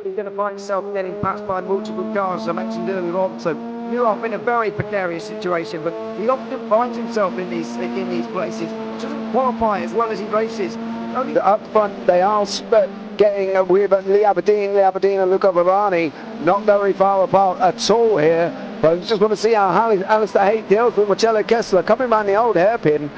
He's going to find himself getting passed by multiple cars, as I mentioned earlier on. So you're off in a very precarious situation, but he often finds himself in these places. Doesn't qualify as well as he races. Only up front, they are getting with Lee Aberdeen and Luca Varani, not very far apart at all here. But I just want to see how Alistair Haight deals with Marcello Kessler coming around the old hairpin.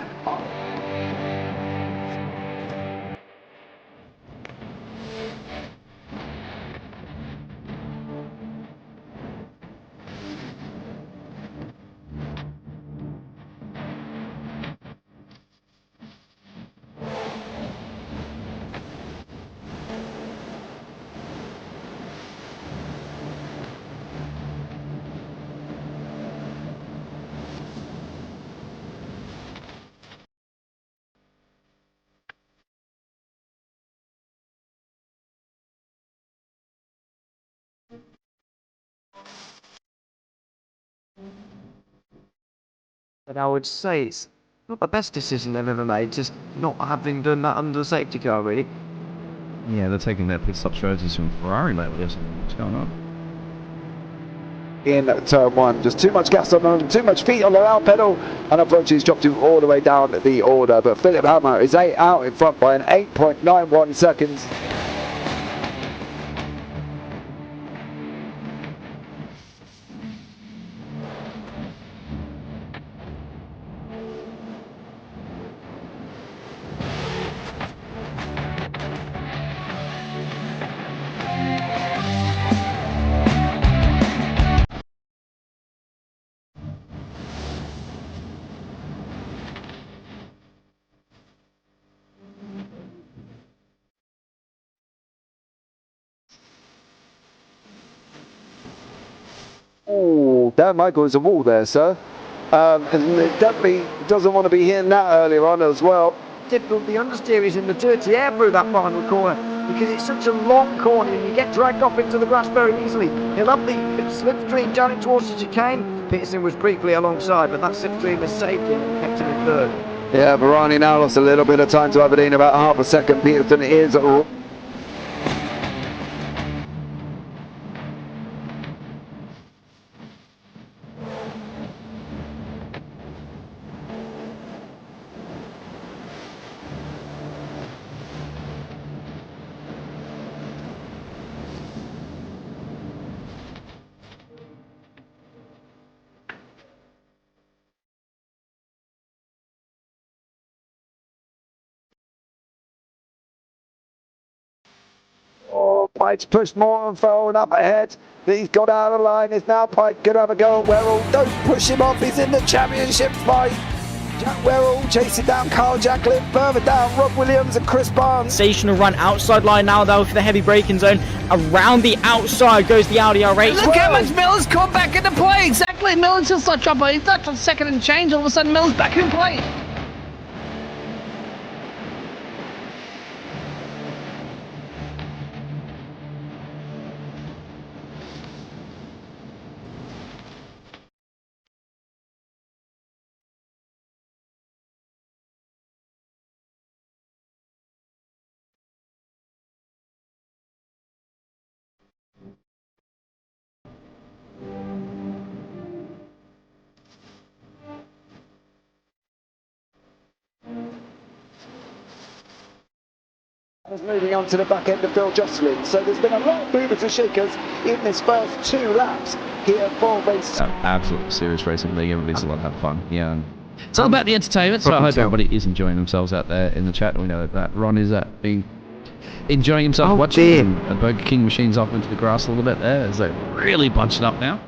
But I would say it's not the best decision they've ever made, just not having done that under the safety car, really. Yeah, they're taking their pit stop strategies from Ferrari lately, isn't it? What's going on? In turn one, just too much gas on them, too much feet on the out pedal, and approaches dropped him all the way down the order. But Philip Hammer is out in front by an 8.91 seconds. Oh, Dan Michael is a wall there, sir. And it definitely doesn't want to be hitting that earlier on as well. Difficult, the understeer is in the dirty air through that final corner because it's such a long corner and you get dragged off into the grass very easily. He'll have the slipstream down it towards the chicane. Peterson was briefly alongside, but that slipstream has saved him and kept him in third. Yeah, Varani now lost a little bit of time to Aberdeen, about half a second. Peterson is Pike's pushed more and forward up ahead. He's got out of line. Is now Pike going to have a go at Werrell? Don't push him off. He's in the championship fight. Jack Werrell chasing down Carl Jacklin. Further down, Rob Williams and Chris Barnes. Sensational run outside line now though for the heavy braking zone. Around the outside goes the Audi R8. Look how much Miller's caught back into play. Exactly. Miller's just like dropping. He's not on second and change. All of a sudden, Miller's back in play. Is moving on to the back end of Phil Jocelyn. So there's been a lot of movers and shakers in this first 2 laps here for race. Absolutely serious racing league. Everybody's a lot of fun. Yeah. It's all about the entertainment. So I hope everybody is enjoying themselves out there in the chat. We know that Ron is enjoying himself watching. And Burger King machines off into the grass a little bit there as they're really bunching up now.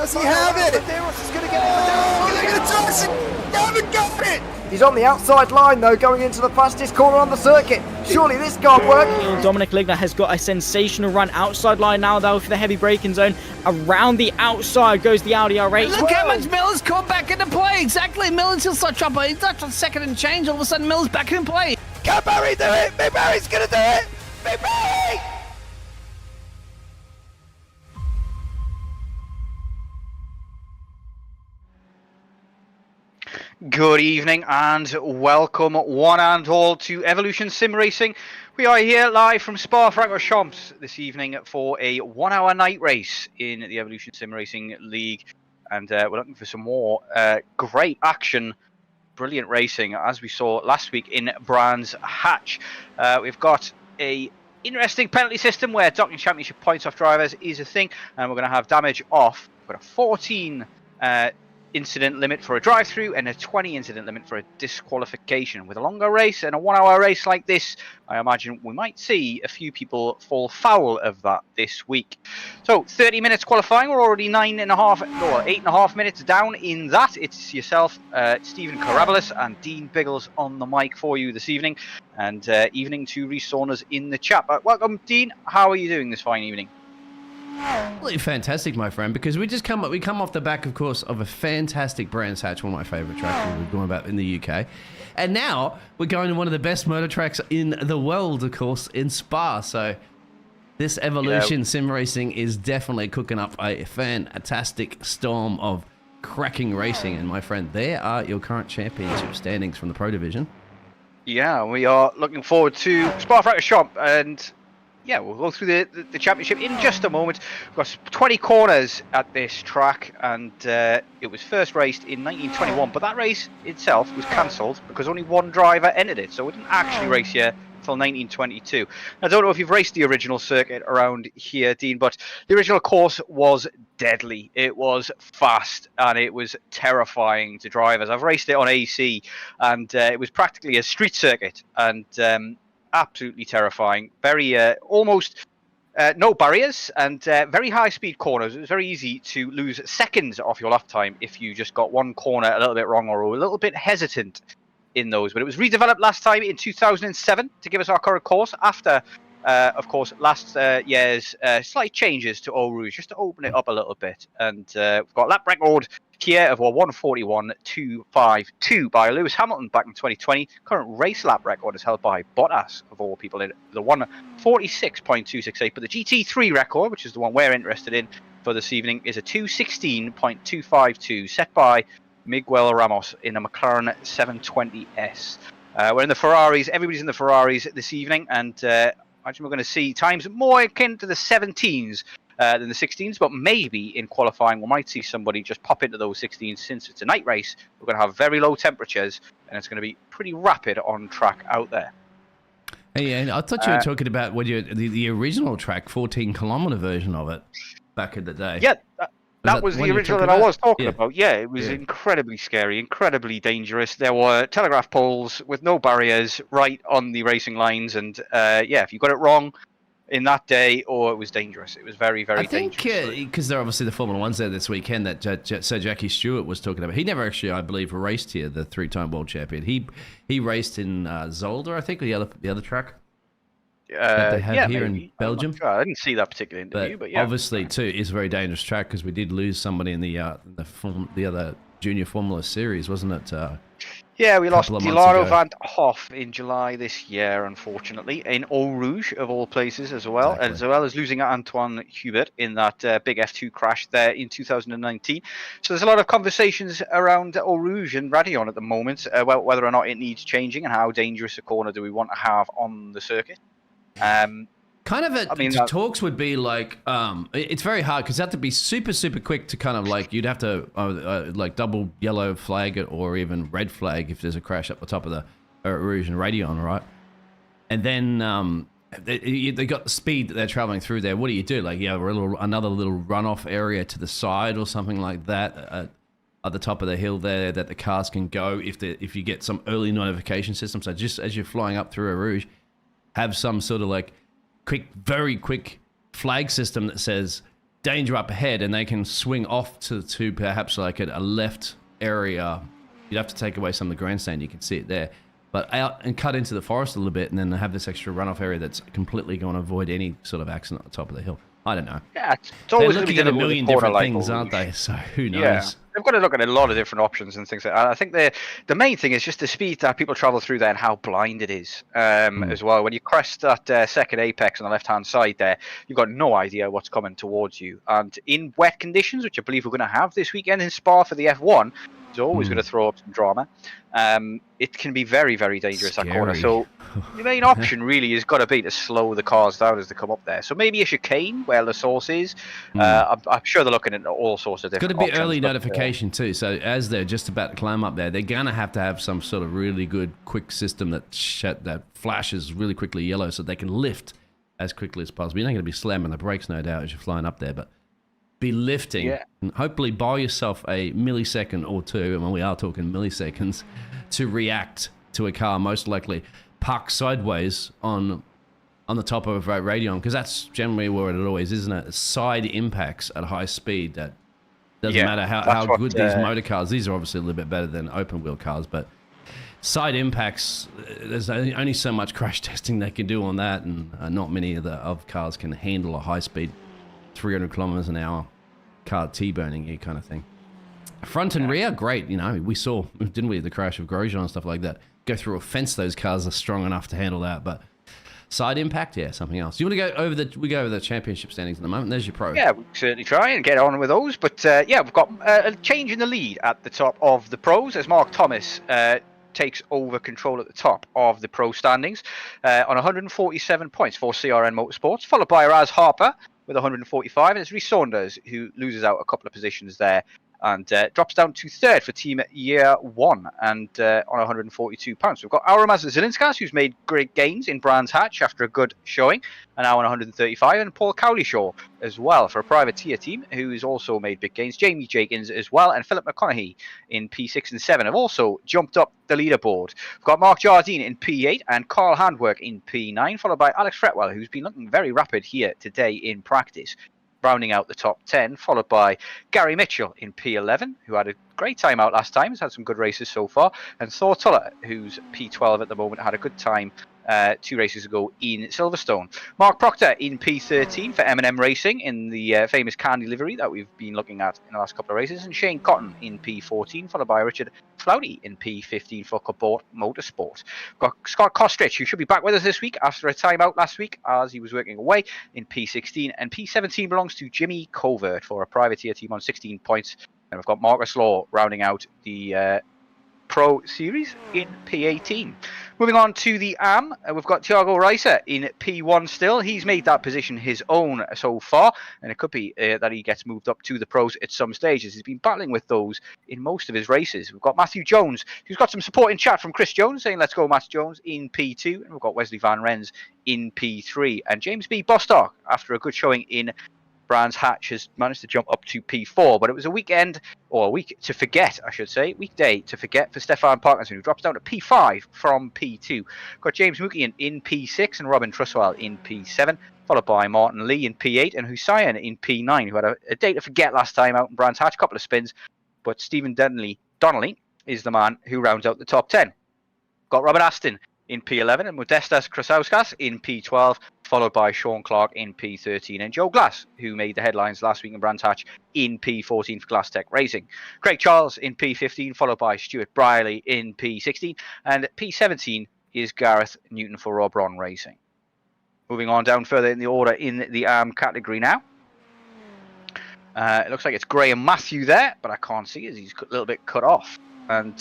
Does he have it? Medeiros is going to get it. Medeiros is going to get a chance. He haven't got it. He's on the outside line though, going into the fastest corner on the circuit. Surely this can't work. Dominic Ligner has got a sensational run outside line now though for the heavy braking zone. Around the outside goes the Audi R8. Look how much Miller's come back into play. Exactly. Miller's still such up. He's not a second and change. All of a sudden, Miller's back in play. Can Barry do it? Big Barry's going to do it. Big Barry. Good evening and welcome one and all to Evolution Sim Racing. We are here live from Francorchamps this evening for a 1 hour night race in the Evolution Sim Racing League, and we're looking for some more great action, brilliant racing as we saw last week in Brands Hatch. We've got a interesting penalty system where docking championship points off drivers is a thing, and we're going to have damage off. We've got a 14 incident limit for a drive-through and a 20 incident limit for a disqualification. With a longer race and a 1 hour race like this, I imagine we might see a few people fall foul of that this week. So 30 minutes qualifying. We're already 8.5 minutes down in that. It's yourself, Stephen Karabelas and Dean Biggles on the mic for you this evening, and evening to Resawners in the chat. Welcome, Dean. How are you doing this fine evening? Absolutely fantastic, my friend, because we come off the back, of course, of a fantastic Brands Hatch, one of my favourite tracks we've gone about in the UK. And now we're going to one of the best motor tracks in the world, of course, in Spa. So this Evolution Sim Racing is definitely cooking up a fantastic storm of cracking racing. And my friend, there are your current championship standings from the Pro Division. Yeah, we are looking forward to Francorchamps, and yeah, we'll go through the championship in just a moment. We've got 20 corners at this track, and it was first raced in 1921, but that race itself was cancelled because only one driver entered it, so it didn't actually race here until 1922. I don't know if you've raced the original circuit around here, Dean, but the original course was deadly. It was fast, and it was terrifying to drivers. I've raced it on AC, and it was practically a street circuit, and absolutely terrifying. Very almost no barriers, and very high speed corners. It was very easy to lose seconds off your lap time if you just got one corner a little bit wrong or a little bit hesitant in those. But it was redeveloped last time in 2007 to give us our current course after of course last year's slight changes to Eau Rouge, just to open it up a little bit. And we've got lap record here of 1:41.252 by Lewis Hamilton back in 2020. Current race lap record is held by Bottas, of all people, in the 1:46.268. But the GT3 record, which is the one we're interested in for this evening, is a 2:16.252 set by Miguel Ramos in a McLaren 720S. We're in the Ferraris. Everybody's in the Ferraris this evening, and I imagine we're going to see times more akin to the 17s than the 16s, but maybe in qualifying we might see somebody just pop into those 16s. Since it's a night race, we're going to have very low temperatures, and it's going to be pretty rapid on track out there. Hey, I thought you were talking about the original track, 14-kilometer version of it back in the day. Yeah, that was the original that I was talking about. Yeah, it was incredibly scary, incredibly dangerous. There were telegraph poles with no barriers right on the racing lines, and yeah, if you got it wrong in that day, or it was dangerous. It was very, very dangerous. I think because they're obviously the Formula Ones there this weekend that Sir Jackie Stewart was talking about. He never actually, I believe, raced here, the three-time world champion. He raced in Zolder, I think, or the other track that they have here in Belgium. Sure. I didn't see that particular interview, but yeah. Obviously, too, it's a very dangerous track because we did lose somebody in the other Junior Formula Series, wasn't it? Yeah, we lost Dilaro van Hoff in July this year, unfortunately, in Eau Rouge, of all places, as well as losing Antoine Hubert in that big F2 crash there in 2019. So there's a lot of conversations around Eau Rouge and Radion at the moment, whether or not it needs changing and how dangerous a corner do we want to have on the circuit. Talks would be like, it's very hard because it had to be super, super quick to kind of like, you'd have to like double yellow flag it or even red flag if there's a crash up the top of the Rouge and Radion, right? And then they got the speed that they're traveling through there. What do you do? Like, you have another little runoff area to the side or something like that at the top of the hill there that the cars can go if you get some early notification system. So just as you're flying up through a Rouge, have some sort of like very quick flag system that says danger up ahead, and they can swing off to perhaps like a left area. You'd have to take away some of the grandstand. You can see it there. But out and cut into the forest a little bit, and then have this extra runoff area that's completely going to avoid any sort of accident at the top of the hill. I don't know. Yeah, it's They're always looking at a million different things, aren't they? So who knows? Yeah, they've got to look at a lot of different options and things like that. I think the main thing is just the speed that people travel through there and how blind it is as well. When you crest that second apex on the left-hand side there, you've got no idea what's coming towards you. And in wet conditions, which I believe we're going to have this weekend in Spa for the F1, it's always going to throw up some drama. It can be very, very dangerous, that corner. So the main option really has got to be to slow the cars down as they come up there. So maybe a chicane where the source is. I'm sure they're looking at all sorts of different options. Got to be options, early notification too. So as they're just about to climb up there, they're going to have some sort of really good quick system that flashes really quickly yellow so they can lift as quickly as possible. You're not going to be slamming the brakes, no doubt, as you're flying up there, but be lifting and hopefully buy yourself a millisecond or two, and when we are talking milliseconds, to react to a car most likely parked sideways on the top of a Radeon, because that's generally where it always is, isn't it? Side impacts at high speed. That doesn't matter how good these motor cars. These are obviously a little bit better than open wheel cars, but side impacts, there's only so much crash testing they can do on that, and not many of cars can handle a high speed 300 kilometers an hour car T-burning you kind of thing. Front and rear, great. You know, we saw, didn't we, the crash of Grosjean and stuff like that. Go through a fence, those cars are strong enough to handle that. But side impact, something else. You want to go over we go over the championship standings at the moment. There's your pro. Yeah, we certainly try and get on with those. But we've got a change in the lead at the top of the pros as Mark Thomas takes over control at the top of the pro standings on 147 points for CRN Motorsports, followed by Raz Harper with 145, and it's Rhys Saunders who loses out a couple of positions there and drops down to third for Team Year 1 and on 142 pounds. We've got Auramaz Zilinskas, who's made great gains in Brands Hatch after a good showing, and now on 135, and Paul Cowlishaw as well for a privateer team, who's also made big gains. Jamie Jenkins as well, and Philip McConaughey in P6 and 7 have also jumped up the leaderboard. We've got Mark Jardine in P8 and Carl Handwerk in P9, followed by Alex Fretwell, who's been looking very rapid here today in practice, rounding out the top 10, followed by Gary Mitchell in P11, who had a great time out last time, has had some good races so far, and Thor Tuller, who's P12 at the moment, had a good time 2 races ago in Silverstone. Mark Proctor in P13 for M&M Racing in the famous candy livery that we've been looking at in the last couple of races, and Shane Cotton in P14, followed by Richard Flowdy in P15 for Cabot Motorsport. We've got Scott Kostrich, who should be back with us this week after a time out last week as he was working away, in P16, and P17 belongs to Jimmy Covert for a privateer team on 16 points. And we've got Marcus Law rounding out the Pro Series in P18. Moving on to the AM, we've got Thiago Reiser in P1 still. He's made that position his own so far, and it could be that he gets moved up to the pros at some stages. He's been battling with those in most of his races. We've got Matthew Jones, who's got some support in chat from Chris Jones saying, "Let's go, Matt Jones," in P2. And we've got Wesley Van Rens in P3. And James B. Bostock, after a good showing in Brands Hatch, has managed to jump up to P4, but it was a weekend, or a week to forget, I should say, weekday to forget for Stefan Parkinson, who drops down to P5 from P2. Got James Mookian in P6 and Robin Truswell in P7, followed by Martin Lee in P8 and Hussein in P9, who had a day to forget last time out in Brands Hatch, a couple of spins, but Stephen Donnelly is the man who rounds out the top 10. Got Robert Aston in P11 and Modestas Krasauskas in P12, followed by Sean Clark in P13 and Joe Glass, who made the headlines last week in Brands Hatch, in P14 for Glass Tech Racing. Craig Charles in P15, followed by Stuart Briley in P16, and P17 is Gareth Newton for Robron Racing. Moving on down further in the order in the ARM category now. It looks like it's Graham Matthew there, but I can't see as he's a little bit cut off. And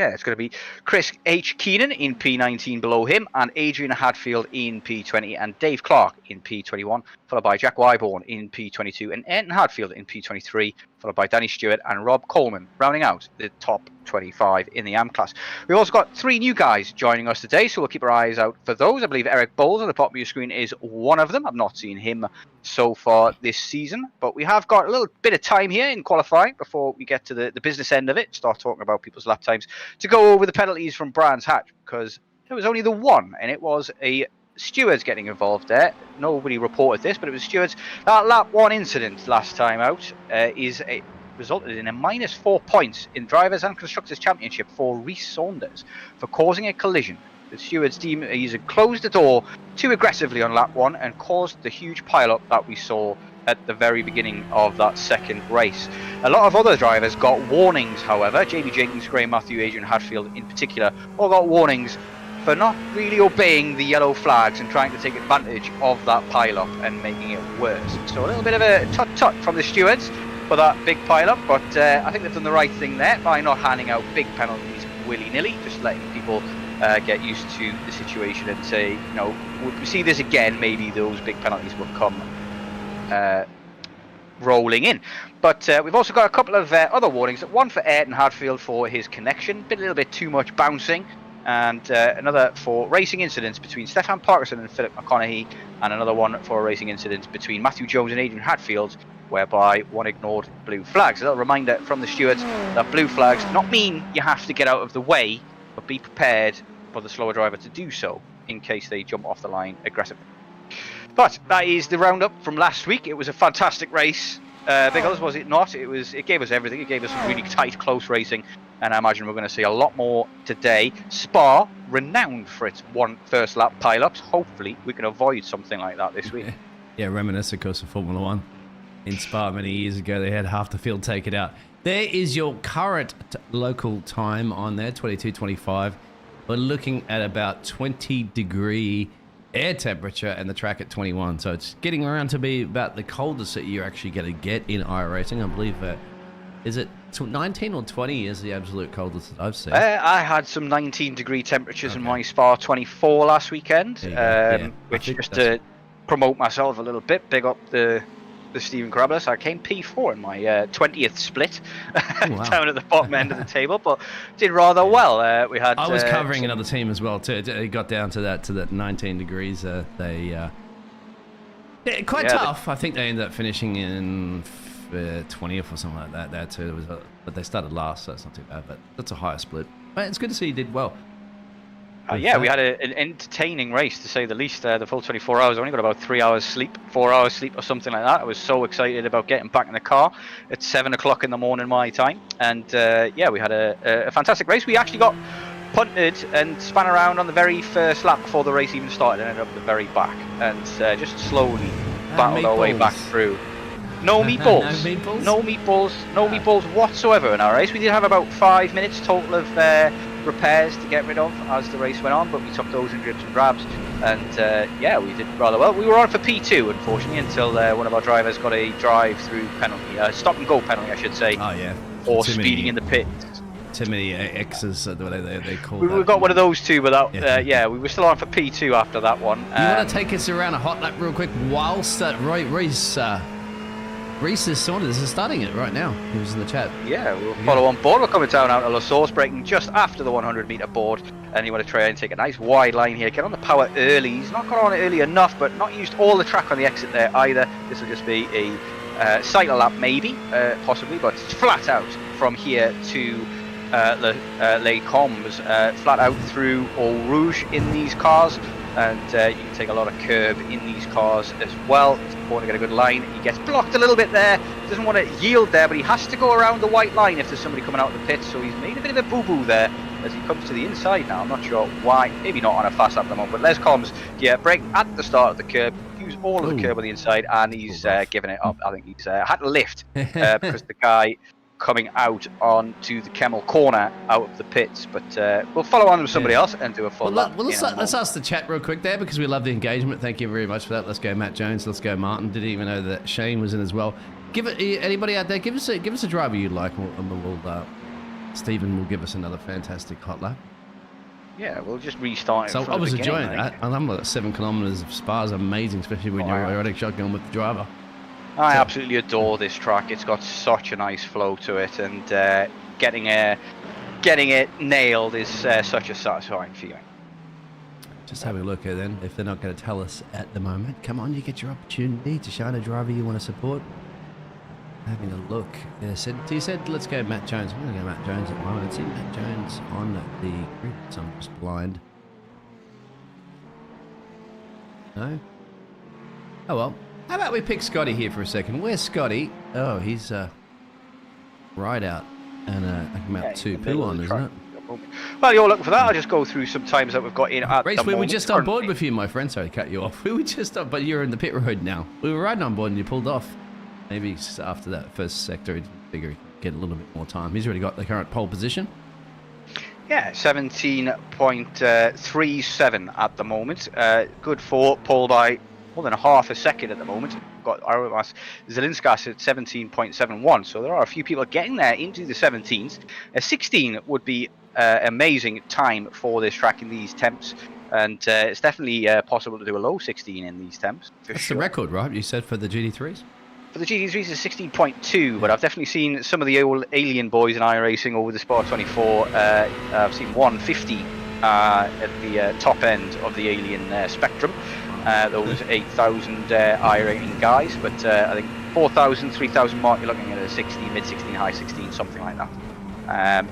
it's going to be Chris H. Keenan in P19 below him, and Adrian Hadfield in P20, and Dave Clark in P21, followed by Jack Wyborn in P22, and Anton Hadfield in P23, followed by Danny Stewart and Rob Coleman, rounding out the top 25 in the AM class. We've also got 3 new guys joining us today, so we'll keep our eyes out for those. I believe Eric Bowles on the bottom of your screen is one of them. I've not seen him so far this season, but we have got a little bit of time here in qualifying before we get to the business end of it, start talking about people's lap times, to go over the penalties from Brands Hatch, because there was only the one, and it was a stewards getting involved there. Nobody reported this, but it was stewards. That lap 1 incident last time out resulted in a -4 points in Drivers' and Constructors' Championship for Rhys Saunders for causing a collision. The stewards deemed he had closed the door too aggressively on lap 1 and caused the huge pile-up that we saw at the very beginning of that second race. A lot of other drivers got warnings, however. JB Jenkins, Graham Matthew, Adrian Hadfield in particular, all got warnings for not really obeying the yellow flags and trying to take advantage of that pile-up and making it worse. So a little bit of a tut-tut from the stewards for that big pile-up, but I think they've done the right thing there by not handing out big penalties willy-nilly, just letting people get used to the situation and say, you know, if we see this again, maybe those big penalties will come rolling in. But we've also got a couple of other warnings. One for Ayrton Hadfield for his connection, a little bit too much bouncing, and another for racing incidents between Stefan Parkinson and Philip McConaughey, and another one for a racing incident between Matthew Jones and Adrian Hadfield, whereby one ignored blue flags. A little reminder from the stewards that blue flags do not mean you have to get out of the way, but be prepared for the slower driver to do so in case they jump off the line aggressively. But that is the roundup from last week. It was a fantastic race, Biggles, was it not? It gave us everything. It gave us really tight, close racing, and I imagine we're going to see a lot more today. Spa, renowned for its first lap pile-ups. Hopefully, we can avoid something like that this week. Yeah, reminisce, of course, of Formula 1. In Spa many years ago, they had half the field taken out. There is your current local time on there, 22:25. We're looking at about 20-degree air temperature and the track at 21. So it's getting around to be about the coldest that you're actually going to get in iRacing. I believe, is it 19 or 20 is the absolute coldest that I've seen? I had some 19-degree temperatures in my Spa 24 last weekend, which just to promote myself a little bit, big up the Stephen Karabelas. I came P4 in my 20th split, down at the bottom end of the table, but did rather well. I was covering another team as well too. It got down to that 19 degrees. Quite tough. I think they ended up finishing in 20th or something like that. There too. But they started last, so that's not too bad. But that's a higher split. But it's good to see you did well. Yeah, we had an entertaining race, to say the least. The full 24 hours. I only got about 3 hours sleep, 4 hours sleep or something like that. I was so excited about getting back in the car at 7 o'clock in the morning my time. And yeah, we had a fantastic race. We actually got punted and spun around on the very first lap before the race even started and ended up at the very back. And just slowly battled our way back through. No meatballs. No meatballs whatsoever in our race. We did have about 5 minutes total of repairs to get rid of as the race went on, but we took those in dribs and drabs, and yeah, we did rather well. We were on for P2, unfortunately, until one of our drivers got a drive-through penalty, stop-and-go penalty, I should say. Oh yeah. Or speeding in the pit. Too many X's, they call we got one of those too, but that, yeah, we were still on for P2 after that one. You want to take us around a hot lap real quick whilst Rhys Saunders is starting it right now. He was in the chat. Yeah, we'll follow on board. We're coming down out of La Source, braking just after the 100-meter board. And you want to try and take a nice wide line here. Get on the power early. He's not got on it early enough, but not used all the track on the exit there either. This will just be a cycle lap maybe, possibly, but it's flat out from here to Les Combes, flat out through Eau Rouge in these cars. And you can take a lot of curb in these cars as well. It's important to get a good line. He gets blocked a little bit there. Doesn't want to yield there, but he has to go around the white line if there's somebody coming out of the pit. So he's made a bit of a boo-boo there as he comes to the inside now. I'm not sure why. Maybe not on a fast lap at the moment. But Les Combes, yeah, brake at the start of the curb. Use all of the curb on the inside, and he's giving it up. I think he's had to lift because the guy coming out onto the Kemmel corner out of the pits, but we'll follow on with somebody else and do a full lap. Well, let's ask the chat real quick there, because we love the engagement. Thank you very much for that. Let's go Matt Jones, let's go Martin. Didn't even know that Shane was in as well. Anybody out there, give us a driver you'd like, and Stephen will give us another fantastic hot lap. Yeah, we'll just restart it. So I was enjoying that, and I'm at 7 kilometers of Spa is amazing, especially when you're aerotic shotgun with the driver. I absolutely adore this track. It's got such a nice flow to it, and getting it nailed is such a satisfying feeling. Just having a look at then, if they're not going to tell us at the moment. Come on, you get your opportunity to shine a driver you want to support. Having a look. You said let's go Matt Jones. I'm going to go Matt Jones at the moment. I see Matt Jones on the grid, so I'm just blind. No? Oh well. How about we pick Scotty here for a second? Where's Scotty? Oh, he's right out. And about 2 poo on, isn't it? Well, you're looking for that. I'll just go through some times that we've got in at Race, the we were moment. just on board with you, my friend. Sorry to cut you off. We were just on, but you're in the pit road now. We were riding on board and you pulled off. Maybe after that first sector, he didn't figure he'd get a little bit more time. He's already got the current pole position. Yeah, 17.37 at the moment. Good for pole by more than half a second at the moment. We've got Zelinskas at 17.71, so there are a few people getting there into the 17s. A 16 would be amazing time for this track in these temps, and it's definitely possible to do a low 16 in these temps. That's the record, right? You said for the GT3s? For the GT3s is 16.2, but I've definitely seen some of the old alien boys in iRacing over the Sport 24. I've seen 150 at the top end of the alien spectrum. Those 8,000 iRating guys, but I think 4,000, 3,000 mark, you're looking at a 16, mid 16, high 16, something like that.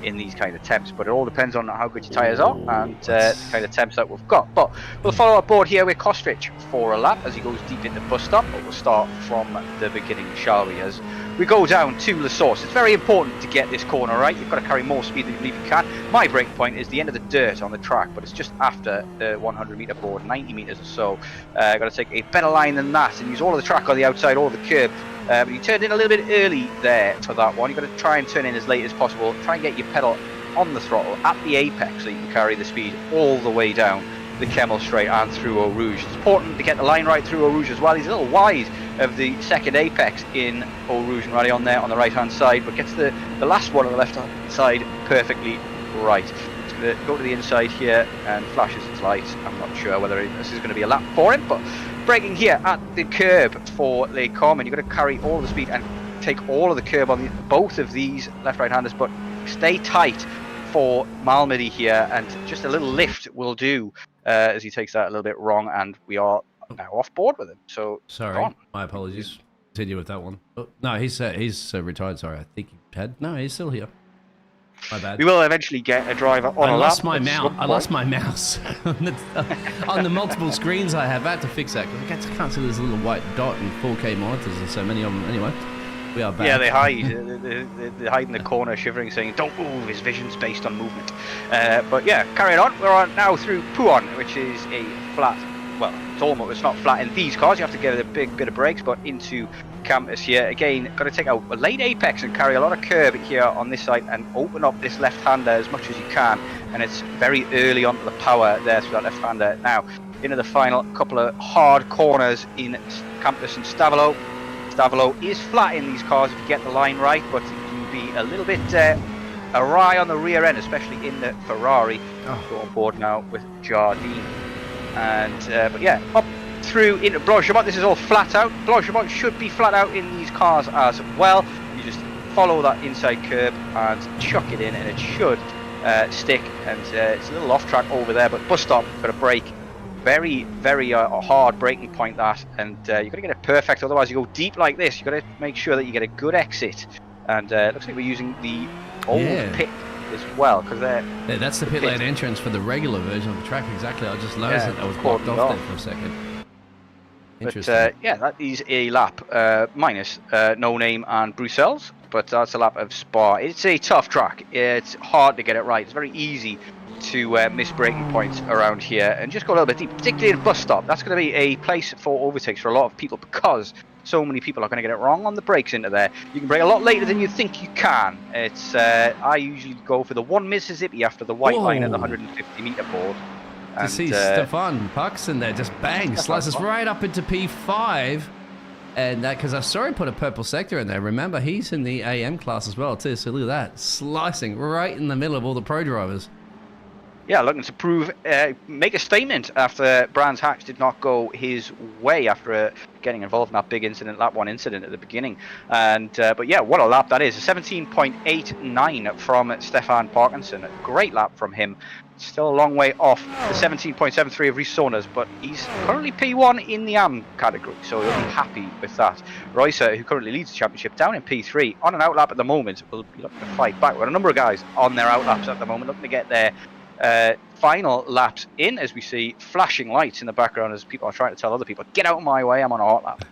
In these kind of temps, but it all depends on how good your tyres are and the kind of temps that we've got. But we'll follow our board here with Kostrich for a lap as he goes deep into bus stop, but we'll start from the beginning, shall we, as we go down to the source. It's very important to get this corner right. You've got to carry more speed than you believe you can. My break point is the end of the dirt on the track, but it's just after the 100 metre board, 90 metres or so. Got to take a better line than that and use all of the track on the outside, all of the curb. But you turned in a little bit early there for that one. You've got to try and turn in as late as possible. Try and get your pedal on the throttle at the apex so you can carry the speed all the way down the Kemmel Straight and through Eau Rouge. It's important to get the line right through Eau Rouge as well. He's a little wide of the second apex in Eau Rouge and Rally on there on the right hand side, but gets the last one on the left hand side perfectly right. It's going to go to the inside here and flashes its lights. I'm not sure whether this is going to be a lap for him, but braking here at the curb for Le Combe, and you've got to carry all the speed and take all of the curb on both of these left-right handers, but stay tight for Malmedy here, and just a little lift will do as he takes that a little bit wrong, and we are now off board with him. So sorry, my apologies. Continue with that one. Oh, no, he's retired. Sorry, I think he had. No, he's still here. My bad. We will eventually get a driver on a lap. I lost my mouse on the multiple screens I have. I had to fix that because I can't see this little white dot in 4K monitors and so many of them. Anyway, we are back. Yeah, they hide. They hide in the corner, shivering, saying, "Don't move. His vision's based on movement." But yeah, carrying on. We're on now through Pouhon, which is a flat. Well, it's not flat in these cars. You have to give it a big bit of brakes, but into Campus here again, got to take a late apex and carry a lot of curb here on this side and open up this left-hander as much as you can, and it's very early onto the power there through that left-hander. Now into the final couple of hard corners in Campus and Stavolo. Stavolo is flat in these cars if you get the line right, but it can be a little bit awry on the rear end, especially in the Ferrari. Go on board now with Jardine, and but yeah, up through into Blanchemont. This is all flat out. Blanchemont should be flat out in these cars as well. You just follow that inside curb and chuck it in, and it should stick. And it's a little off track over there, but bus stop, got to brake. Very, very hard braking point that, and you've got to get it perfect. Otherwise, you go deep like this. You've got to make sure that you get a good exit. And it looks like we're using the old pit as well, because that's the pit lane entrance for the regular version of the track. Exactly. I just noticed that was blocked off there for a second. But yeah, that is a lap minus No Name and Bruxelles, but that's a lap of Spa. It's a tough track. It's hard to get it right. It's very easy to miss braking points around here and just go a little bit deep, particularly in bus stop. That's going to be a place for overtakes for a lot of people because so many people are going to get it wrong on the brakes into there. You can brake a lot later than you think you can. It's I usually go for the one Mississippi after the white line at the 150 meter board. To see Stefan Parkinson there, just bang, slices right up into P5. And that, because I saw him put a purple sector in there. Remember, he's in the AM class as well, too. So look at that, slicing right in the middle of all the pro drivers. Yeah, looking to prove, make a statement after Brands Hatch did not go his way after getting involved in that big incident, lap 1 incident at the beginning. And but yeah, what a lap that is. A 17.89 from Stefan Parkinson. A great lap from him. Still a long way off the 17.73 of Rhys Saunders, but he's currently P1 in the AM category, so he'll be happy with that. Reuser, who currently leads the championship, down in P3, on an outlap at the moment, will be looking to fight back. We've got a number of guys on their outlaps at the moment, looking to get there final laps in, as we see flashing lights in the background as people are trying to tell other people, get out of my way, I'm on a hot lap.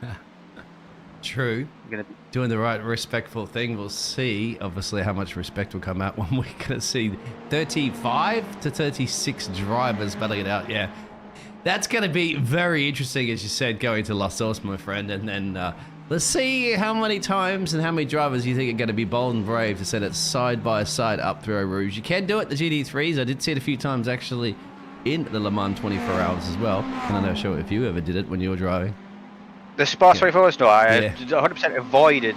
True. I'm gonna be Doing the right respectful thing. We'll see, obviously, how much respect will come out when we're going to see 35 to 36 drivers battling it out. Yeah, that's going to be very interesting, as you said, going to La Source, my friend. And then let's see how many times and how many drivers you think are going to be bold and brave to send it side by side up through Eau Rouge. You can do it, the GT3s. I did see it a few times, actually, in the Le Mans 24 hours as well. And I'm not sure if you ever did it when you were driving. The Spa 24 hours, no, I Yeah. 100% avoided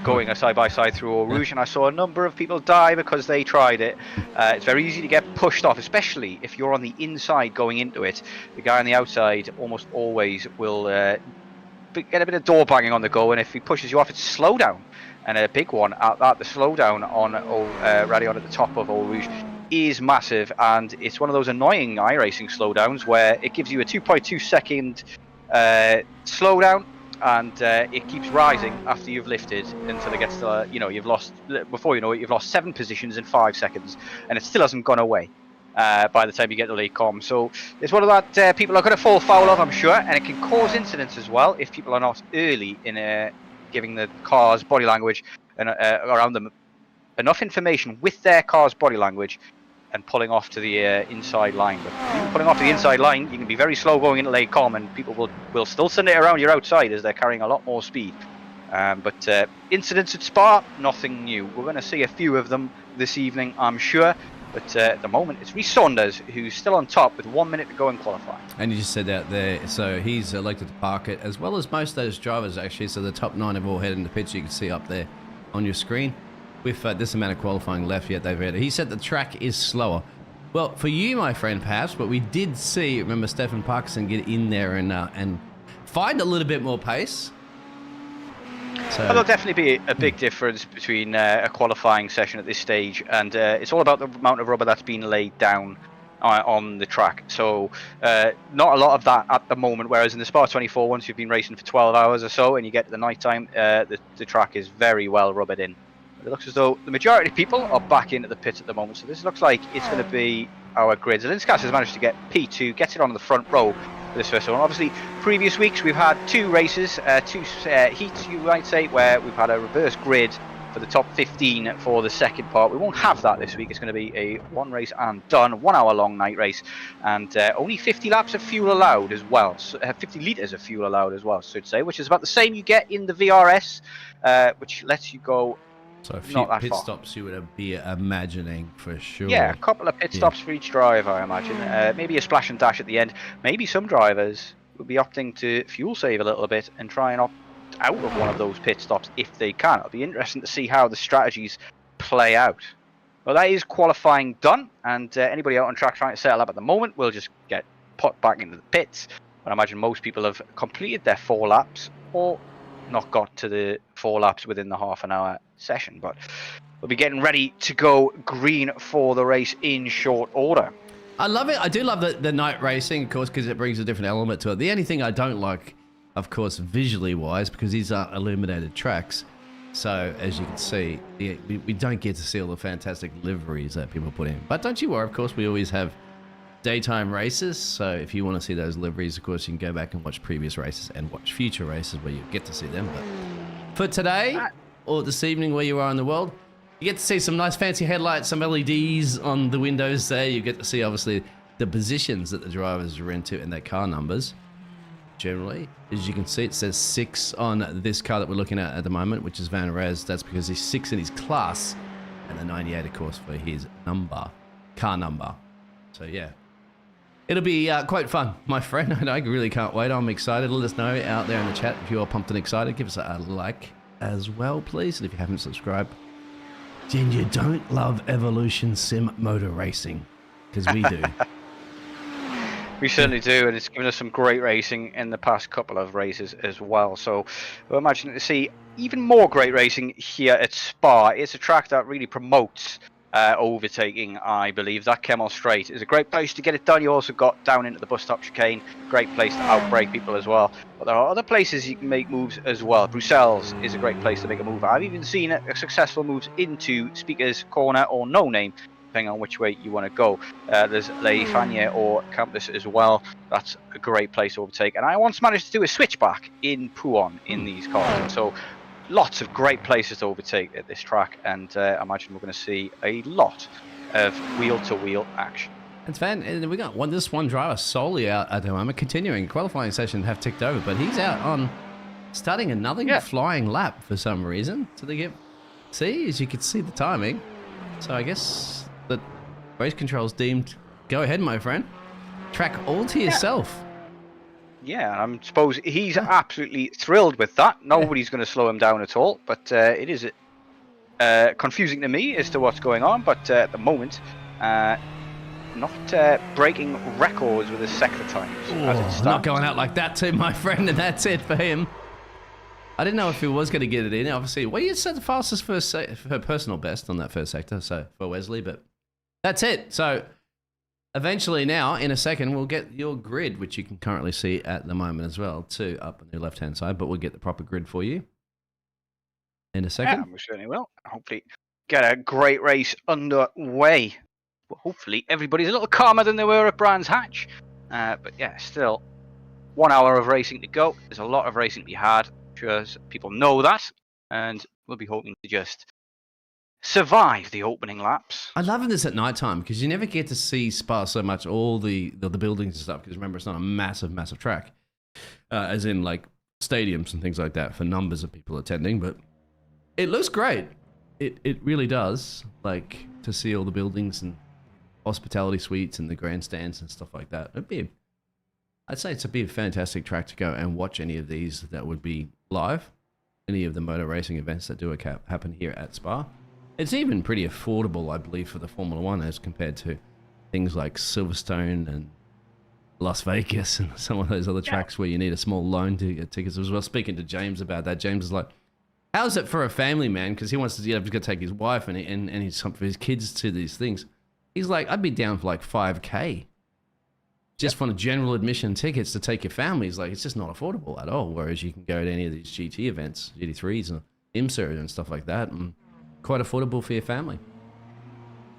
going a side-by-side through Eau Rouge, and I saw a number of people die because they tried it. It's very easy to get pushed off, especially if you're on the inside going into it. The guy on the outside almost always will get a bit of door banging on the go, and if he pushes you off, it's slow down. And a big one at that, the slowdown on Radion at the top of Eau Rouge is massive, and it's one of those annoying iRacing slowdowns where it gives you a 2.2 second slowdown, and it keeps rising after you've lifted until it gets to, you've lost, before you know it, you've lost 7 positions in 5 seconds, and it still hasn't gone away by the time you get to late com. So it's one of that people are going to fall foul of, I'm sure, and it can cause incidents as well if people are not early in giving the car's body language and around them enough information with their car's body language and pulling off to the inside line. But pulling off to the inside line, you can be very slow going into late com, and people will still send it around your outside as they're carrying a lot more speed. But incidents at Spa, nothing new. We're going to see a few of them this evening, I'm sure. But at the moment, it's Rhys Saunders who's still on top with 1 minute to go in qualifying. And you just said that there, so he's elected to park it, as well as most of those drivers, actually. So the top 9 have all headed into pits. You can see up there on your screen. With this amount of qualifying left yet, they've had it. He said the track is slower. Well, for you, my friend, perhaps, but we did see, remember, Stefan Parkinson get in there and find a little bit more pace. So There'll definitely be a big difference between a qualifying session at this stage, and it's all about the amount of rubber that's been laid down on the track. So not a lot of that at the moment, whereas in the Spa 24, once you've been racing for 12 hours or so and you get to the night time, the track is very well rubbered in. It looks as though the majority of people are back into the pits at the moment, so this looks like it's going to be our grid. Zelinskas has managed to get P2, gets it on the front row for this first one. Obviously, previous weeks we've had 2 races, 2 heats, you might say, where we've had a reverse grid for the top 15 for the second part. We won't have that this week. It's going to be a 1 race and done, 1 hour long night race, and only 50 laps of fuel allowed as well, so, 50 litres of fuel allowed as well, so to say, which is about the same you get in the VRS, which lets you go. So a few pit stops you would be imagining for sure. Yeah, a couple of pit stops for each driver, I imagine. Maybe a splash and dash at the end. Maybe some drivers will be opting to fuel save a little bit and try and opt out of one of those pit stops if they can. It'll be interesting to see how the strategies play out. Well, that is qualifying done, and anybody out on track trying to settle up at the moment will just get put back into the pits. But I imagine most people have completed their 4 laps or not got to the 4 laps within the half an hour session, but we'll be getting ready to go green for the race in short order. I love it. I do love the night racing, of course, because it brings a different element to it. The only thing I don't like, of course, visually wise, because these aren't illuminated tracks, so as you can see, we don't get to see all the fantastic liveries that people put in. But don't you worry, of course, we always have daytime races, so if you want to see those liveries, of course, you can go back and watch previous races and watch future races where you get to see them. But for today or this evening, where you are in the world, you get to see some nice fancy headlights, some LEDs on the windows there. You get to see, obviously, the positions that the drivers are into and their car numbers. Generally, as you can see, it says 6 on this car that we're looking at the moment, which is Van Res. That's because he's 6 in his class, and the 98, of course, for his car number. So yeah, it'll be quite fun, my friend, and I really can't wait. I'm excited. Let us know out there in the chat if you're pumped and excited. Give us a like as well, please. And if you haven't subscribed, then you don't love Evolution Sim Motor Racing, because we do. We certainly do, and it's given us some great racing in the past couple of races as well. So we're imagining to see even more great racing here at Spa. It's a track that really promotes overtaking, I believe. That Kemmel Straight is a great place to get it done. You also got down into the bus stop chicane, great place to outbrake people as well. But there are other places you can make moves as well. Bruxelles is a great place to make a move. I've even seen successful moves into Speaker's Corner or No Name depending on which way you want to go. There's La Fania or Campus as well. That's a great place to overtake. And I once managed to do a switchback in Pouon in these cars. So lots of great places to overtake at this track, and I imagine we're going to see a lot of wheel-to-wheel action. It's fan, and we got this one driver solely out at the moment, continuing qualifying session have ticked over, but he's out on starting another flying lap for some reason. So they get, see, as you can see the timing. So I guess the race control's deemed, go ahead, my friend. Track all to yourself. Yeah, I suppose he's absolutely thrilled with that. Nobody's going to slow him down at all, but it is confusing to me as to what's going on. But at the moment, not breaking records with his sector times as it stands. Not going out like that too, my friend, and that's it for him. I didn't know if he was going to get it in. Obviously, well, you said the fastest for personal best on that first sector, so for Wesley, but that's it. So eventually now, in a second, we'll get your grid, which you can currently see at the moment as well, too, up on the left-hand side, but we'll get the proper grid for you in a second. Yeah, we certainly will. Hopefully get a great race underway. Well, hopefully everybody's a little calmer than they were at Brands Hatch. But yeah, still 1 hour of racing to go. There's a lot of racing to be had. I'm sure people know that. And we'll be hoping to just survive the opening laps. I love this at night time because you never get to see Spa so much, all the buildings and stuff, because remember, it's not a massive track, as in like stadiums and things like that for numbers of people attending, but it looks great. It really does, like, to see all the buildings and hospitality suites and the grandstands and stuff like that. I'd say it'd be a fantastic track to go and watch any of these that would be live, any of the motor racing events that do happen here at Spa. It's even pretty affordable, I believe, for the Formula One as compared to things like Silverstone and Las Vegas and some of those other tracks where you need a small loan to get tickets as well. Speaking to James about that, James is like, how's it for a family man? Because he wants to, he's got to take his wife and his kids to these things. He's like, I'd be down for like $5,000 just for general admission tickets to take your family. He's like, it's just not affordable at all. Whereas you can go to any of these GT events, GT3s and IMSA and stuff like that, and quite affordable for your family.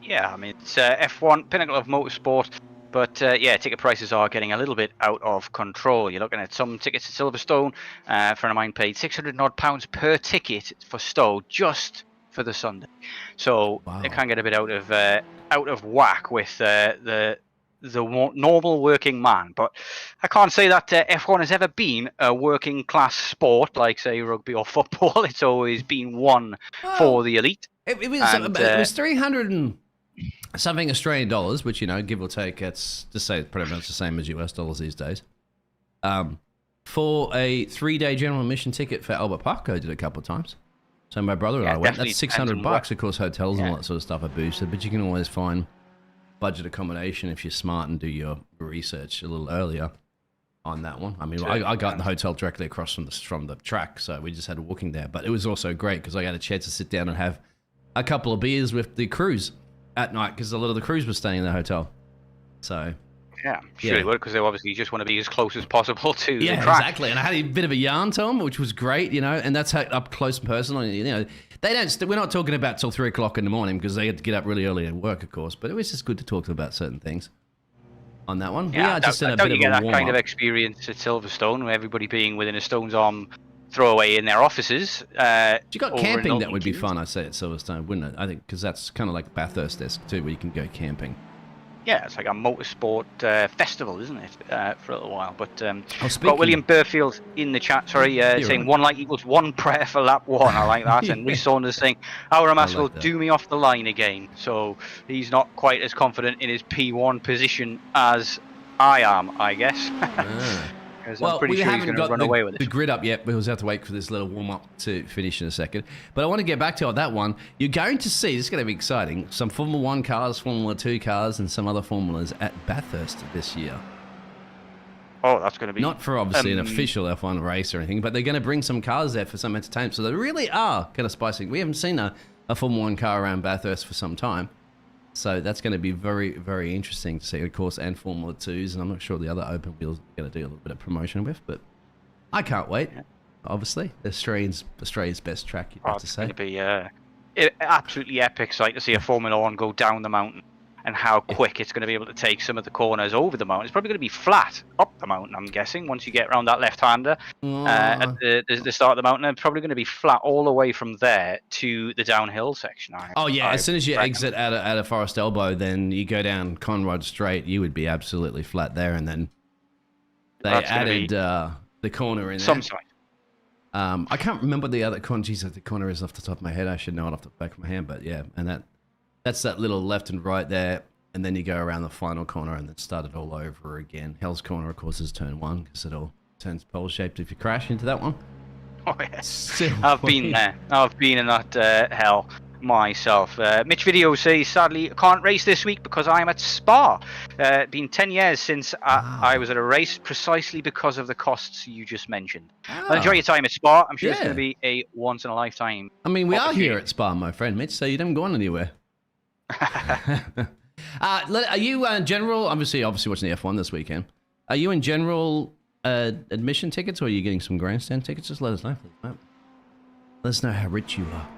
Yeah, I mean, it's F1, pinnacle of motorsport. But yeah, ticket prices are getting a little bit out of control. You're looking at some tickets at Silverstone. A friend of mine paid £600 per ticket for Stowe just for the Sunday. So it can get a bit out of whack with the normal working man. But I can't say that F1 has ever been a working class sport like, say, rugby or football. It's always been one for the elite. It was 300 and something Australian dollars, which, you know, give or take, it's just say it's pretty much the same as US dollars these days. For a 3-day general admission ticket for Albert Park, I did a couple of times. So my brother and I went. That's $600. Of course, hotels and all that sort of stuff are boosted, but you can always find budget accommodation if you're smart and do your research a little earlier on that one. I mean, I got in the hotel directly across from the track, so we just had a walking there. But it was also great because I had a chance to sit down and have a couple of beers with the crews at night, because a lot of the crews were staying in the hotel. So yeah, sure they would, because they obviously just want to be as close as possible to the track. Exactly. And I had a bit of a yarn to them, which was great, you know, and that's how up close and personal. You know, they don't. We're not talking about till 3 o'clock in the morning because they had to get up really early and work, of course. But it was just good to talk about certain things on that one. Yeah, we are just in a bit of a get that warm-up. kind of experience at Silverstone, where everybody being within a stone's arm throwaway in their offices. If you got camping, that would be fun, I'd say, at Silverstone, wouldn't it? I think, because that's kind of like Bathurst-esque too, where you can go camping. Yeah, it's like a motorsport festival, isn't it, for a little while. But speaking... got William Burfield in the chat, saying right. 1 light equals 1 prayer for lap 1. I like that. And Reece Saunders saying, Aramas will do me off the line again. So he's not quite as confident in his P1 position as I am, I guess. Well, I'm pretty sure he's going to run away with it. The grid up yet. We'll have to wait for this little warm-up to finish in a second. But I want to get back to that one. You're going to see, this is going to be exciting, some Formula 1 cars, Formula 2 cars, and some other formulas at Bathurst this year. Oh, that's going to be... Not for, obviously, an official F1 race or anything, but they're going to bring some cars there for some entertainment. So they really are kind of spicing. We haven't seen a Formula 1 car around Bathurst for some time. So that's going to be very, very interesting to see, of course, and Formula 2s, and I'm not sure the other open wheels are going to do a little bit of promotion with, but I can't wait, obviously. Australia's best track, you'd have to say. It's going to be absolutely epic sight to see a Formula One go down the mountain, and how quick it's going to be able to take some of the corners over the mountain. It's probably going to be flat up the mountain, I'm guessing, once you get around that left-hander at the start of the mountain. It's probably going to be flat all the way from there to the downhill section. As soon as you exit out of Forest Elbow, then you go down Conrod Straight, you would be absolutely flat there, and then they added the corner in there. Some side. I can't remember the other corner. Geez, the corner is off the top of my head. I should know it off the back of my hand, but yeah, and that's that little left and right there, and then you go around the final corner and then start it all over again. Hell's Corner, of course, is turn 1 because it all turns pole-shaped if you crash into that one. Oh, yes. I've been there. I've been in that hell myself. Mitch Video says, sadly, I can't race this week because I'm at Spa. Been 10 years since I was at a race, precisely because of the costs you just mentioned. Well, enjoy your time at Spa. I'm sure it's going to be a once-in-a-lifetime. I mean, we are here at Spa, my friend Mitch, so you haven't gone anywhere. Are you in general, obviously watching the F1 this weekend, are you in general admission tickets, or are you getting some grandstand tickets? Just let us know. Let us know how rich you are.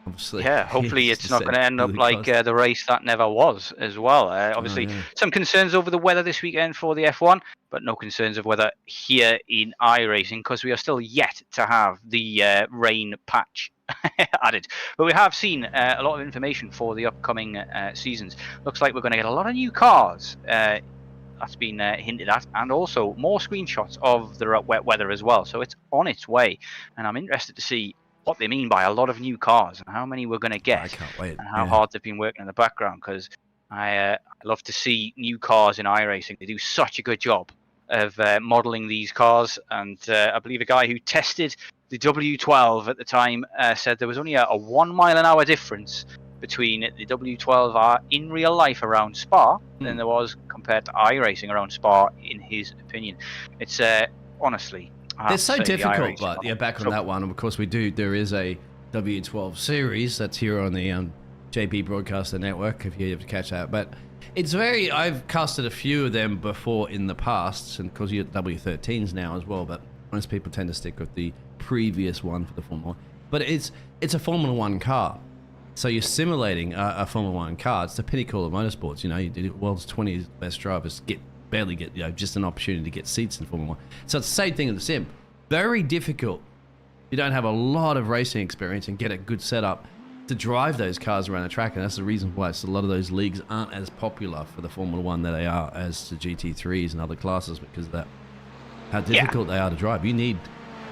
Obviously. Yeah, hopefully it's not going to end up like the race that never was as well. Obviously, some concerns over the weather this weekend for the F1, but no concerns of weather here in iRacing, because we are still yet to have the rain patch added. But we have seen a lot of information for the upcoming seasons. Looks like we're going to get a lot of new cars. That's been hinted at, and also more screenshots of the wet weather as well. So it's on its way, and I'm interested to see what they mean by a lot of new cars and how many we're going to get. I can't wait. And how hard they've been working in the background, because I love to see new cars in iRacing. They do such a good job of modeling these cars, and I believe a guy who tested the W12 at the time said there was only a 1 mile an hour difference between the W12R in real life around Spa than there was compared to iRacing around Spa, in his opinion. It's honestly, they're so difficult, but yeah, back on that one, of course there is a W12 series that's here on the JP Broadcaster Network, if you have to catch that. But it's I've casted a few of them before in the past, and of course you get W13s now as well, but most people tend to stick with the previous one for the Formula 1. But it's a Formula 1 car. So you're simulating a Formula 1 car. It's the pinnacle of motorsports. You know, the world's 20 best drivers barely get just an opportunity to get seats in Formula 1. So it's the same thing in the sim. Very difficult. You don't have a lot of racing experience and get a good setup to drive those cars around the track, and that's the reason why a lot of those leagues aren't as popular for the Formula 1 that they are as the GT3s and other classes, because of that, how difficult they are to drive. You need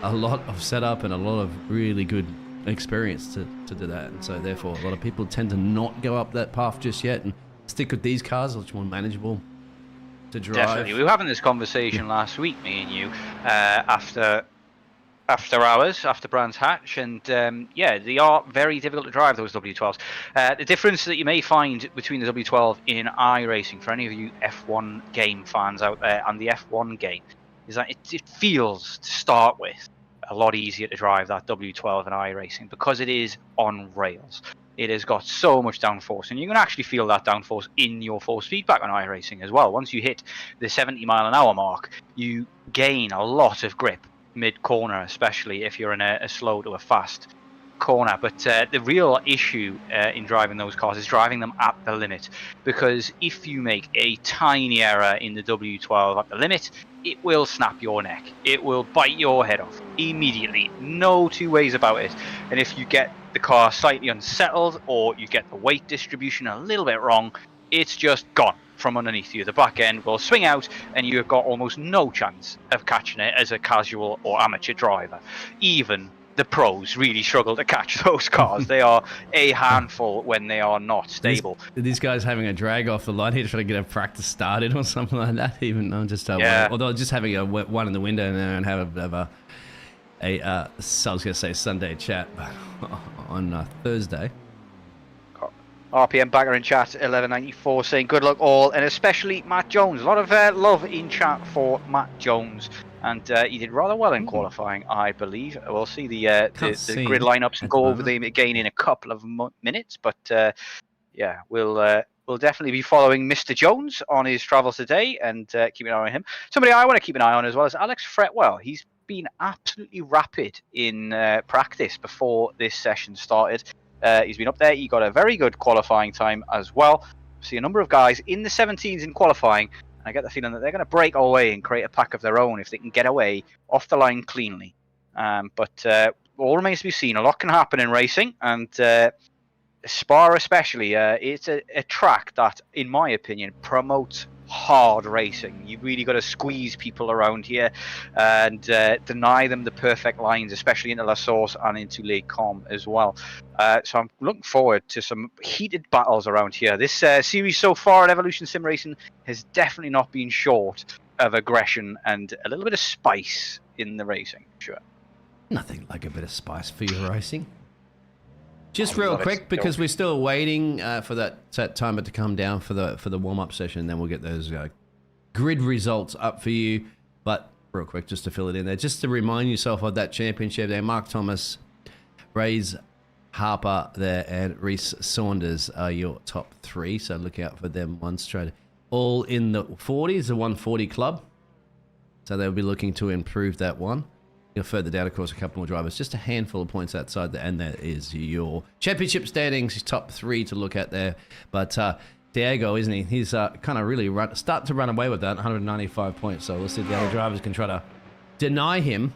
a lot of setup and a lot of really good experience to do that, and so therefore a lot of people tend to not go up that path just yet and stick with these cars, which are more manageable to drive. Definitely. We were having this conversation last week, me and you, after hours, after Brands Hatch, and they are very difficult to drive, those W12s. The difference that you may find between the W12 in iRacing, for any of you F1 game fans out there, and the F1 game, is that it feels, to start with, a lot easier to drive that W12 in iRacing, because it is on rails. It has got so much downforce, and you can actually feel that downforce in your force feedback on iRacing as well. Once you hit the 70 mile an hour mark, you gain a lot of grip mid-corner, especially if you're in a slow to a fast corner. But the real issue in driving those cars is driving them at the limit, because if you make a tiny error in the W12 at the limit, it will snap your neck. It will bite your head off immediately. No two ways about it. And if you get the car slightly unsettled, or you get the weight distribution a little bit wrong, it's just gone from underneath you. The back end will swing out, and you have got almost no chance of catching it as a casual or amateur driver. Even the pros really struggle to catch those cars. They are a handful when they are not stable. These guys having a drag off the line here, trying to get a practice started or something like that. Even I'm just although just having a one in the window there and have a I was going to say Sunday chat on Thursday. RPM Bagger in chat 1194 saying good luck all, and especially Matt Jones. A lot of love in chat for Matt Jones, and he did rather well in qualifying, I believe. We'll see the grid lineups and go over them again in a couple of minutes, but we'll definitely be following Mr. Jones on his travels today, and keeping an eye on him. Somebody I want to keep an eye on as well is Alex Fretwell. He's been absolutely rapid in practice before this session started. He's been up there. He got a very good qualifying time as well. See a number of guys in the 17s in qualifying. And I get the feeling that they're going to break away and create a pack of their own if they can get away off the line cleanly. But all remains to be seen. A lot can happen in racing, and Spa especially. It's a track that, in my opinion, promotes hard racing. You really got to squeeze people around here and deny them the perfect lines, especially into La Source and into Les Combes as well. So I'm looking forward to some heated battles around here. This series so far at Evolution Sim Racing has definitely not been short of aggression and a little bit of spice in the racing. Sure. Nothing like a bit of spice for your racing. Just real quick, because we're still waiting for that timer to come down for the warm-up session, and then we'll get those grid results up for you. But real quick, just to fill it in there, just to remind yourself of that championship there, Mark Thomas, Ray's Harper there, and Reese Saunders are your top 3. So look out for them one straight. All in the 40s, the 140 club. So they'll be looking to improve that one. Further down, of course, a couple more drivers. Just a handful of points outside there, and that is your championship standings, top 3 to look at there. But Diego, isn't he? He's kind of really starting to run away with that, 195 points. So we'll see if the other drivers can try to deny him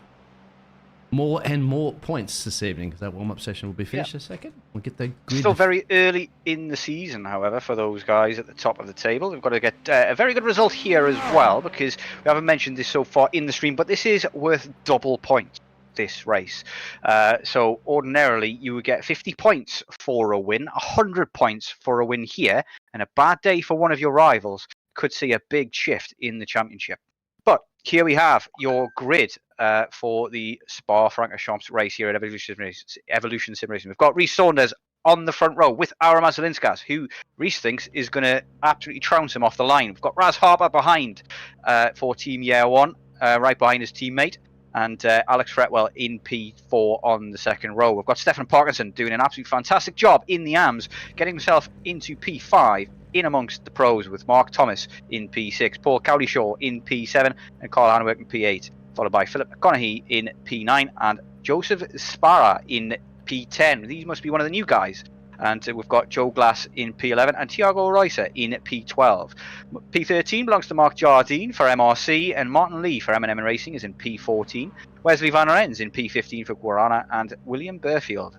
more and more points this evening, because that warm-up session will be finished in a second. We'll get the grid. Still very early in the season, however, for those guys at the top of the table. We've got to get a very good result here as well, because we haven't mentioned this so far in the stream, but this is worth double points, this race. So ordinarily, you would get 50 points for a win, 100 points for a win here, and a bad day for one of your rivals could see a big shift in the championship. But here we have your grid for the Spa-Francorchamps race here at Evolution Sim Racing. We've got Reese Saunders on the front row with Aramas Zelinskas, who Reese thinks is going to absolutely trounce him off the line. We've got Raz Harper behind for Team Year 1, right behind his teammate, and Alex Fretwell in P4 on the second row. We've got Stefan Parkinson doing an absolutely fantastic job in the AMS, getting himself into P5 in amongst the pros, with Mark Thomas in P6, Paul Cowdershaw in P7, and Carl Hannework in P8, followed by Philip McConaughey in P9 and Joseph Sparra in P10. These must be one of the new guys. And we've got Joe Glass in P11 and Tiago Reuser in P12. P13 belongs to Mark Jardine for MRC, and Martin Lee for M&M Racing is in P14. Wesley Van Renz in P15 for Guarana, and William Burfield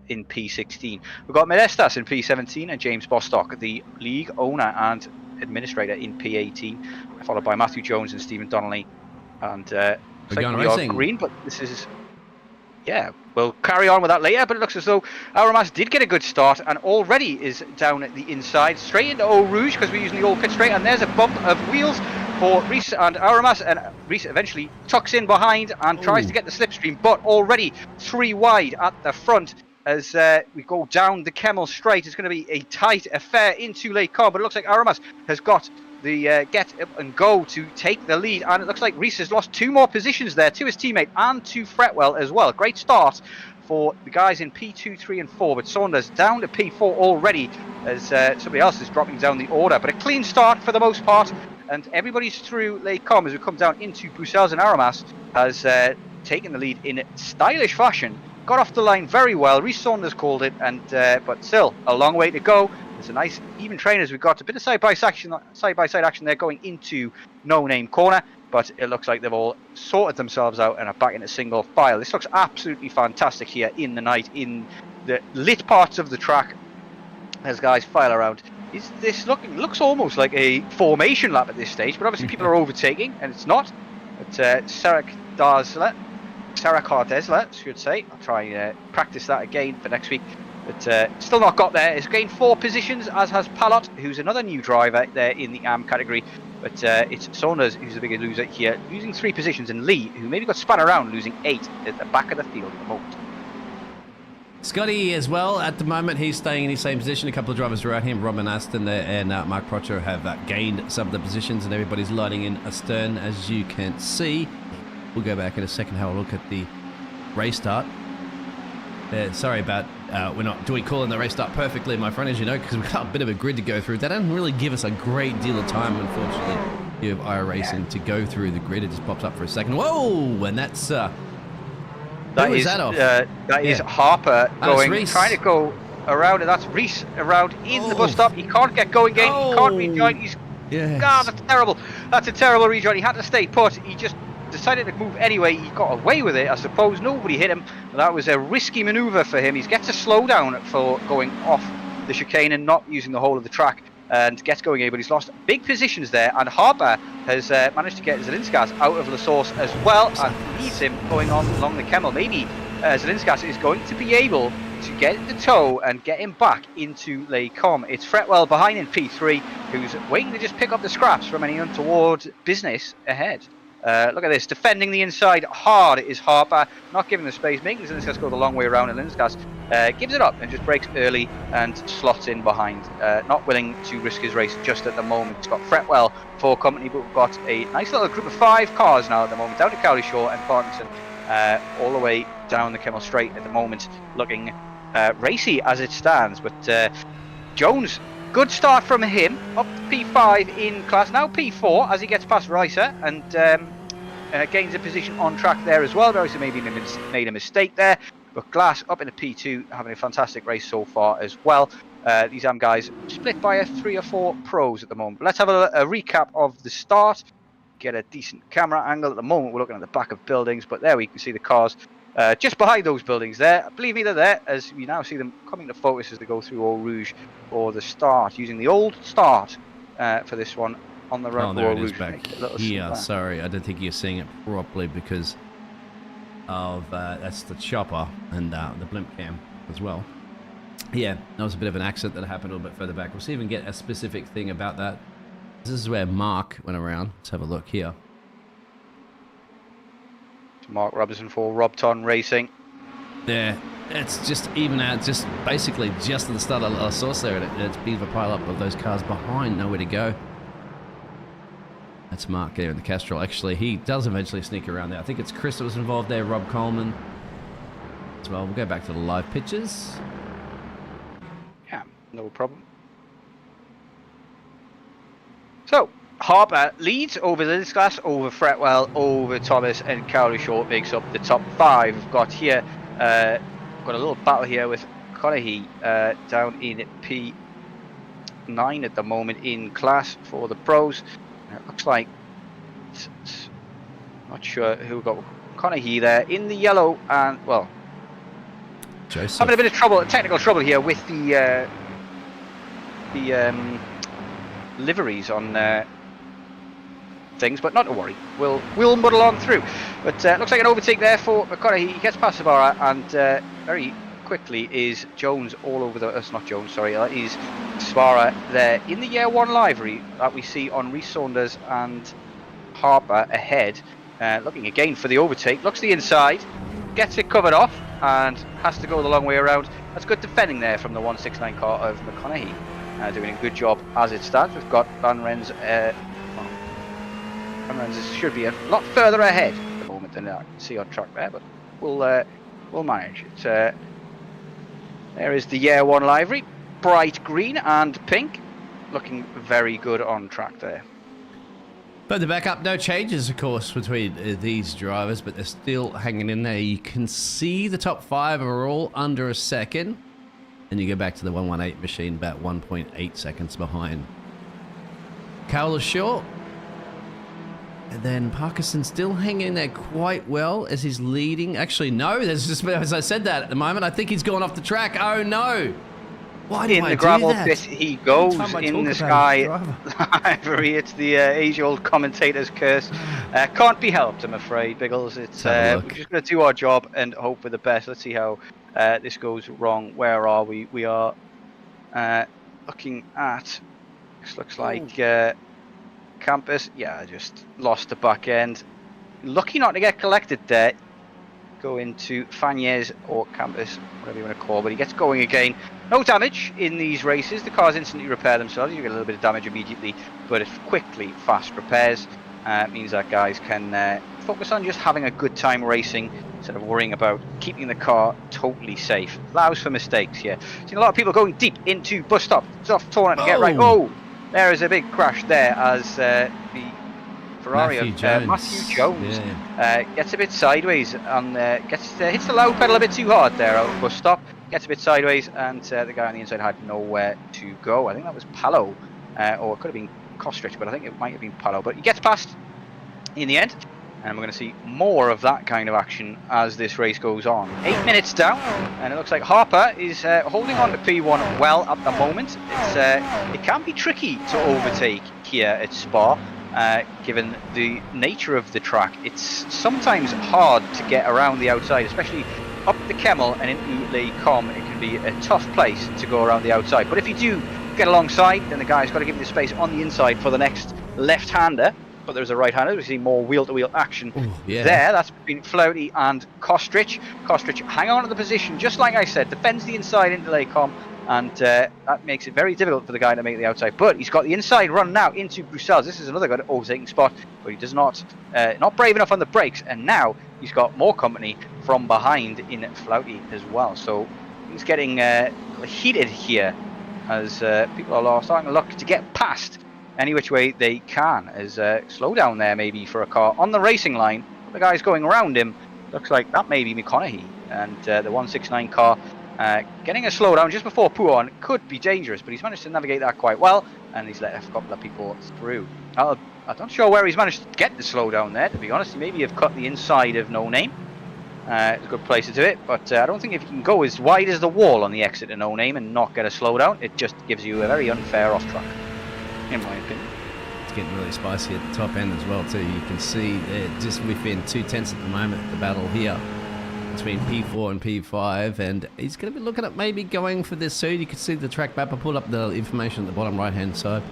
in P16. We've got Modestas in P17 and James Bostock, the league owner and administrator, in P18, followed by Matthew Jones and Stephen Donnelly. And we are green, but this is... Yeah, we'll carry on with that later, but it looks as though Aramas did get a good start and already is down at the inside, straight into Eau Rouge, because we're using the old pit straight, and there's a bump of wheels for Reese and Aramas, and Reese eventually tucks in behind and tries to get the slipstream, but already 3 wide at the front. As we go down the Kemmel Straight, it's going to be a tight affair into Les Combes, but it looks like Aramas has got the get up and go to take the lead, and it looks like Reese has lost 2 more positions there to his teammate and to Fretwell as well. Great start for the guys in P2, 3 and 4, but Saunders down to P4 already as somebody else is dropping down the order, but a clean start for the most part, and everybody's through Les Combes as we come down into Bruxelles, and Aramas has taken the lead in stylish fashion. Got off the line very well. Reese Saunders called it, and but still a long way to go. It's a nice even train as we've got a bit of side-by-side action there going into No Name Corner, but it looks like they've all sorted themselves out and are back in a single file. This looks absolutely fantastic here in the night, in the lit parts of the track as guys file around. Is this looks almost like a formation lap at this stage, but obviously people are overtaking, and it's not. But Sarah Cardesla, should say. I'll try and practice that again for next week. But still not got there. It's gained 4 positions, as has Palot, who's another new driver there in the AM category. But it's Saunders who's the bigger loser here, losing 3 positions, and Lee, who maybe got spun around, losing 8 at the back of the field at the moment. Scotty as well, at the moment, he's staying in his same position. A couple of drivers around him, Robin Aston there and Mark Proctor, have gained some of the positions, and everybody's lighting in astern, as you can see. We'll go back in a second, have a look at the race start. Sorry about we're not calling the race start perfectly, my friend, as you know, because we've got a bit of a grid to go through. That doesn't really give us a great deal of time, unfortunately. You have iRacing to go through the grid. It just pops up for a second. Whoa! And that's Who is that off? That is Harper going, Reese. trying to go around, and that's Reese around in the bus stop. He can't get going again. He can't rejoin. He's God, that's terrible. That's a terrible rejoin. He had to stay put. He just decided to move anyway. He got away with it, I suppose. Nobody hit him. That was a risky manoeuvre for him. He gets a slow down for going off the chicane and not using the whole of the track, and gets going again, but he's lost big positions there, and Harper has managed to get Zelinskas out of the source as well, and leads him going on along the Kemmel. Maybe Zelinskas is going to be able to get the tow and get him back into Les Combes. It's Fretwell behind in P3, who's waiting to just pick up the scraps from any untoward business ahead. Look at this, defending the inside hard is Harper, not giving the space, making Zelinskas go the long way around, and Zelinskas gives it up and just breaks early and slots in behind, not willing to risk his race just at the moment. It's got Fretwell for company, but we've got a nice little group of 5 cars now at the moment, down to Cowley Shaw and Parkinson, all the way down the Kemmel Straight at the moment, looking racy as it stands. But Jones, good start from him, up to P5 in class, now P4 as he gets past Reiser, and gains a position on track there as well. Reiser maybe made a mistake there, but Glass up in a P2, having a fantastic race so far as well. These guys split by 3 or 4 pros at the moment. But let's have a recap of the start, get a decent camera angle. At the moment we're looking at the back of buildings, but there we can see the cars just behind those buildings there. Believe me, they're there, as we now see them coming to focus as they go through Eau Rouge for the start, using the old start for this one on the run. Oh, there it is back here. Sorry, I don't think you're seeing it properly because of that's the chopper and the blimp cam as well. Yeah, that was a bit of an accident that happened a little bit further back. We'll see if we can get a specific thing about that. This is where Mark went around. Let's have a look here. Mark Robinson for Robton Racing. Yeah, it's just even out, just basically just at the start of the source there, and it's a bit of a pile up of those cars behind, nowhere to go. That's Mark there in the Castrol. Actually, he does eventually sneak around there. I think it's Chris that was involved there, Rob Coleman as well. We'll go back to the live pictures. Yeah, no problem. So, Harper leads over Zelinskas, over Fretwell, over Thomas, and Cowley Shaw makes up the top 5. We've got here, got a little battle here with Conaghy down in P9 at the moment in class for the pros. It looks like, not sure who got Conaghy there in the yellow, and well, Joseph. having a bit of trouble, technical trouble here with the liveries on things, but not to worry, we'll muddle on through. But looks like an overtake there for McConaughey. He gets past Sabara, and very quickly is Jones all over the. That's not Jones, sorry. That is Sabara there in the Year 1 livery that we see on Reece Saunders and Harper ahead. Looking again for the overtake. Looks the inside, gets it covered off, and has to go the long way around. That's good defending there from the 169 car of McConaughey. Doing a good job as it stands. We've got Van Rens. Van Rens should be a lot further ahead at the moment than I can see on track there, but we'll manage it. There is the Year 1 livery, bright green and pink, looking very good on track there. But the backup, no changes, of course, between these drivers, but they're still hanging in there. You can see the top 5 are all under a second. And you go back to the 118 machine, about 1.8 seconds behind. Cowler short. And then Parkinson still hanging in there quite well as he's leading. Actually, no, there's just, as I said that at the moment, I think he's gone off the track. Oh, no. Why did I do that? In the gravel pit he goes in the sky. Livery, it's the age-old commentator's curse. Can't be helped, I'm afraid, Biggles. It's we're just going to do our job and hope for the best. Let's see how this goes wrong. Where are we? We are looking at. This looks like Campus. Yeah, just lost the back end. Lucky not to get collected there. Go into Fagnes or Campus, whatever you want to call, but he gets going again. No damage in these races. The cars instantly repair themselves. You get a little bit of damage immediately, but it's quickly fast repairs. Means that guys can focus on just having a good time racing instead of worrying about keeping the car totally safe. Allows for mistakes here. Seen a lot of people going deep into bus stop. It's off torn to get right. Oh, there is a big crash there as the Ferrari. Matthew Jones gets a bit sideways and hits the loud pedal a bit too hard there out of bus stop. Gets a bit sideways, and the guy on the inside had nowhere to go. I think that was Palo, or it could have been Kostrich, but I think it might have been Palo. But he gets past in the end, and we're going to see more of that kind of action as this race goes on. 8 minutes down, and it looks like Harper is holding on to P1 well at the moment. It can be tricky to overtake here at Spa, given the nature of the track. It's sometimes hard to get around the outside, especially up the Kemmel and into Les Combes. It can be a tough place to go around the outside. But if you do get alongside, then the guy's got to give you the space on the inside for the next left-hander. But there's a right-hander. We see more wheel-to-wheel action there. That's between Flouty and Kostrich. Kostrich hang on to the position, just like I said, defends the inside into Les Combes, and that makes it very difficult for the guy to make the outside. But he's got the inside run now into Bruxelles. This is another good overtaking spot, but he does not brave enough on the brakes, and now he's got more company from behind in Flouty as well. So he's getting heated here as people are starting to look to get past any which way they can. As slow down there maybe for a car on the racing line. The guy's going around him. Looks like that may be McConaughey, and the 169 car getting a slowdown just before Pouon could be dangerous, but he's managed to navigate that quite well, and he's let a couple of people through. I'm not sure where he's managed to get the slowdown there, to be honest. He maybe have cut the inside of No Name. It's a good place to do it, but I don't think if you can go as wide as the wall on the exit of No Name and not get a slowdown, it just gives you a very unfair off track, in my opinion. It's getting really spicy at the top end as well too. You can see they're just within 2/10 at the moment, the battle here between P4 and P5, and he's going to be looking at maybe going for this suit. You can see the track map. I pulled up the information at the bottom right hand side.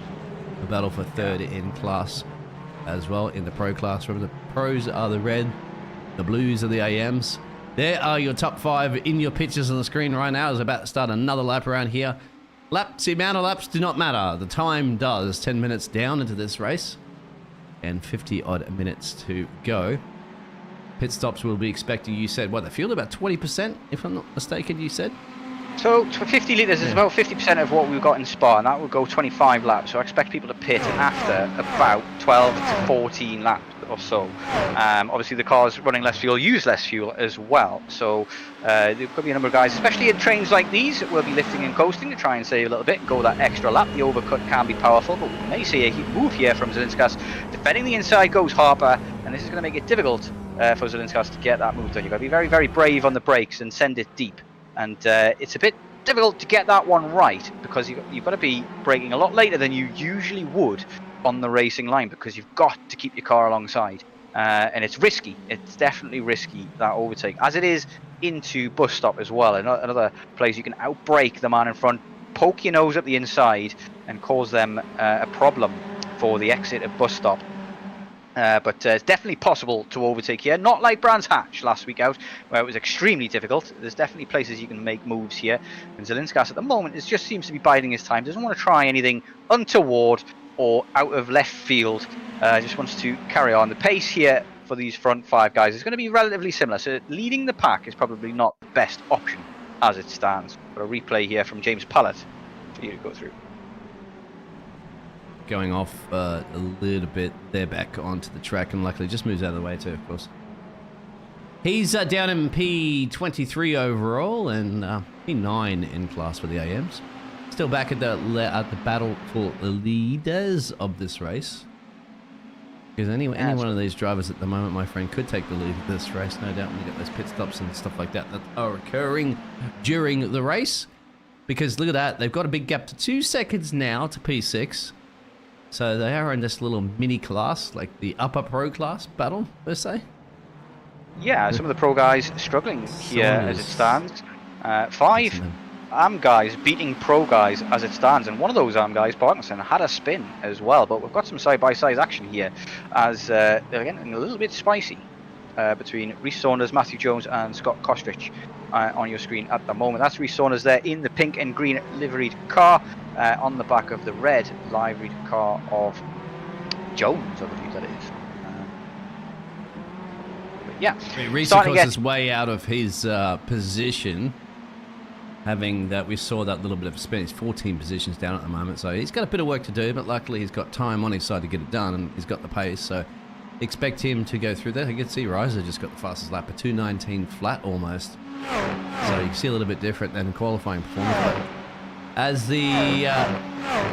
The battle for third in class as well, in the pro class. Remember, the pros are the red, the blues are the AMs. There are your top 5 in your pictures on the screen right now. Is about to start another lap around here. The amount of laps do not matter. The time does. 10 minutes down into this race and 50 odd minutes to go. Pit stops will be expecting, you said, what, the fuel about 20%, if I'm not mistaken, you said? So 50 litres is about 50% of what we've got in Spa, and that will go 25 laps. So I expect people to pit after about 12 to 14 laps or so. Obviously the cars running less fuel use less fuel as well. So there could be a number of guys, especially in trains like these, that will be lifting and coasting to try and save a little bit and go that extra lap. The overcut can be powerful, but we may see a move here from Zelinskas. Defending the inside goes Harper, and this is going to make it difficult for Zelinskas to get that move done. You've got to be very, very brave on the brakes and send it deep. And it's a bit difficult to get that one right, because you've got to be braking a lot later than you usually would on the racing line, because you've got to keep your car alongside. And it's risky. It's definitely risky, that overtake, as it is into bus stop as well. Another place you can outbrake the man in front, poke your nose up the inside, and cause them a problem for the exit of bus stop. But it's definitely possible to overtake here. Not like Brands Hatch last week out, where it was extremely difficult. There's definitely places you can make moves here. And Zelinskas at the moment just seems to be biding his time. Doesn't want to try anything untoward or out of left field. Just wants to carry on. The pace here for these front 5 guys is going to be relatively similar. So leading the pack is probably not the best option as it stands. Got a replay here from James Pallett for you to go through. Going off a little bit there back onto the track, and luckily just moves out of the way too, of course. He's down in P23 overall and P9 in class for the AMs. Still back at the battle for the leaders of this race. Because any one of these drivers at the moment, my friend, could take the lead of this race, no doubt, when you get those pit stops and stuff like that that are occurring during the race. Because look at that, they've got a big gap to 2 seconds now to P6. So they are in this little mini class, like the upper pro class battle, per se. Yeah, some of the pro guys struggling here as it stands. 5 AM guys beating pro guys as it stands, and one of those AM guys, Parkinson, had a spin as well. But we've got some side-by-side action here as they're getting a little bit spicy between Rhys Saunders, Matthew Jones, and Scott Kostrich on your screen at the moment. That's Rhys Saunders there in the pink and green liveried car on the back of the red liveried car of Jones, I believe that is. But yeah, Rhys, of course, is way out of his position. Having that, we saw that little bit of a spin. He's 14 positions down at the moment, so he's got a bit of work to do, but luckily he's got time on his side to get it done, and he's got the pace, so expect him to go through there. You can see Riser just got the fastest lap, a 2:19 flat almost. So you can see a little bit different than qualifying performance. But as the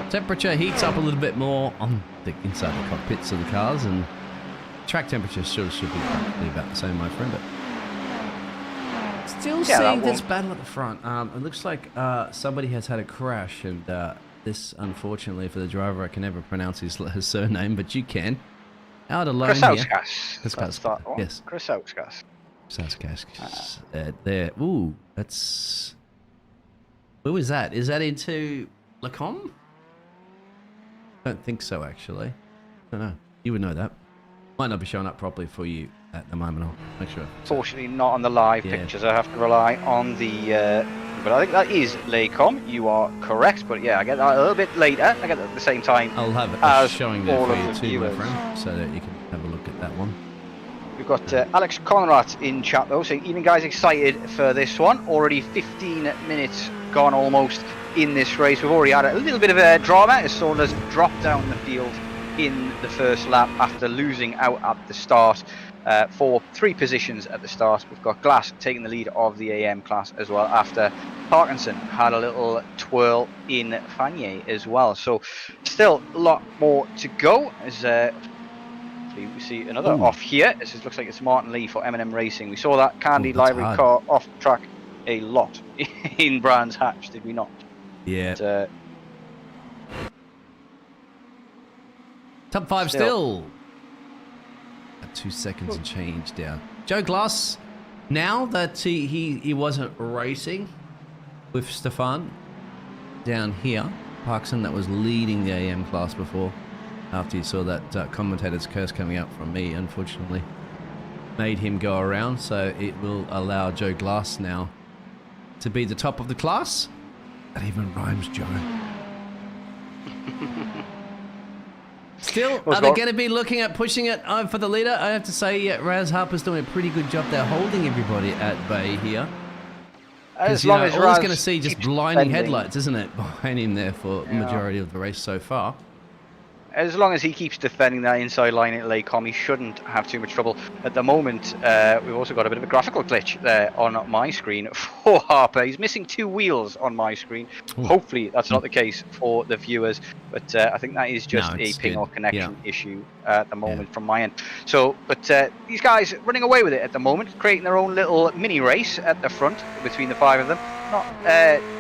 temperature heats up a little bit more on the inside the cockpits of the cars, and track temperature should be practically about the same, my friend. But still seeing this battle at the front. It looks like somebody has had a crash, and this, unfortunately for the driver, I can never pronounce his surname, but you can. Out alone here. Krasauskas. Yes. Krasauskas. There. Ooh, that's... Who is that? Is that into Lacombe? Don't think so, actually. I don't know. You would know that. Might not be showing up properly for you at the moment. I'll make sure. Fortunately, not on the live pictures. I have to rely on the... but I think that is Lacombe. You are correct. But yeah, I get that a little bit later. I get that at the same time. I'll have it showing there for you too, my friend, so that you can have a look at that one. We've got Alex Conrad in chat though, so even guys excited for this one. Already 15 minutes gone almost in this race. We've already had a little bit of a drama as Saunders dropped down the field in the first lap after losing out at the start for 3 positions at the start. We've got Glass taking the lead of the AM class as well after Parkinson had a little twirl in Fanier as well. So still a lot more to go as we see another off here. This looks like it's Martin Lee for M&M Racing. We saw that Candy livery car off track a lot in Brands Hatch, did we not? Yeah. But, Top 5 still. At 2 seconds and change down. Joe Glass, now that he wasn't racing with Stefan down here, Parkinson that was leading the AM class before, after you saw that commentator's curse coming out from me, unfortunately, made him go around. So it will allow Joe Glass now to be the top of the class. That even rhymes, Joe. Still, are they going to be looking at pushing it for the leader? I have to say, Raz Harper's doing a pretty good job there holding everybody at bay here. Because, all he's going to see just blinding headlights, isn't it, behind him there for the majority of the race so far. As long as he keeps defending that inside line at Lacombe, he shouldn't have too much trouble. At the moment, we've also got a bit of a graphical glitch there on my screen for Harper. He's missing 2 wheels on my screen. Ooh. Hopefully that's not the case for the viewers, but I think that is just a ping or connection issue at the moment from my end. So, but these guys running away with it at the moment, creating their own little mini race at the front between the 5 of them. Not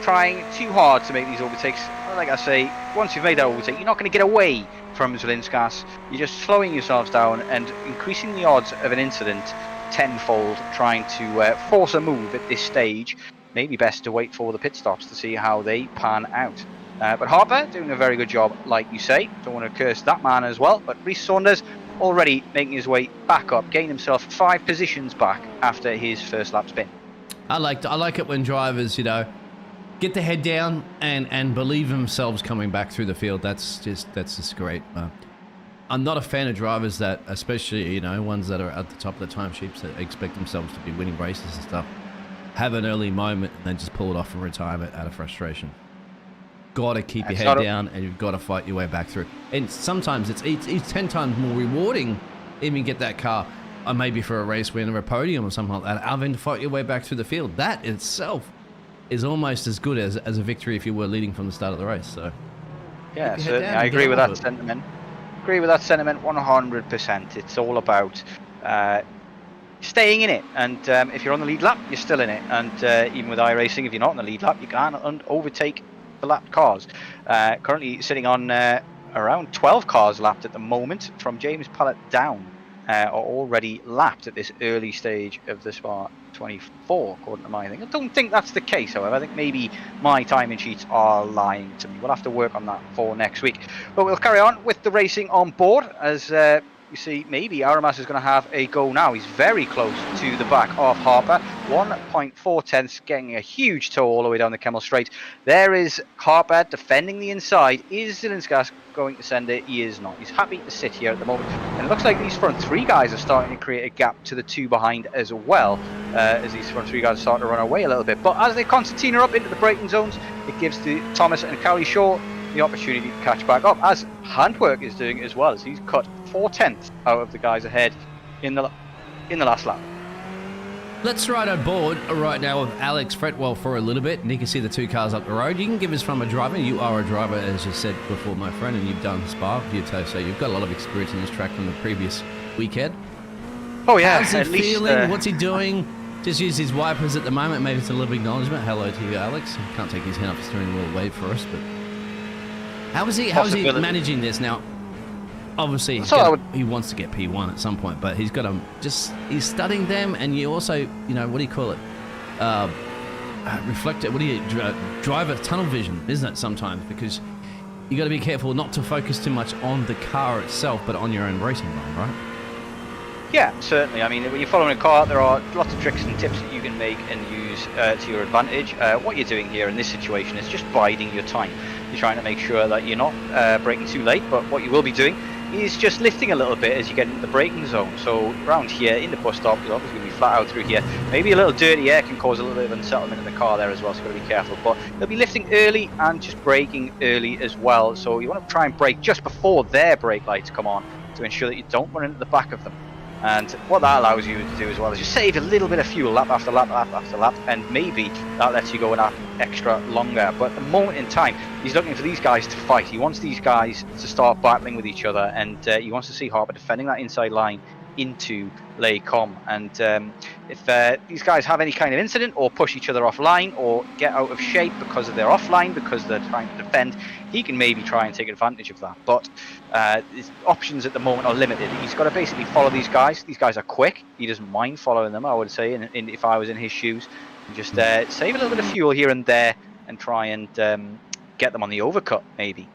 trying too hard to make these overtakes. Like I say, once you've made that overtake, you're not going to get away from Zelinskas. You're just slowing yourselves down and increasing the odds of an incident tenfold, trying to force a move at this stage. Maybe best to wait for the pit stops to see how they pan out. But Harper doing a very good job, like you say. Don't want to curse that man as well. But Rhys Saunders already making his way back up, gained himself 5 positions back after his first lap spin. I like it when drivers, get their head down and believe themselves coming back through the field. That's just great. I'm not a fan of drivers that, especially ones that are at the top of the timesheets that expect themselves to be winning races and stuff, have an early moment and then just pull it off and retire it out of frustration. Got to keep your head down and you've got to fight your way back through. And sometimes it's 10 times more rewarding even get that car. Maybe for a race win or a podium or something like that, other than to fight your way back through the field. That itself is almost as good as a victory if you were leading from the start of the race. So yeah, certainly. I agree with that sentiment. Agree with that sentiment 100%. It's all about staying in it, and if you're on the lead lap, you're still in it. And even with iRacing, if you're not on the lead lap, you can't overtake the lapped cars. Currently sitting on around 12 cars lapped at the moment, from James Pallett down. Are already lapped at this early stage of the Spa 24, according to my thing. I don't think that's the case, however. I think maybe my timing sheets are lying to me. We'll have to work on that for next week. But we'll carry on with the racing on board as you see, maybe Aramas is going to have a go now. He's very close to the back of Harper. 1.4 tenths, getting a huge tow all the way down the Kemmel Straight. There is Harper defending the inside. Is Zelinskas going to send it? He is not. He's happy to sit here at the moment. And it looks like these front 3 guys are starting to create a gap to the 2 behind as well, as these front 3 guys are starting to run away a little bit. But as they concertina up into the braking zones, it gives to Thomas and Cowley Shaw the opportunity to catch back up, as Handwerk is doing as well, as he's cut 4/10 out of the guys ahead in the last lap. Let's ride on board right now with Alex Fretwell for a little bit, and you can see the 2 cars up the road. You can give us from a driver. You are a driver, as you said before, my friend, and you've done Spa, so you've got a lot of experience in this track from the previous weekend. Oh yeah, how's he at least, feeling? What's he doing? Just use his wipers at the moment. Maybe it's a little acknowledgement. Hello to you, Alex. Can't take his hand off the steering wheel wave for us, but how is he managing this now? Obviously, he wants to get P1 at some point, but he's got to he's studying them, and you also, you know, what do you call it? Reflector, driver tunnel vision, isn't it, sometimes? Because you got to be careful not to focus too much on the car itself, but on your own racing line, right? Yeah, certainly. I mean, when you're following a car, there are lots of tricks and tips that you can make and use to your advantage. What you're doing here in this situation is just biding your time. You're trying to make sure that you're not braking too late, but what you will be doing is just lifting a little bit as you get into the braking zone. So around here in the bus stop, you're obviously going to be flat out through here. Maybe a little dirty air can cause a little bit of unsettlement in the car there as well, so you've got to be careful. But you'll be lifting early and just braking early as well. So you want to try and brake just before their brake lights come on to ensure that you don't run into the back of them. And what that allows you to do as well is just save a little bit of fuel lap after lap after lap, and maybe that lets you go an lap extra longer. But at the moment in time, he's looking for these guys to fight. He wants these guys to start battling with each other, and he wants to see Harper defending that inside line into Les Combes. And if these guys have any kind of incident or push each other offline or get out of shape because of their offline, because they're trying to defend, he can maybe try and take advantage of that. But his options at the moment are limited. He's got to basically follow these guys. These guys are quick. He doesn't mind following them, I would say, if I was in his shoes. And just save a little bit of fuel here and there and try and get them on the overcut, maybe.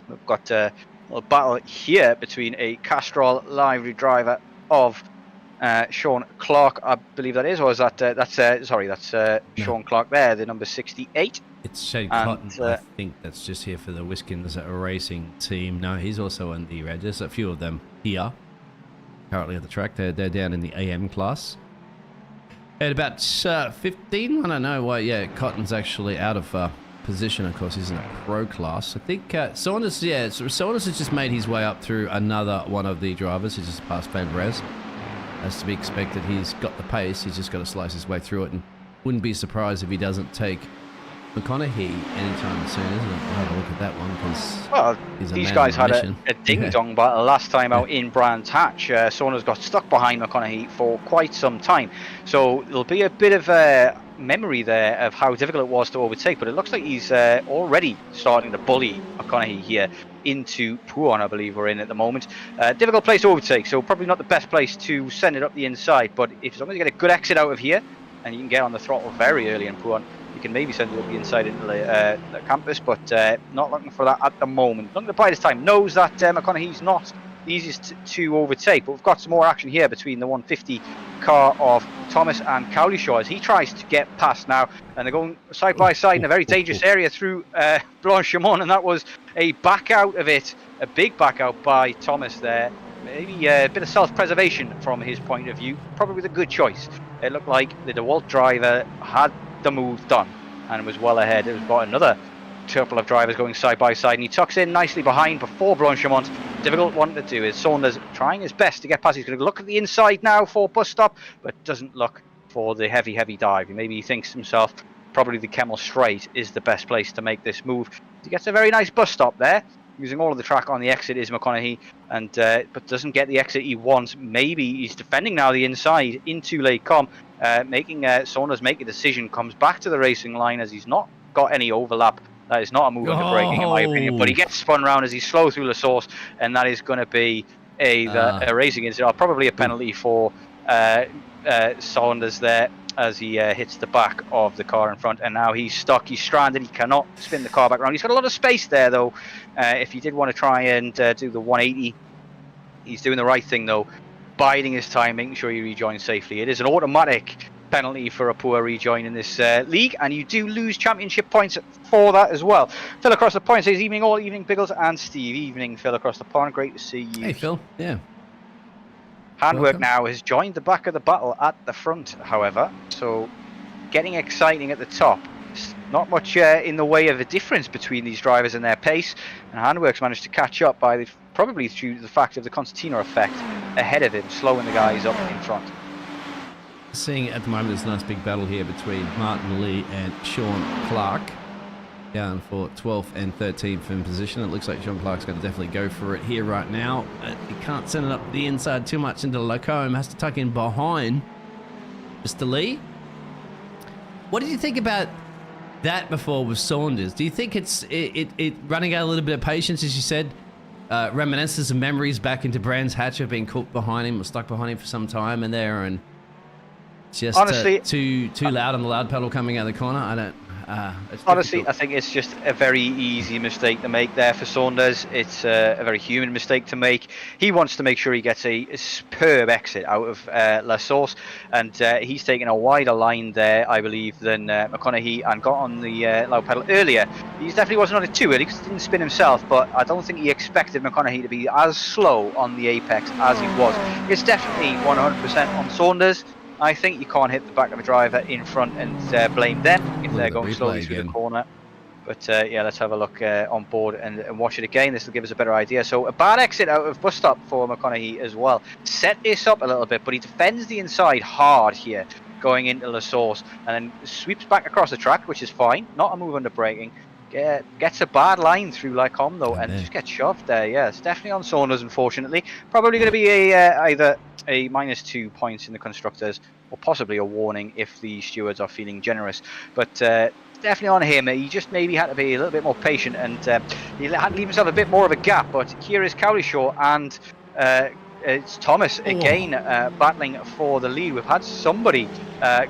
We've got a little battle here between a Castrol livery driver of Sean Clark, I believe that is, or is that that's Sean Clark there, the number 68. It's Shane Cotton. I think that's just here for the Whiskins Racing team. No, he's also in the red. There's a few of them here currently at the track. They're down in the AM class. At about 15, I don't know why. Yeah, Cotton's actually out of position. Of course, he's in a pro class. I think Saunders. Yeah, so Saunders has just made his way up through another one of the drivers. He's just passed Van Rez. As to be expected, he's got the pace. He's just got to slice his way through it, and wouldn't be surprised if he doesn't take McConaughey anytime soon, isn't it? We'll have a look at that one, because these guys had a ding-dong battle last time out in Brands Hatch. Saunders got stuck behind McConaughey for quite some time, so there'll be a bit of memory there of how difficult it was to overtake, but it looks like he's already starting to bully McConaughey here into Pouon, I believe we're in at the moment. Difficult place to overtake, so probably not the best place to send it up the inside, but as long as you get a good exit out of here and you can get on the throttle very early in Pouon, you can maybe send it up the inside into the campus, but not looking for that at the moment. Looking to bide his time, knows that McConaughey's not the easiest to overtake, but we've got some more action here between the 150 car of Thomas and Cowlishaw as he tries to get past now, and they're going side by side in a very dangerous area through Blanchimont, and that was a back out of it, a big back out by Thomas there. Maybe a bit of self-preservation from his point of view, probably with a good choice. It looked like the DeWalt driver had the move done and was well ahead. It was got another couple of drivers going side by side, and he tucks in nicely behind before Blanchimont. Difficult one to do is Saunders trying his best to get past. He's going to look at the inside now for bus stop, but doesn't look for the heavy dive. Maybe he thinks to himself probably the Kemmel Straight is the best place to make this move. He gets a very nice bus stop there, using all of the track on the exit is McConaughey, and but doesn't get the exit he wants. Maybe he's defending now the inside into Les Combes, making Saunders make a decision, comes back to the racing line as he's not got any overlap. That is not a move under braking in my opinion, but he gets spun round as he's slow through La Source, and that is going to be a racing incident, probably a penalty for Saunders there as he hits the back of the car in front, and now he's stuck, he's stranded, he cannot spin the car back around. He's got a lot of space there though, if he did want to try and do the 180, he's doing the right thing though, biding his time, making sure he rejoins safely. It is an automatic penalty for a poor rejoin in this league, and you do lose championship points for that as well. Phil across the pond says evening all, evening Biggles and Steve. Evening Phil across the pond, great to see you. Hey Phil, yeah. Handwork now has joined the back of the battle at the front, however, so getting exciting at the top. Not much in the way of a difference between these drivers and their pace, and Handwork's managed to catch up by the probably due to the fact of the concertina effect ahead of him, slowing the guys up in front. Seeing at the moment there's a nice big battle here between Martin Lee and Sean Clark, down for 12th and 13th in position. It looks like Sean Clark's going to definitely go for it here right now. He can't send it up the inside too much into Lacombe, has to tuck in behind Mr. Lee. What did you think about that before with Saunders? Do you think it's running out a little bit of patience, as you said, reminiscences of memories back into Brands Hatch of being caught behind him or stuck behind him for some time in there, and just honestly, too loud on the loud pedal coming out of the corner? I don't. Honestly, I think it's just a very easy mistake to make there for Saunders. It's a very human mistake to make. He wants to make sure he gets a superb exit out of La Source, and he's taken a wider line there, I believe, than McConaughey, and got on the loud pedal earlier. He definitely wasn't on it too early because he didn't spin himself, but I don't think he expected McConaughey to be as slow on the apex as he was. It's definitely 100% on Saunders. I think you can't hit the back of a driver in front and blame them if they're going slowly through the corner. But yeah, let's have a look on board and watch it again. This will give us a better idea. So a bad exit out of bus stop for McConaughey as well. Set this up a little bit, but he defends the inside hard here, going into La Source, and then sweeps back across the track, which is fine. Not a move under braking. Gets a bad line through Lacombe though, and just gets shoved there. Yeah, it's definitely on Saunders, unfortunately. Probably going to be either a -2 points in the constructors, or possibly a warning if the stewards are feeling generous. But definitely on him. He just maybe had to be a little bit more patient, and he had to leave himself a bit more of a gap. But here is Cowlishaw and it's Thomas again battling for the lead. We've had somebody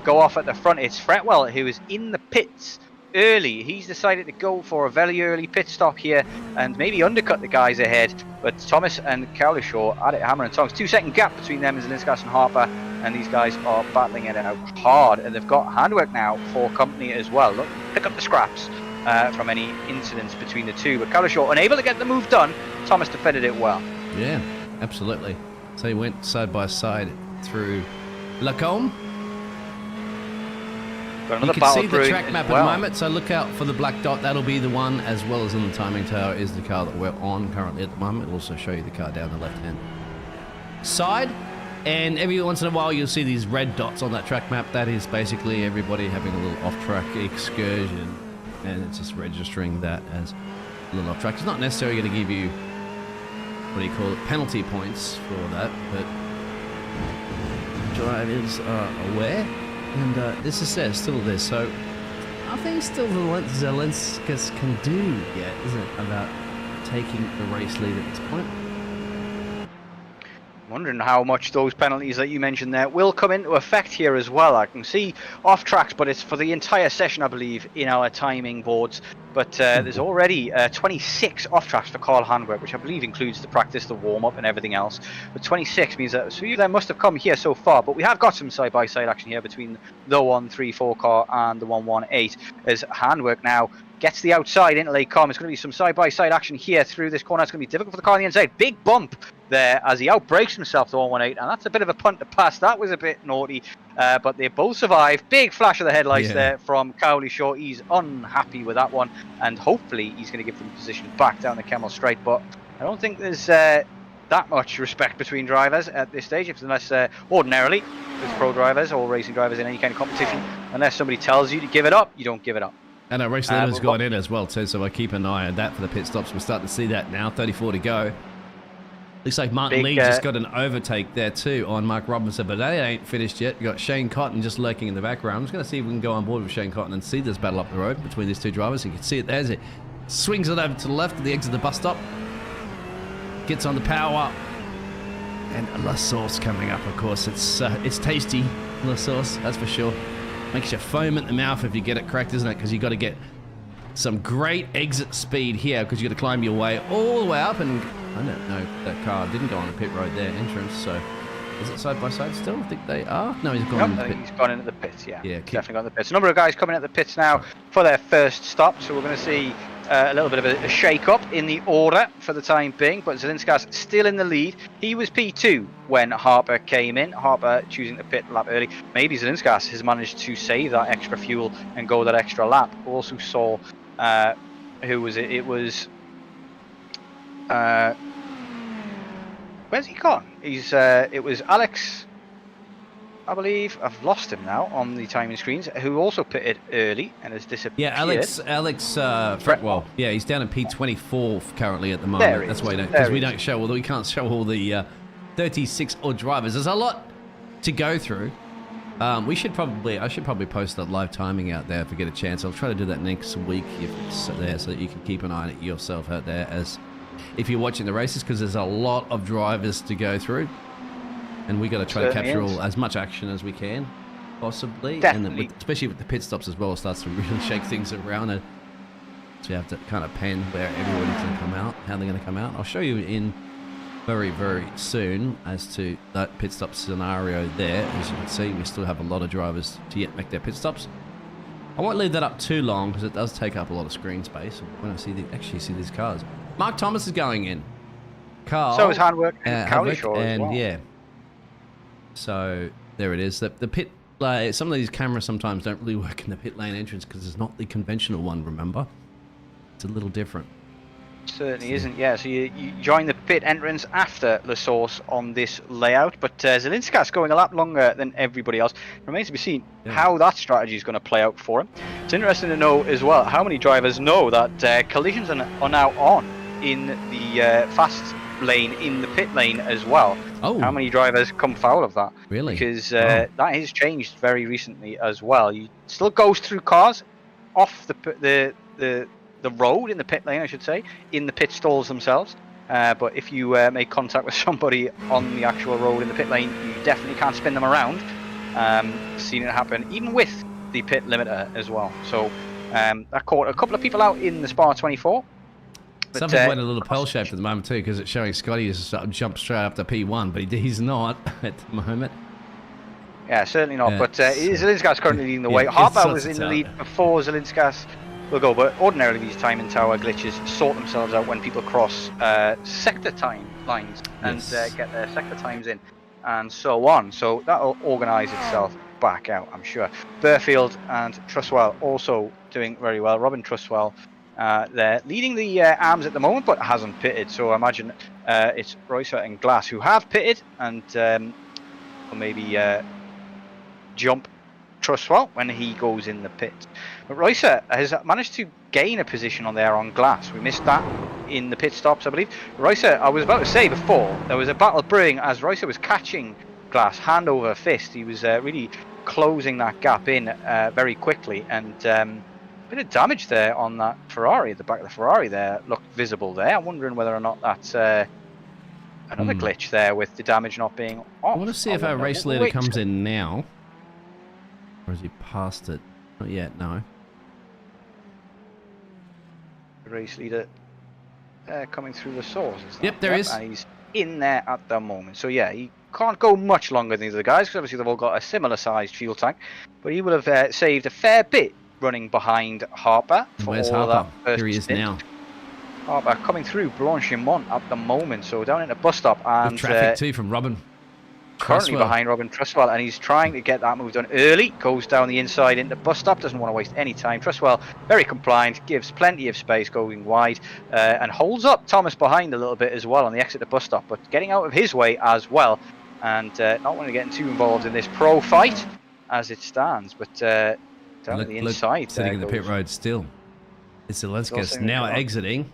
go off at the front. It's Fretwell, who is in the pits early. He's decided to go for a very early pit stop here and maybe undercut the guys ahead, but Thomas and Cowlishaw at it hammer and tongs. 2-second gap between them and Zelinskas and Harper, and these guys are battling it out hard, and they've got handwork now for company as well. Look, pick up the scraps from any incidents between the two, but Cowlishaw unable to get the move done. Thomas defended it well. Yeah, absolutely. So he went side by side through Lacombe. Got another you can see the brewing track map at the moment, so look out for the black dot. That'll be the one, as well as on the timing tower is the car that we're on currently at the moment. It'll also show you the car down the left-hand side. And every once in a while, you'll see these red dots on that track map. That is basically everybody having a little off-track excursion, and it's just registering that as a little off-track. It's not necessarily going to give you, what do you call it, penalty points for that, but drivers are aware. And this is still there, so I think still Zelinskas can do yet, isn't it, about taking the race lead at this point? Wondering how much those penalties that you mentioned there will come into effect here as well. I can see off tracks, but it's for the entire session, I believe, in our timing boards. But there's already 26 off tracks for Carl Handwerk, which I believe includes the practice, the warm up, and everything else. But 26 means that a few of them must have come here so far. But we have got some side by side action here between the 134 car and the 118, as Handwerk now gets the outside into Lacombe. It's going to be some side-by-side action here through this corner. It's going to be difficult for the car on the inside. Big bump there as he outbrakes himself, the 118, and that's a bit of a punt to pass. That was a bit naughty, but they both survive. Big flash of the headlights there from Cowlishaw. He's unhappy with that one, and hopefully he's going to give them position back down the Kemmel Straight, but I don't think there's that much respect between drivers at this stage, unless ordinarily with pro drivers or racing drivers in any kind of competition, unless somebody tells you to give it up, you don't give it up. And our race leader's gone in as well too, so I keep an eye on that for the pit stops. We're starting to see that now. 34 to go. Looks like Martin Lee just got an overtake there too on Mark Robinson, but they ain't finished yet. We've got Shane Cotton just lurking in the background. I'm just going to see if we can go on board with Shane Cotton and see this battle up the road between these two drivers. You can see it there as it swings it over to the left at the exit of the bus stop. Gets on the power. And La Sauce coming up, of course. It's tasty, La Sauce, that's for sure. Makes you foam at the mouth if you get it correct, isn't it? Because you got to get some great exit speed here, because you got to climb your way all the way up. And I don't know, that car didn't go on the pit road there, entrance. So is it side by side still? I think they are. No, he's gone into the pit. He's gone into the pits, yeah. Definitely gone into the pits. A number of guys coming at the pits now for their first stop. So we're going to see a little bit of a shake-up in the order for the time being, but Zelinskas still in the lead. He was P2 when Harper came in. Harper choosing to pit lap early. Maybe Zelinskas has managed to save that extra fuel and go that extra lap. Also saw, who was it? It was Where's he gone? He's it was Alex, I believe. I've lost him now on the timing screens, who also pitted early and has disappeared. Yeah, Alex Fretwell. Yeah, he's down at P24 currently at the moment. There he That's is. why we don't show all we can't show all the 36 odd drivers. There's a lot to go through. I should probably post that live timing out there if I get a chance. I'll try to do that next week if it's there, so that you can keep an eye on it yourself out there as if you're watching the races, because there's a lot of drivers to go through, and we got to try to capture as much action as we can, possibly. Definitely. And especially with the pit stops as well, it starts to really shake things around, and so you have to kind of pen where everybody's going to come out, how they're going to come out. I'll show you in very, very soon as to that pit stop scenario there. As you can see, we still have a lot of drivers to yet make their pit stops. I won't leave that up too long because it does take up a lot of screen space when I actually see these cars. Mark Thomas is going in. Carl. So is Handwork and Handwork, as well. yeah. So there it is. The pit. Some of these cameras sometimes don't really work in the pit lane entrance because it's not the conventional one. Remember, it's a little different. Certainly isn't, yeah. So you join the pit entrance after the source on this layout, but Zelinskas going a lot longer than everybody else. Remains to be seen how that strategy is going to play out for him. It's interesting to know as well how many drivers know that collisions are now on in the fast lane, in the pit lane as well. Oh. How many drivers come foul of that? Really? Because that has changed very recently as well. You still goes through cars off the road, in the pit lane I should say, in the pit stalls themselves, but if you make contact with somebody on the actual road in the pit lane, you definitely can't spin them around. Seen it happen even with the pit limiter as well, so that caught a couple of people out in the Spa 24. But, something went a little pearl shaped at the moment too, because it's showing Scotty has jumped straight up to P1, but he's not at the moment. Yeah, certainly not. But Zelinskas currently leading the way. Harper was in the lead before Zelinskas will go, but ordinarily these timing tower glitches sort themselves out when people cross sector time lines and get their sector times in and so on. So that'll organise itself back out, I'm sure. Burfield and Trustwell also doing very well. Robin Trustwell they're leading the arms at the moment, but hasn't pitted. So I imagine it's Roycer and Glass who have pitted and will maybe jump Trustwell when he goes in the pit. But Roycer has managed to gain a position on there on Glass. We missed that in the pit stops, I believe. Roycer, I was about to say before, there was a battle brewing as Roycer was catching Glass hand over fist. He was really closing that gap in very quickly, and a bit of damage there on that Ferrari. The back of the Ferrari there looked visible there. I'm wondering whether or not that's another glitch there with the damage not being off. I want to see if our race leader comes in now. Or has he passed it? Not yet, no. The race leader coming through the source. Yep, there is. And he's in there at the moment. So yeah, he can't go much longer than the other guys because obviously they've all got a similar sized fuel tank. But he would have saved a fair bit running behind Harper. Where's Harper? Here he is now. Harper coming through Blanchimont at the moment. So down in the bus stop. And with traffic too from Robin. Currently behind Robin Trustwell, and he's trying to get that move done early. Goes down the inside into bus stop, doesn't want to waste any time. Trustwell very compliant, gives plenty of space going wide, and holds up Thomas behind a little bit as well on the exit of bus stop, but getting out of his way as well, and not wanting to get too involved in this pro fight as it stands. But down at the inside, sitting in the pit road still. It's Zelinskas now exiting.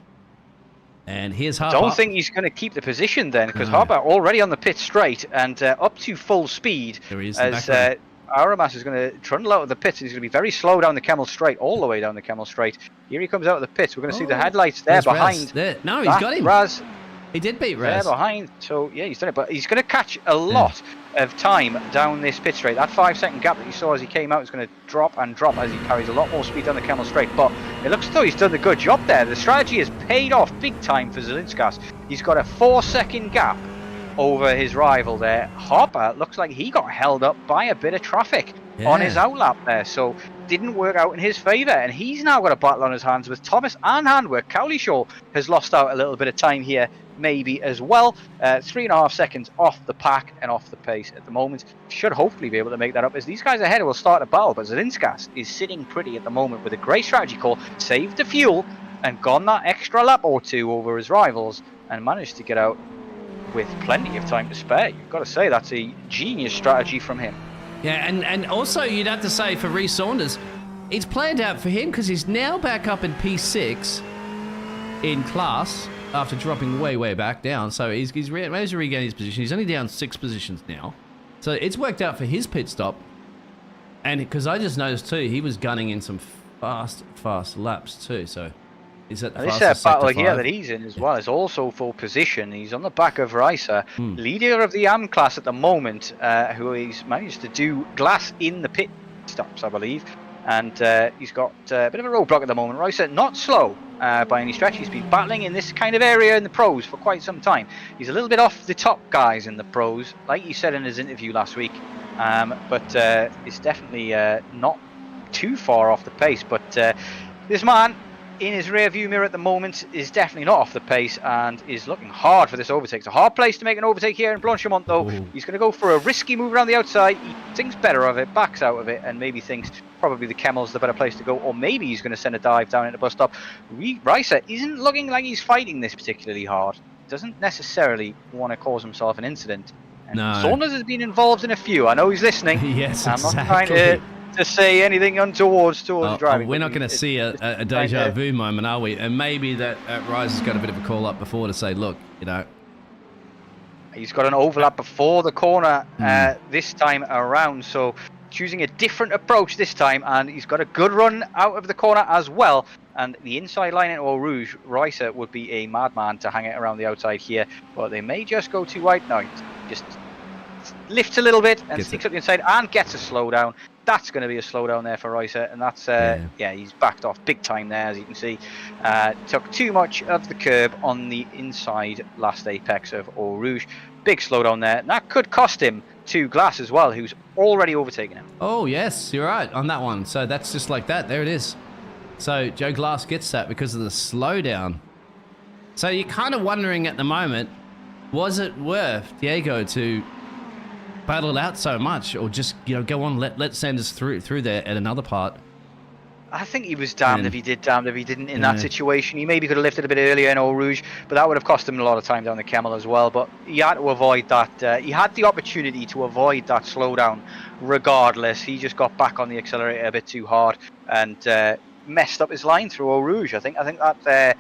And here's Harper. Don't think he's going to keep the position then, because Harper already on the pit straight and up to full speed. There he is, as Aramas is going to trundle out of the pits. He's going to be very slow down the Camel Straight, all the way down the Camel Straight. Here he comes out of the pits. We're going to see the headlights there behind. There. No, he's got him. Raz. He did beat Raz. There behind. So yeah, he's done it. But he's going to catch a lot of time down this pit straight. That 5-second gap that you saw as he came out is going to drop and drop as he carries a lot more speed down the Camel Straight. But it looks as though he's done a good job there. The strategy has paid off big time for Zelinskas. He's got a 4-second gap over his rival there. Harper looks like he got held up by a bit of traffic on his outlap there, so didn't work out in his favour, and he's now got a battle on his hands with Thomas and Handwork. Cowlishaw has lost out a little bit of time here maybe as well. 3.5 seconds off the pack and off the pace at the moment. Should hopefully be able to make that up as these guys ahead will start a battle, but Zelinskas is sitting pretty at the moment with a great strategy call, saved the fuel and gone that extra lap or two over his rivals and managed to get out with plenty of time to spare. You've got to say that's a genius strategy from him. Yeah, and also you'd have to say for Rhys Saunders, it's planned out for him because he's now back up in P6 in class after dropping way back down. So he's managed to regain his position. He's only down 6 positions now. So it's worked out for his pit stop. And because I just noticed too, he was gunning in some fast laps too. So is that the this battle here that he's in as well is also for position. He's on the back of Reiser, leader of the AM class at the moment, who he's managed to do glass in the pit stops, I believe. And he's got a bit of a roadblock at the moment. Reiser not slow by any stretch. He's been battling in this kind of area in the pros for quite some time. He's a little bit off the top guys in the pros, like he said in his interview last week. But it's definitely not too far off the pace. But this man in his rear view mirror at the moment is definitely not off the pace and is looking hard for this overtake. It's a hard place to make an overtake here in Blanchamont though. Ooh. He's going to go for a risky move around the outside. He thinks better of it, backs out of it, and maybe thinks probably the Kemel's the better place to go, or maybe he's going to send a dive down into the bus stop. Reiser isn't looking like he's fighting this particularly hard. Doesn't necessarily want to cause himself an incident. And no. Saunders has been involved in a few. I know he's listening. Yes, I'm exactly. not trying to say anything untowards towards driving. We're not going to see a deja vu moment, are we? And maybe that Rise has got a bit of a call up before to say, look, you know. He's got an overlap before the corner this time around, so choosing a different approach this time, and he's got a good run out of the corner as well. And the inside line in Eau Rouge, Reiser would be a madman to hang it around the outside here, but they may just go too wide. No, just lifts a little bit and sticks up the inside and gets a slowdown. That's going to be a slowdown there for Reiser, and that's yeah, he's backed off big time there, as you can see. Took too much of the curb on the inside last apex of Eau Rouge. Big slowdown there, and that could cost him to Glass as well, who's already overtaken him. Oh yes, you're right on that one. So that's just like that. There it is. So Joe Glass gets that because of the slowdown. So you're kind of wondering at the moment, was it worth Diego to battle it out so much, or just, you know, go on, let Sanders through there at another part? I think he was damned if he did, damned if he didn't in that situation. He maybe could have lifted a bit earlier in Eau Rouge, but that would have cost him a lot of time down the Kemmel as well. But he had to avoid that. He had the opportunity to avoid that slowdown regardless. He just got back on the accelerator a bit too hard and messed up his line through Eau Rouge. I think that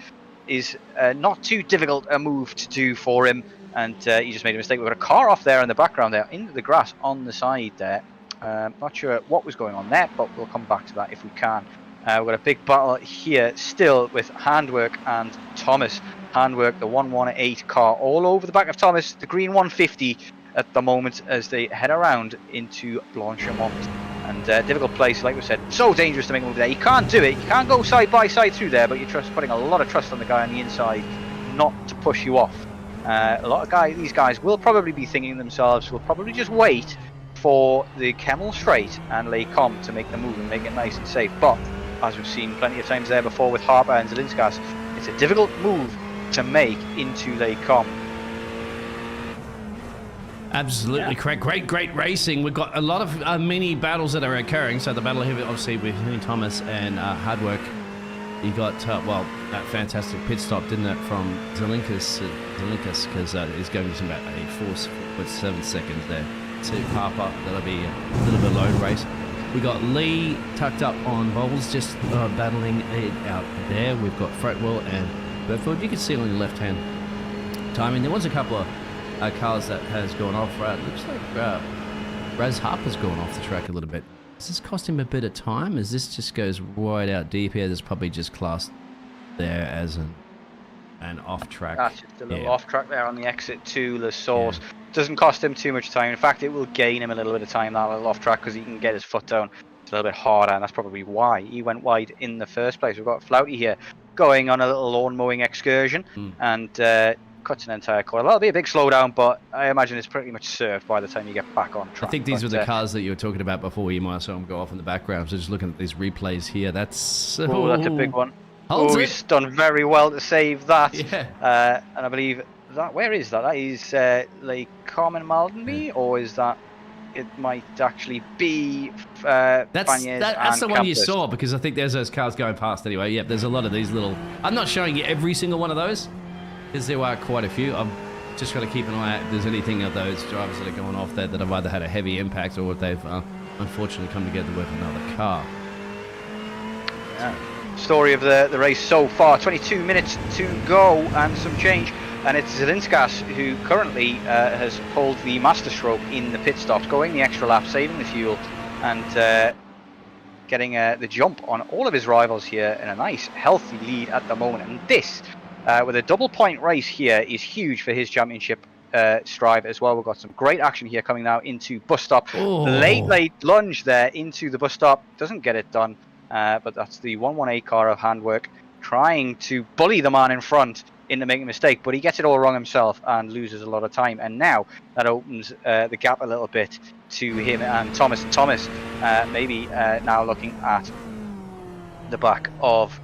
is not too difficult a move to do for him. And he just made a mistake. We've got a car off there in the background there, into the grass on the side there. Not sure what was going on there, but we'll come back to that if we can. We've got a big battle here still with Handwork and Thomas. Handwork, the 118 car, all over the back of Thomas, the green 150 at the moment as they head around into Blanchamont. And difficult place, like we said, so dangerous to make a move there. You can't do it, you can't go side by side through there, but you're putting a lot of trust on the guy on the inside not to push you off. A lot of these guys will probably be thinking themselves, we'll probably just wait for the Kemmel Straight and Les Combes to make the move and make it nice and safe. But as we've seen plenty of times there before with Harper and Zelinskas, it's a difficult move to make into Les Combes. Absolutely correct. Great racing. We've got a lot of mini battles that are occurring. So the battle here, obviously, with Thomas and Hardwork. You got, well, that fantastic pit stop, didn't it, from Zelinkas, because he's going to about 4.7 seconds there to Harper. That'll be a little bit low race. We got Lee tucked up on bobbles, just battling it out there. We've got Fretwell and Burford. You can see on the left-hand timing. There was a couple of cars that has gone off. Looks like Raz Harper's gone off the track a little bit. Does this cost him a bit of time? As this just goes right out deep here, there's probably just classed there as an off track. That's just a little off track there on the exit to the source. Yeah. Doesn't cost him too much time. In fact, it will gain him a little bit of time, that little off track, because he can get his foot down. It's a little bit harder, and that's probably why he went wide in the first place. We've got Flouty here going on a little lawn mowing excursion and cuts an entire corner. That'll be a big slowdown, but I imagine it's pretty much served by the time you get back on track. I think these were the cars that you were talking about before. You might saw them go off in the background. So just looking at these replays here, that's that's a big one. He's done very well to save that. Yeah. And I believe that, where is that? That is like Carmen Maldenby, or is that? It might actually be that's the one you saw, because I think there's those cars going past anyway. Yep, there's a lot of these little. I'm not showing you every single one of those, because there are quite a few. just got to keep an eye out if there's anything of those drivers that are going off there that have either had a heavy impact or if they've unfortunately come together with another car. Yeah. Story of the race so far, 22 minutes to go and some change. And it's Zelinskas who currently has pulled the masterstroke in the pit stops, going the extra lap, saving the fuel, and getting the jump on all of his rivals here in a nice, healthy lead at the moment. And this, with a double point race here, is huge for his championship strive as well. We've got some great action here coming now into bus stop. Oh. Late lunge there into the bus stop. Doesn't get it done, but that's the 118 car of Handwork trying to bully the man in front into making a mistake, but he gets it all wrong himself and loses a lot of time. And now that opens the gap a little bit to him and Thomas. Thomas maybe now looking at the back of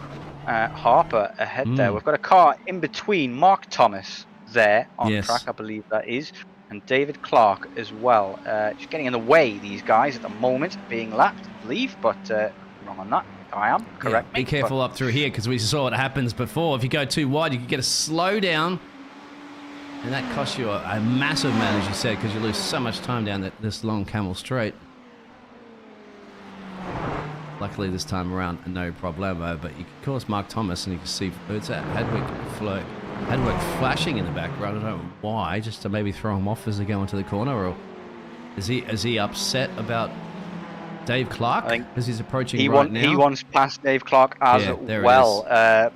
Harper ahead there. We've got a car in between Mark Thomas there on track, I believe that is, and David Clark as well. Just getting in the way, these guys at the moment, being lapped, I believe, but wrong on that. I am correct. Be careful up through here because we saw what happens before. If you go too wide, you can get a slowdown, and that costs you a massive amount, as you said, because you lose so much time down this long Camel Straight. Luckily, this time around, no problemo. But you can course Mark Thomas, and you can see it's that Hadwick flashing in the background. I don't know why, just to maybe throw him off as they go into the corner, or is he upset about Dave Clark, I think, as he's approaching now? He wants past Dave Clark as well,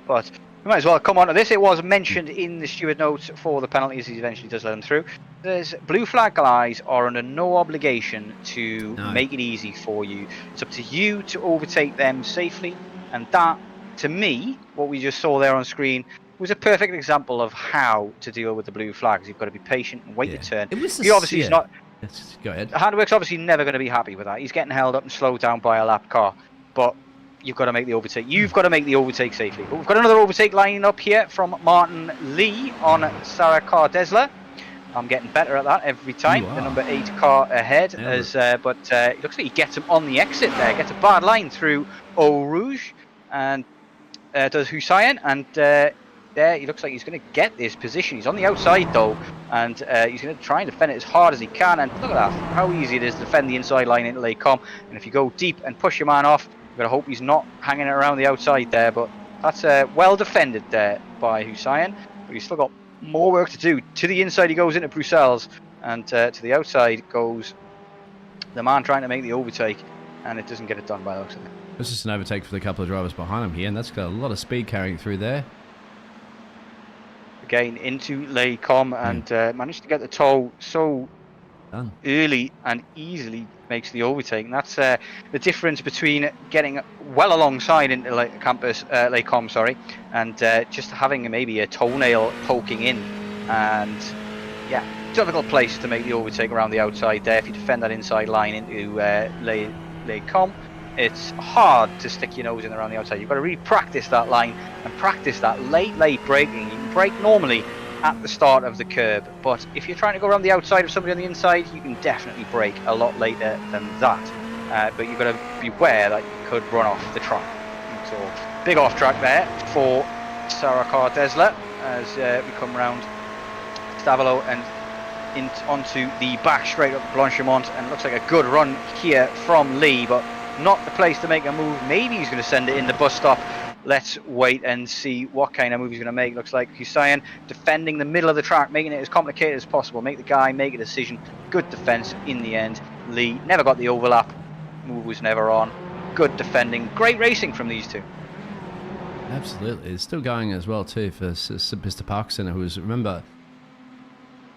but we might as well come on to this. It was mentioned in the steward notes for the penalties. He eventually does let them through. There's blue flag guys are under no obligation to make it easy for you. It's up to you to overtake them safely, and that, to me, what we just saw there on screen, was a perfect example of how to deal with the blue flags. You've got to be patient and wait your turn. He obviously is not. Go ahead. Handwork's obviously never going to be happy with that. He's getting held up and slowed down by a lap car, but you've got to make the overtake. You've got to make the overtake safely. But we've got another overtake lining up here from Martin Lee on Sarah Cardesla. I'm getting better at that every time. The number 8 car ahead, but it looks like he gets him on the exit there. Gets a bad line through Eau Rouge, and does Hussein, and there he looks like he's going to get this position. He's on the outside though, and he's going to try and defend it as hard as he can. And look at that, how easy it is to defend the inside line into Lake Com. And if you go deep and push your man off, you've got to hope he's not hanging around the outside there. But that's well defended there by Hussein. But he's still got more work to do. To the inside he goes into Bruxelles, and to the outside goes the man trying to make the overtake, and it doesn't get it done by the looks of it. It's just an overtake for the couple of drivers behind him here, and that's got a lot of speed carrying through there. Again into Les Com, and managed to get the tow so early and easily makes the overtake. And that's the difference between getting well alongside into Les Com, and just having maybe a toenail poking in. And yeah, difficult place to make the overtake around the outside there. If you defend that inside line into Les Com, it's hard to stick your nose in around the outside. You've got to really practice that line and practice that late braking. You can brake normally at the start of the curb, but if you're trying to go around the outside of somebody on the inside, you can definitely brake a lot later than that. But you've got to beware that you could run off the track. So big off track there for Sarah Cardesla as we come round Stavelo and onto the back straight up Blanchimont, and it looks like a good run here from Lee, but not the place to make a move. Maybe he's going to send it in the bus stop. Let's wait and see what kind of move he's going to make. Looks like Hussein defending the middle of the track, making it as complicated as possible. Make the guy make a decision. Good defense in the end. Lee never got the overlap. Move was never on. Good defending. Great racing from these two. Absolutely. It's still going as well too for Mr. Parkinson, who was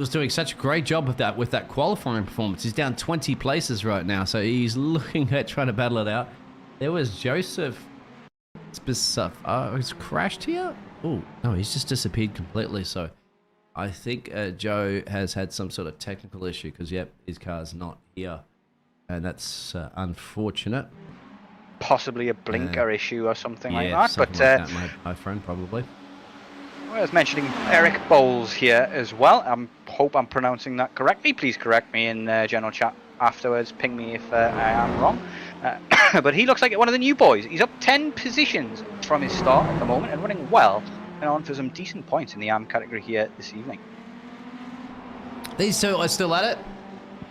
doing such a great job with that qualifying performance. He's down 20 places right now, so he's looking at trying to battle it out. There was Joseph he's crashed here? Oh, no, he's just disappeared completely. So I think Joe has had some sort of technical issue because, yep, his car's not here. And that's unfortunate. Possibly a blinker issue or something like that. Something like that, my friend, probably. I was mentioning Eric Bowles here as well. I hope I'm pronouncing that correctly. Please correct me in general chat afterwards. Ping me if I am wrong. But he looks like one of the new boys. He's up 10 positions from his start at the moment and running well and on for some decent points in the AM category here this evening. These two are still at it.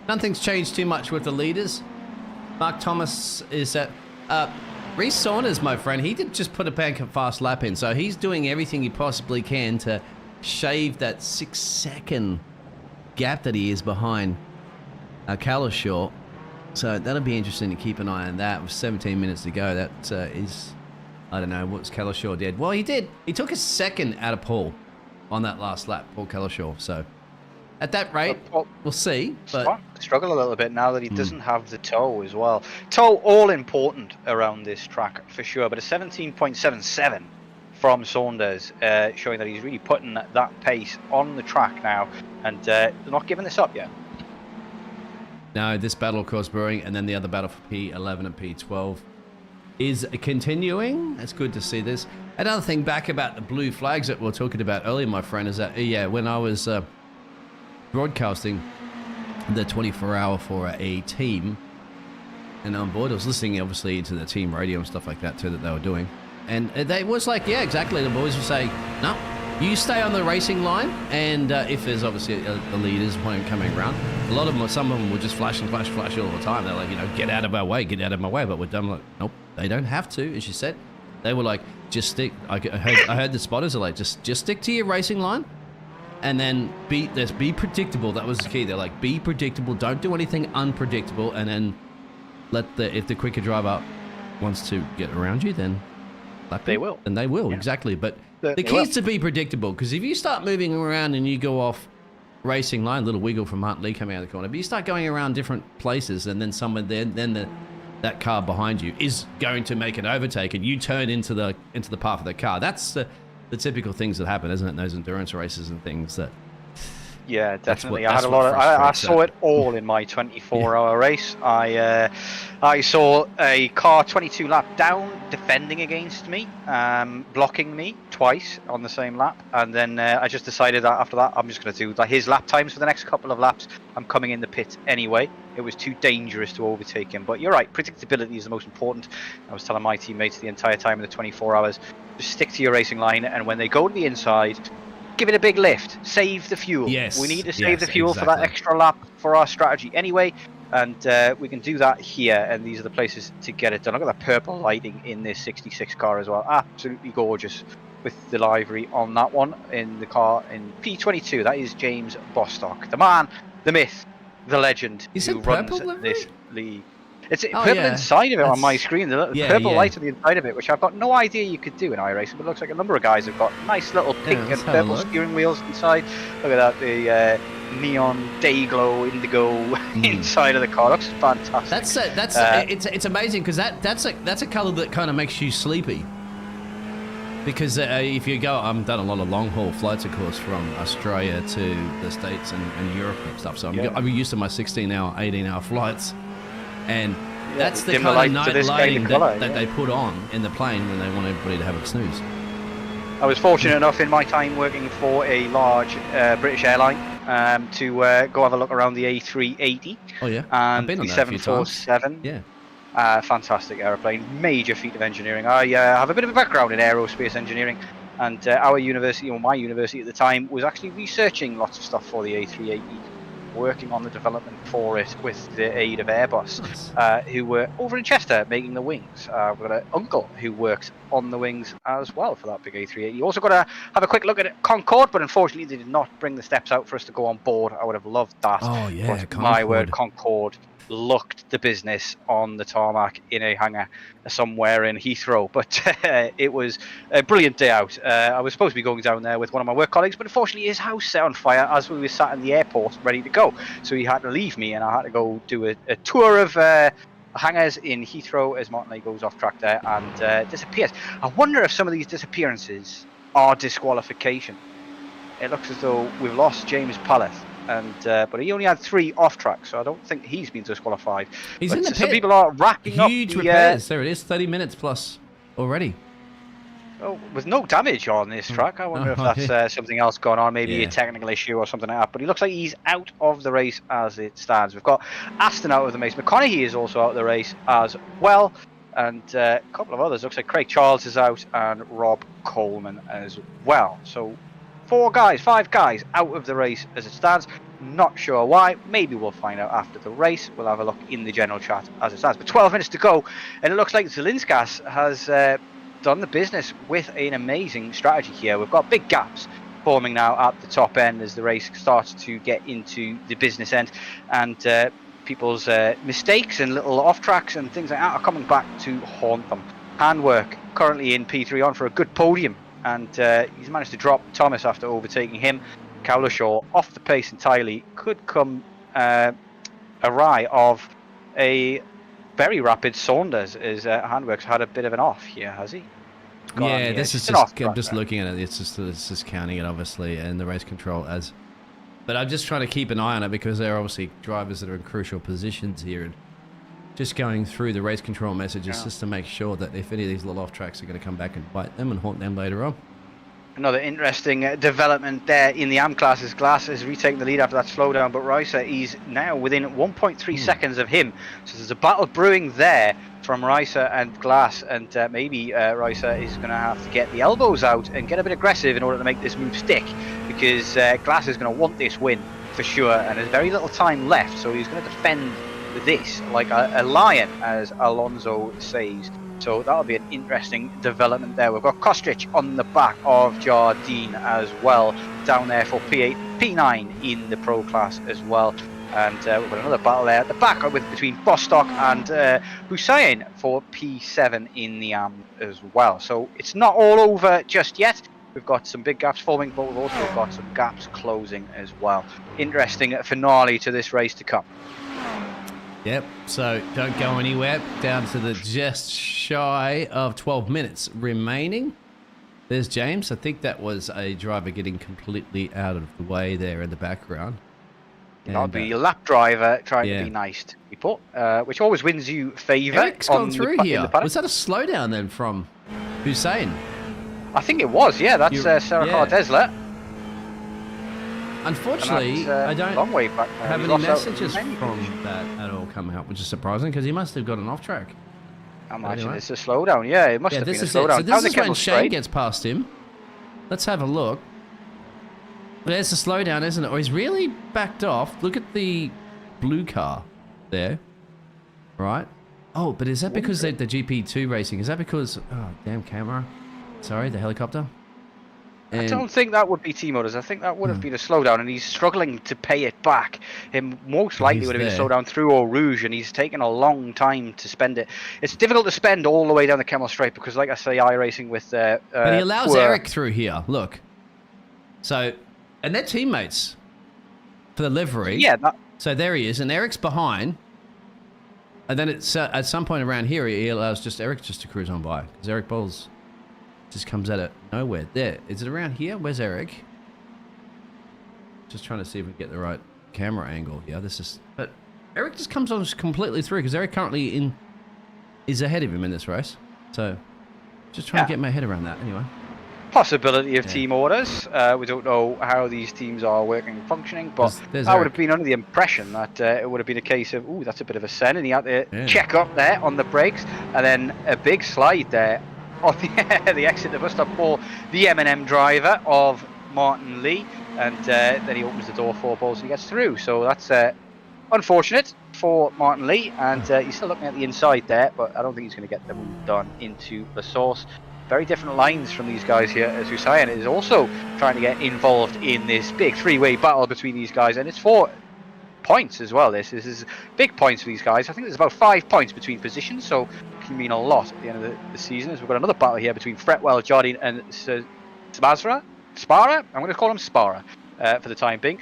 Nothing's changed too much with the leaders. Mark Thomas is at... Reece Saunders, my friend, he did just put a bank of fast lap in, so he's doing everything he possibly can to shave that 6-second gap that he is behind Karabelas. So that'll be interesting to keep an eye on that. With 17 minutes to go, that is... I don't know, what's Karabelas did? Well, he did. He took a second out of Paul on that last lap, Paul Karabelas. So at that rate, we'll see. But struggle a little bit now that he doesn't have the toe as well. Toe all important around this track for sure, but a 17.77 from Saunders, showing that he's really putting that pace on the track now, and they're not giving this up yet. No, this battle, of course, brewing, and then the other battle for P11 and P12 is continuing. It's good to see this. Another thing back about the blue flags that we were talking about earlier, my friend, is that, yeah, when I was broadcasting the 24-hour for a team and on board, I was listening, obviously, to the team radio and stuff like that, too, that they were doing. And they was like, yeah, exactly. The boys were saying, no, you stay on the racing line, and if there's obviously the leaders coming around, a lot of them, some of them will just flash all the time. They're like, you know, get out of our way, get out of my way. But we're done. Like, nope, they don't have to, as you said. They were like, just stick. I heard the spotters are like, just stick to your racing line, and then be predictable. That was the key. They're like, be predictable. Don't do anything unpredictable, and then if the quicker driver wants to get around you, then they will. And they will, exactly. But the key is to be predictable, because if you start moving around and you go off racing line, little wiggle from Hunt Lee coming out of the corner, but you start going around different places, and then someone that car behind you is going to make an overtake, and you turn into the path of the car. That's the typical things that happen, isn't it? Those endurance races and things that. Yeah, definitely. I saw it all in my 24-hour race. I saw a car 22 lap down defending against me, blocking me twice on the same lap, and then I just decided that after that I'm just going to do his lap times for the next couple of laps. I'm coming in the pit anyway. It was too dangerous to overtake him. But you're right, predictability is the most important. I was telling my teammates the entire time in the 24 hours, just stick to your racing line, and when they go to the inside, give it a big lift, save the fuel. Yes, we need to save the fuel for that extra lap for our strategy anyway, and we can do that here, and these are the places to get it done. Look at that purple lighting in this 66 car as well, absolutely gorgeous with the livery on that one in the car in P22. That is James Bostock, the man, the myth, the legend who runs this league. It's purple inside of it on my screen, the purple light on the inside of it, which I've got no idea you could do in iRacing, but it looks like a number of guys have got nice little pink and purple steering wheels inside. Look at that, the neon day glow indigo inside of the car. Looks fantastic. It's amazing, because that's a color that kind of makes you sleepy. Because if you go, I've done a lot of long haul flights, of course, from Australia to the States and Europe and stuff. So I'm used to my 16-hour, 18-hour flights. And that's the kind of night lighting that they put on in the plane when they want everybody to have a snooze. I was fortunate enough in my time working for a large British airline to go have a look around the A380. Oh yeah, and the 747. Yeah, fantastic aeroplane, major feat of engineering. I have a bit of a background in aerospace engineering, and our university, or my university at the time, was actually researching lots of stuff for the A380. Working on the development for it with the aid of Airbus, who were over in Chester making the wings. We've got an uncle who works on the wings as well for that big A380. You also got to have a quick look at Concorde, but unfortunately they did not bring the steps out for us to go on board. I would have loved that. Oh yeah, but my word, Concorde looked the business on the tarmac in a hangar somewhere in Heathrow, but it was a brilliant day out. I was supposed to be going down there with one of my work colleagues, but unfortunately his house set on fire as we were sat in the airport ready to go, so he had to leave me, and I had to go do a tour of hangars in Heathrow as Martin goes off track there and disappears. I wonder if some of these disappearances are disqualification. It looks as though we've lost James Pallet, and but he only had 3 off track, so I don't think he's been disqualified. He's but in the pit. Some people are racking up huge repairs. There it is, 30 minutes plus already. Oh, with no damage on this track. I wonder if that's something else going on, maybe a technical issue or something like that. But he looks like he's out of the race as it stands. We've got Aston out of the race. McConaughey is also out of the race as well, and a couple of others. Looks like Craig Charles is out and Rob Coleman as well. So 5 guys out of the race as it stands. Not sure why. Maybe we'll find out after the race. We'll have a look in the general chat as it stands. But 12 minutes to go, and it looks like Zelinskas has done the business with an amazing strategy here. We've got big gaps forming now at the top end as the race starts to get into the business end, and people's mistakes and little off tracks and things like that are coming back to haunt them. Handwork currently in P3 on for a good podium, and he's managed to drop Thomas after overtaking him. Cowlishaw off the pace entirely, could come awry of a very rapid Saunders, as Handwork's had a bit of an off here, has he? Yeah, this is just, I'm just looking at it, it's just counting it obviously, and the race control as, but I'm just trying to keep an eye on it because there are obviously drivers that are in crucial positions here, and just going through the race control messages just to make sure that if any of these little off tracks are going to come back and bite them and haunt them later on. Another interesting development there in the AM classes. Glass is retaking the lead after that slowdown, but Reiser is now within 1.3 seconds of him. So there's a battle brewing there from Reiser and Glass, and maybe Reiser is going to have to get the elbows out and get a bit aggressive in order to make this move stick, because Glass is going to want this win for sure, and there's very little time left, so he's going to defend this like a lion, as Alonso says. So that'll be an interesting development there. We've got Kostrich on the back of Jardine as well, down there for P8, P9 in the pro class as well. And we've got another battle there at the back between Bostock and Hussein for P7 in the AM as well. So it's not all over just yet. We've got some big gaps forming, but we've also got some gaps closing as well. Interesting finale to this race to come. Yep, so don't go anywhere. Down to the just shy of 12 minutes remaining. There's James. I think that was a driver getting completely out of the way there in the background. That'll be a lap driver trying to be nice to people, which always wins you favour. Eric's gone through here. Was that a slowdown then from Hussein? I think it was, yeah. That's Sarah Desler. Unfortunately, I don't long way back have any messages from that at all coming up, which is surprising because he must have got an off track. I imagine it's a slowdown. Yeah, it must have been a slowdown. So this is when Shane gets past him. Let's have a look. There's a slowdown, isn't it? Or he's really backed off. Look at the blue car there. Right? Oh, but is that because the GP2 racing? Is that because... Oh, damn camera. Sorry, the helicopter. I don't think that would be T-Motors. I think that would have been a slowdown, and he's struggling to pay it back. Him most likely would have been a slowdown through Eau Rouge, and he's taken a long time to spend it. It's difficult to spend all the way down the Kemmel Straight because, like I say, iRacing with... but he allows Eric through here. Look. So, and they're teammates for the livery. Yeah. So there he is, and Eric's behind. And then it's at some point around here, he allows just Eric just to cruise on by because Eric Bowles just comes at it nowhere. There. Is it around here? Where's Eric? Just trying to see if we can get the right camera angle here. But Eric just comes on completely through because Eric currently is ahead of him in this race. So just trying to get my head around that anyway. Possibility of team orders. We don't know how these teams are working and functioning, but I would have been under the impression that it would have been a case of, ooh, that's a bit of a send, and he had to check up there on the brakes, and then a big slide there on the exit of the bus stop for the M&M driver of Martin Lee, and then he opens the door for Bowles and he gets through. So that's unfortunate for Martin Lee, and he's still looking at the inside there, but I don't think he's going to get the move done into the source. Very different lines from these guys here, as Hussein is also trying to get involved in this big three-way battle between these guys, and it's for points as well. This is big points for these guys. I think there's about 5 points between positions, so it can mean a lot at the end of the season. As we've got another battle here between Fretwell, Jardine, and Spara. I'm going to call him Spara for the time being.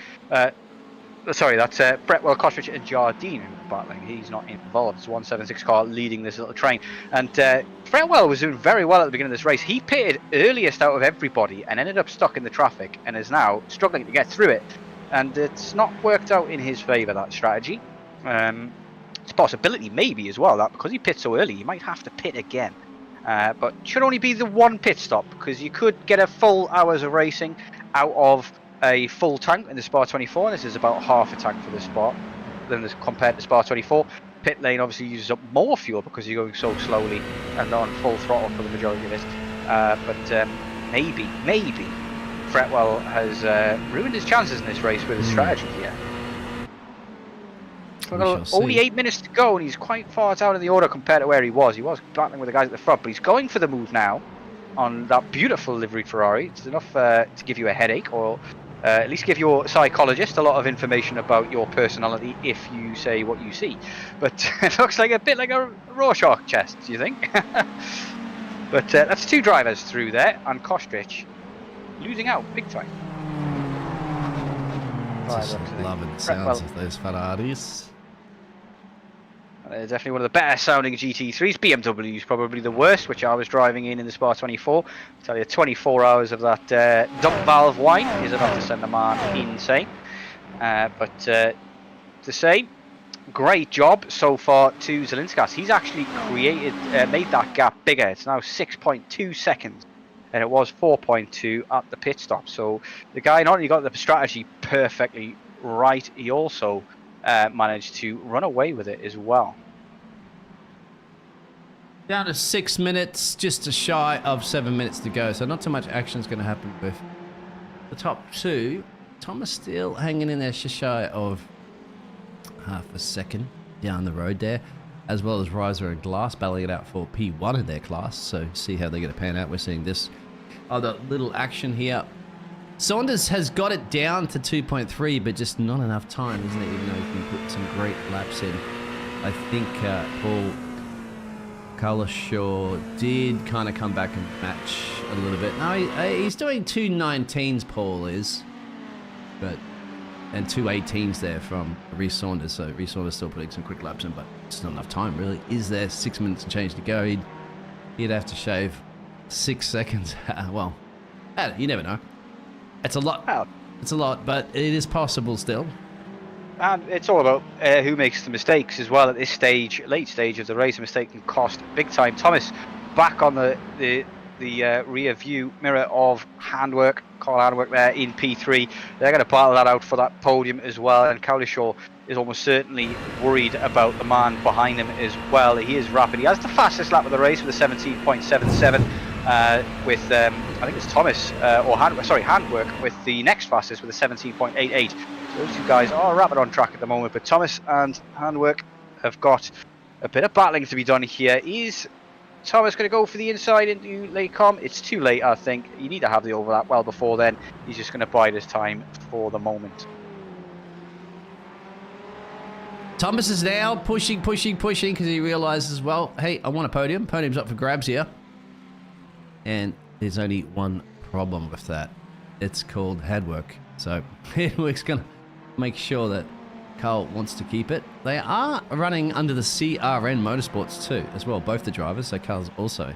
Sorry, that's Fretwell, Kostrich, and Jardine who are battling. He's not involved. It's a 176 car leading this little train. And Fretwell was doing very well at the beginning of this race. He pitted earliest out of everybody and ended up stuck in the traffic and is now struggling to get through it. And it's not worked out in his favour, that strategy. It's a possibility maybe as well that because he pit so early, he might have to pit again. But should only be the one pit stop because you could get a full hours of racing out of a full tank in the Spa 24. And this is about half a tank for the Spa than compared to Spa 24. Pit lane obviously uses up more fuel because you're going so slowly and on full throttle for the majority of it. But maybe Fretwell has ruined his chances in this race with his strategy here. We've got only 8 minutes to go, and he's quite far down in the order compared to where he was. He was battling with the guys at the front, but he's going for the move now on that beautiful livery Ferrari. It's enough to give you a headache, or at least give your psychologist a lot of information about your personality if you say what you see. But it looks like a bit like a Rorschach test, do you think? But that's 2 drivers through there, and Kostrich losing out big time. Just loving the sounds of those Ferraris. Definitely one of the better sounding GT3s. BMW's probably the worst, which I was driving in the Spa 24. I tell you, 24 hours of that dump valve whine is enough to send a man insane. But to say, great job so far to Zelinskas. He's actually made that gap bigger. It's now 6.2 seconds. And it was 4.2 at the pit stop. So the guy not only got the strategy perfectly right, he also managed to run away with it as well. Down to 6 minutes, just a shy of 7 minutes to go. So not too much action is going to happen with the top 2. Thomas still hanging in there, just shy of half a second down the road there. As well as Reiser and Glass battling it out for P1 in their class. So see how they're going to pan out. We're seeing this other little action here. Saunders has got it down to 2.3, but just not enough time, isn't it? Even though he can put some great laps in. I think Paul Kalashaw did kind of come back and match a little bit. No, he's doing 2.19s, Paul is. But... and 2.18s there from Reece Saunders. So Reece Saunders still putting some quick laps in, but it's not enough time, really. Is there 6 minutes and change to go? He'd have to shave 6 seconds. Well, you never know. It's a lot. It's a lot, but it is possible still. And it's all about who makes the mistakes as well at this stage, late stage of the race. A mistake can cost big time. Thomas back on the rear view mirror of Handwork, Carl Handwork there in P3. They're going to battle that out for that podium as well, and Cowlishaw is almost certainly worried about the man behind him as well. He is rapid. He has the fastest lap of the race with a 17.77 with I think it's Thomas or Handwork with the next fastest with a 17.88. So those two guys are rapid on track at the moment, but Thomas and Handwork have got a bit of battling to be done here. Is Thomas going to go for the inside into Laycom? It's too late, I think. You need to have the overlap well before then. He's just going to bide his time for the moment. Thomas is now pushing because he realizes, well, hey, I want a podium. Podium's up for grabs here. And there's only one problem with that. It's called Handwork. So Handwork's going to make sure that Carl wants to keep it. They are running under the CRN Motorsports too, as well, both the drivers. So Carl's also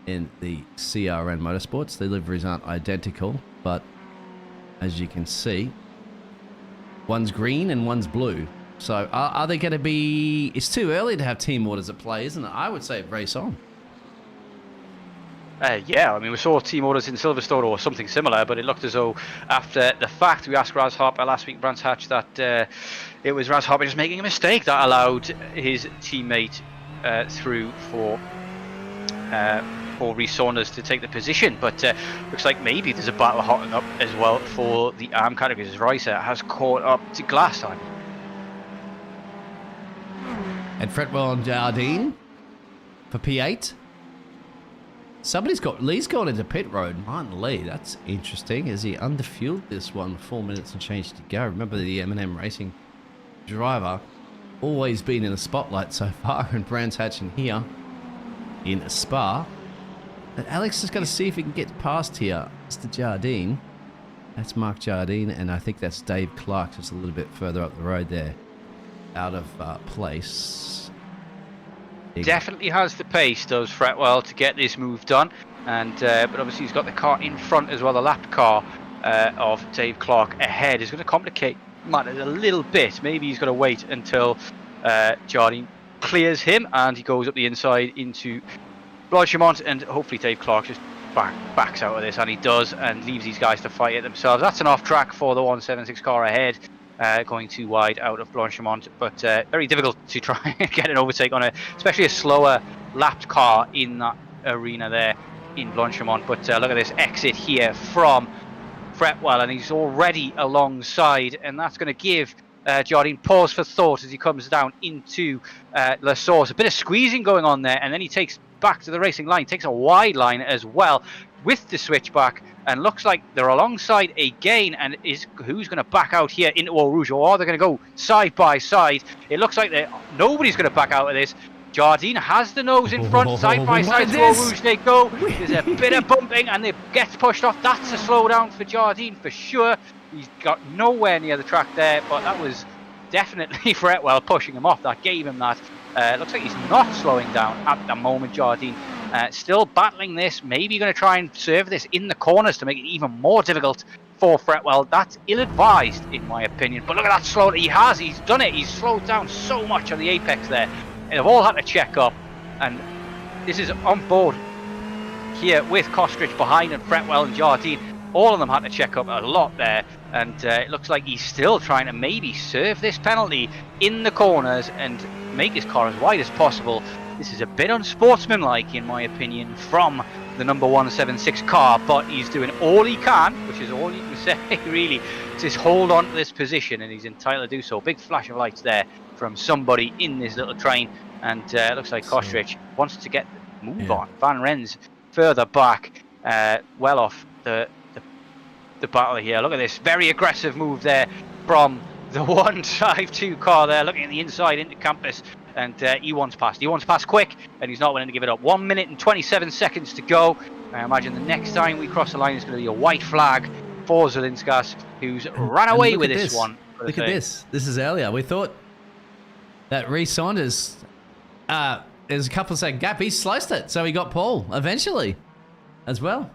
in the CRN Motorsports. The liveries aren't identical, but as you can see, one's green and one's blue. So are they going to be... It's too early to have team orders at play, isn't it? I would say race on. Yeah, I mean, we saw team orders in Silverstone or something similar, but it looked as though after the fact, we asked Raz Harper last week, Brands Hatch, that it was Raz Harper just making a mistake that allowed his teammate through for Reece Saunders to take the position. But looks like maybe there's a battle hotting up as well for the arm categories as Reiser has caught up to Glass time. And Fretwell and Jardine for P8. Lee's gone into pit road. Martin Lee, that's interesting. Has he underfueled this one? 4 minutes and change to go. Remember the M&M Racing driver always been in the spotlight so far, and Brands Hatch in here in a Spa. But Alex is going to see if he can get past here. Mr. Jardine. That's Mark Jardine, and I think that's Dave Clark, just a little bit further up the road there. Out of place. Definitely has the pace, does Fretwell, to get this move done, and but obviously he's got the car in front as well. The lap car of Dave Clark ahead is going to complicate matters a little bit. Maybe he's going to wait until Jardine clears him and he goes up the inside into Blanchimont, and hopefully Dave Clark just backs out of this, and he does, and leaves these guys to fight it themselves. That's an off track for the 176 car ahead. Going too wide out of Blanchimont, but very difficult to try and get an overtake on especially a slower lapped car in that arena there in Blanchimont. But look at this exit here from Fretwell, and he's already alongside, and that's going to give Jardine paused for thought as he comes down into La Source. A bit of squeezing going on there, and then he takes back to the racing line, takes a wide line as well with the switchback, and looks like they're alongside again. And who's going to back out here into Eau Rouge, or are they going to go side by side? It looks like nobody's going to back out of this. Jardine has the nose in front, side by side to Eau Rouge they go. There's a bit of bumping and they get pushed off. That's a slowdown for Jardine for sure. He's got nowhere near the track there, but that was definitely Fretwell pushing him off. That gave him that. Looks like he's not slowing down at the moment, Jardine. Still battling this, maybe going to try and serve this in the corners to make it even more difficult for Fretwell. That's ill-advised in my opinion, but look at that slow that he's done it. He's slowed down so much on the apex there. They've all had to check up, and this is on board here with Kostrich behind and Fretwell and Jardine. All of them had to check up a lot there, and it looks like he's still trying to maybe serve this penalty in the corners and make his car as wide as possible. This is a bit unsportsmanlike in my opinion from the number 176 car, but he's doing all he can, which is all you can say really, to just hold on to this position, and he's entitled to do so. Big flash of lights there from somebody in this little train, and it looks like Kostrich wants to get the move on. Van Ren's further back, well off the battle here. Look at this very aggressive move there from the 152 car there, looking at the inside into Campus, and he wants past quick, and he's not willing to give it up. 1 minute and 27 seconds to go. I imagine the next time we cross the line is going to be a white flag for Zelinskas, who's ran away with this one. Look at this. This is earlier. We thought that Reece Saunders, there's a couple of second gap. He sliced it, so he got Paul eventually as well.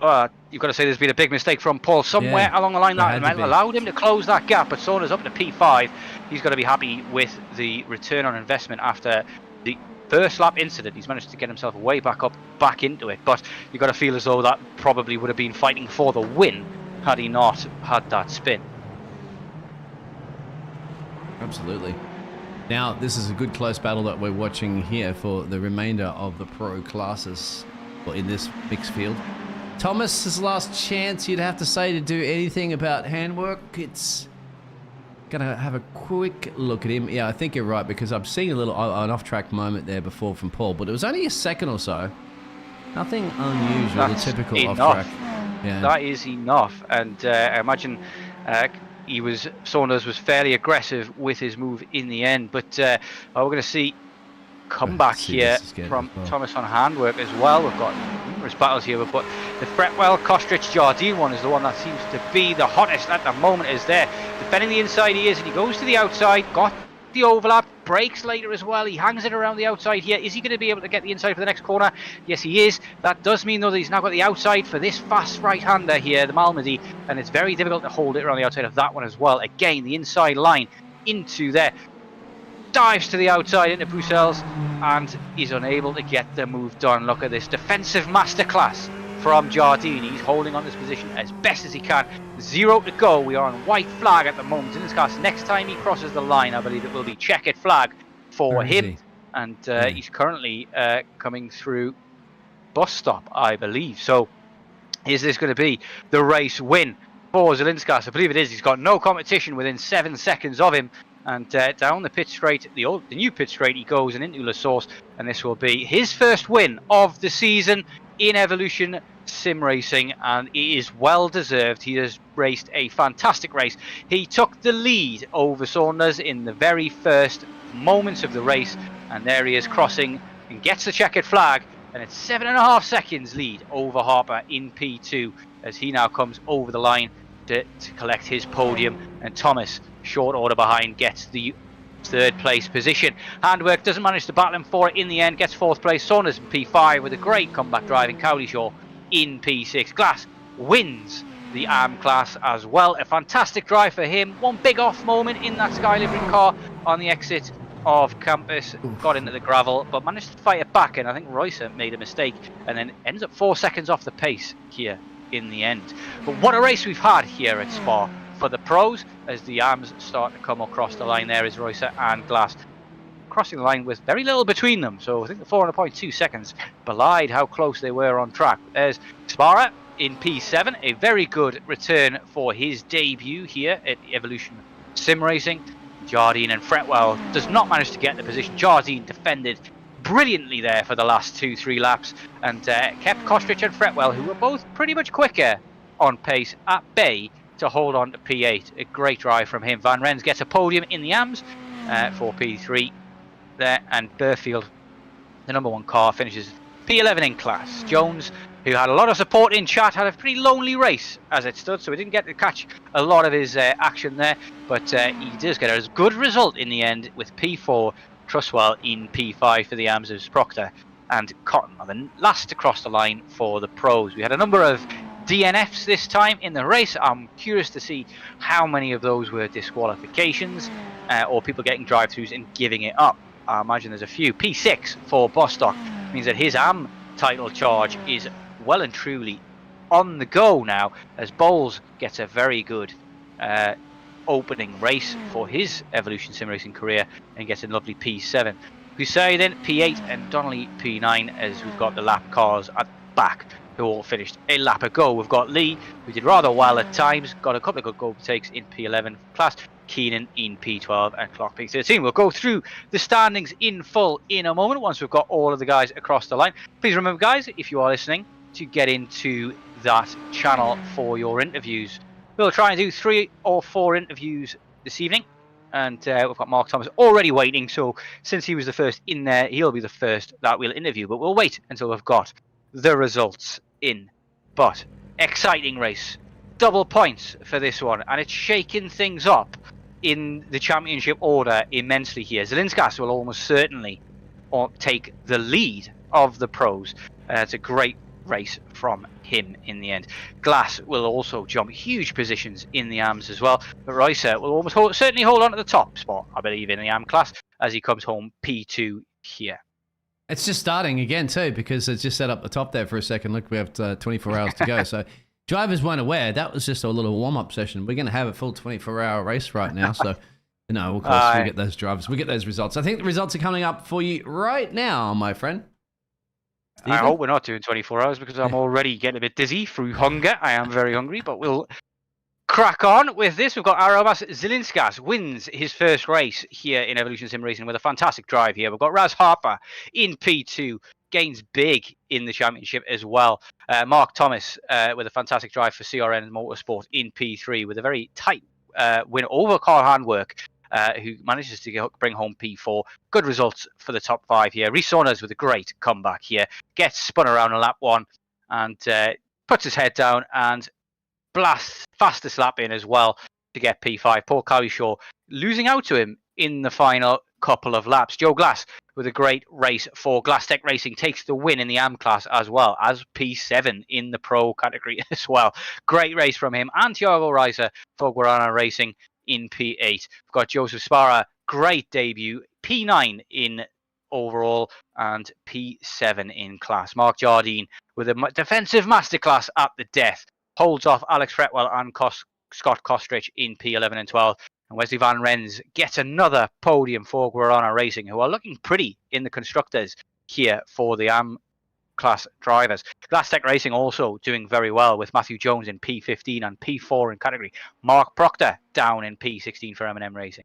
You've got to say there's been a big mistake from Paul somewhere along the line that allowed him to close that gap, but Saunders up to P5. He's got to be happy with the return on investment after the first lap incident. He's managed to get himself way back into it, but you've got to feel as though that probably would have been fighting for the win had he not had that spin. Absolutely. Now, this is a good close battle that we're watching here for the remainder of the pro classes in this mixed field. Thomas's last chance, you'd have to say, to do anything about handwork. It's gonna have a quick look at him. Yeah, I think you're right, because I've seen an off-track moment there before from Paul, but it was only a second or so. Nothing unusual, the typical off-track. Yeah. That is enough, and I imagine Saunders was fairly aggressive with his move in the end, but we're going to see comeback here from Thomas on handwork as well. We've got numerous battles here, but the Fretwell Kostrich Jardine one is the one that seems to be the hottest at the moment. Is there defending the inside he is, and he goes to the outside, got the overlap, brakes later as well. He hangs it around the outside here. Is he going to be able to get the inside for the next corner? Yes, he is. That does mean though that he's now got the outside for this fast right-hander here, the Malmedy, and it's very difficult to hold it around the outside of that one as well. Again, the inside line into there. Dives to the outside into Bruxelles and is unable to get the move done. Look at this defensive masterclass from Jardine. He's holding on this position as best as he can. 0 to go. We are on white flag at the moment in this case. Next time he crosses the line, I believe it will be checkered flag for him. And he's currently coming through bus stop, I believe. So is this going to be the race win for Zelinskas? I believe it is. He's got no competition within 7 seconds of him. And down the pit straight, the new pit straight, he goes and into La Source, and this will be his first win of the season in Evolution Sim Racing, and it is well deserved. He has raced a fantastic race. He took the lead over Saunders in the very first moments of the race, and there he is crossing and gets the checkered flag, and it's 7.5 seconds lead over Harper in P2 as he now comes over the line to collect his podium, and Thomas, short order behind, gets the third place position. Handwork doesn't manage to battle him for it in the end, gets fourth place. Saunders in P5 with a great comeback drive in Cowdeyshaw in P6. Glass wins the AM class as well. A fantastic drive for him. One big off moment in that Sky Livering car on the exit of Campus. Got into the gravel, but managed to fight it back, and I think Royce made a mistake and then ends up 4 seconds off the pace here in the end. But what a race we've had here at Spa for the pros as the arms start to come across the line. There is Royce and Glass crossing the line with very little between them, so I think the 4.2 seconds belied how close they were on track. There's Sparra in P7, a very good return for his debut here at Evolution Sim Racing. Jardine and Fretwell does not manage to get the position. Jardine defended brilliantly there for the last 2-3 laps and kept Kostrich and Fretwell, who were both pretty much quicker on pace, at bay to hold on to P8. A great drive from him. Van Rens gets a podium in the AMS for P3 there, and Burfield, the number 1 car, finishes P11 in class. Jones, who had a lot of support in chat, had a pretty lonely race as it stood, so he didn't get to catch a lot of his action there, but he does get a good result in the end with P4, Truswell in P5 for the AMS as Proctor, and Cotton are the last to cross the line for the pros. We had a number of DNFs this time in the race. I'm curious to see how many of those were disqualifications or people getting drive-throughs and giving it up. I imagine there's a few. P6 for Bostock means that his AM title charge is well and truly on the go now, as Bowles gets a very good opening race for his Evolution Sim Racing career and gets a lovely P7. Hussein then P8 and Donnelly P9, as we've got the lap cars at the back who all finished a lap ago. We've got Lee, who did rather well at times, got a couple of good goal takes in P11 class, Keenan in P12 and Clark P13. We'll go through the standings in full in a moment once we've got all of the guys across the line. Please remember, guys, if you are listening, to get into that channel for your interviews. We'll try and do 3 or 4 interviews this evening, and we've got Mark Thomas already waiting, so since he was the first in there, he'll be the first that we'll interview, but we'll wait until we've got the results in. But exciting race, double points for this one, and it's shaking things up in the championship order immensely here. Zelinskas will almost certainly take the lead of the pros. It's a great race from him in the end. Glass will also jump huge positions in the AMS as well, but Reiser will almost certainly hold on to the top spot, I believe, in the AM class as he comes home P2 here. It's just starting again too, because it's just set up the top there for a second. Look, we have 24 hours to go. So drivers weren't aware. That was just a little warm-up session. We're going to have a full 24-hour race right now. So, of course, we get those drivers. We get those results. I think the results are coming up for you right now, my friend. Stephen? I hope we're not doing 24 hours because I'm already getting a bit dizzy through hunger. I am very hungry, but we'll crack on with this. We've got Arobas Zelinskas wins his first race here in Evolution Sim Racing with a fantastic drive here. We've got Raz Harper in P2, gains big in the championship as well. Mark Thomas with a fantastic drive for CRN Motorsport in P3 with a very tight win over Carl Handwerk, who manages to bring home P4. Good results for the top 5 here. Rhys Saunders with a great comeback here. Gets spun around on lap 1 and puts his head down and blasts fastest lap in as well to get P5. Paul Cowishaw losing out to him in the final couple of laps. Joe Glass with a great race for Glass Tech Racing takes the win in the AM class as well as P7 in the pro category as well. Great race from him. And Thiago Reiser for Guarana Racing in P8. We've got Joseph Sparra, great debut, P9 in overall and P7 in class. Mark Jardine with a defensive masterclass at the death, holds off Alex Fretwell and Scott Kostrich in P11 and 12. And Wesley Van Rens gets another podium for Guarana Racing, who are looking pretty in the constructors here for the AM class drivers. Glass Tech Racing also doing very well with Matthew Jones in P15 and P4 in category. Mark Proctor down in P16 for M&M Racing.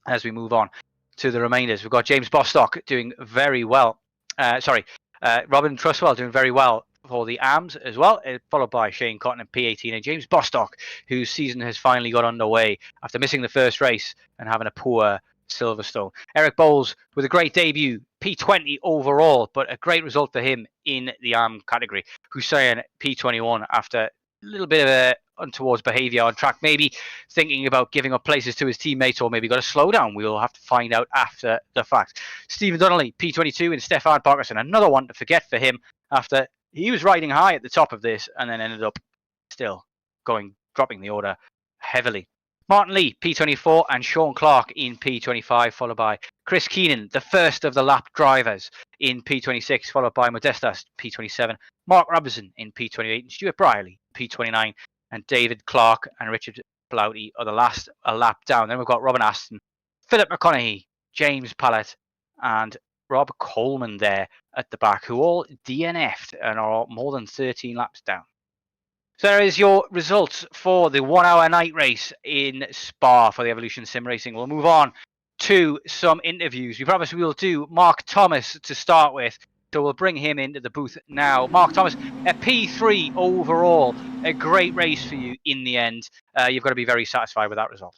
As we move on to the remainders, we've got James Bostock doing very well. Robin Truswell doing very well for the AMS as well, followed by Shane Cotton in P18 and James Bostock, whose season has finally got underway after missing the first race and having a poor Silverstone. Eric Bowles with a great debut, P20 overall, but a great result for him in the AM category. Hussein P21 after a little bit of a untoward behaviour on track, maybe thinking about giving up places to his teammates or maybe got a slowdown. We'll have to find out after the fact. Stephen Donnelly P22 and Stefan Parkinson, another one to forget for him after he was riding high at the top of this and then ended up still dropping the order heavily. Martin Lee, P24, and Sean Clark in P25, followed by Chris Keenan, the first of the lap drivers, in P26, followed by Modestas, P27, Mark Robinson in P28, and Stuart Brierley, P29, and David Clark and Richard Blouty are the last a lap down. Then we've got Robin Aston, Philip McConaughey, James Pallett, and Rob Coleman there at the back, who all DNF'd and are more than 13 laps down. So there is your results for the 1 hour night race in Spa for the Evolution Sim Racing. We'll move on to some interviews. We promise we will do Mark Thomas to start with. So we'll bring him into the booth now. Mark Thomas, a P3 overall. A great race for you in the end. You've got to be very satisfied with that result.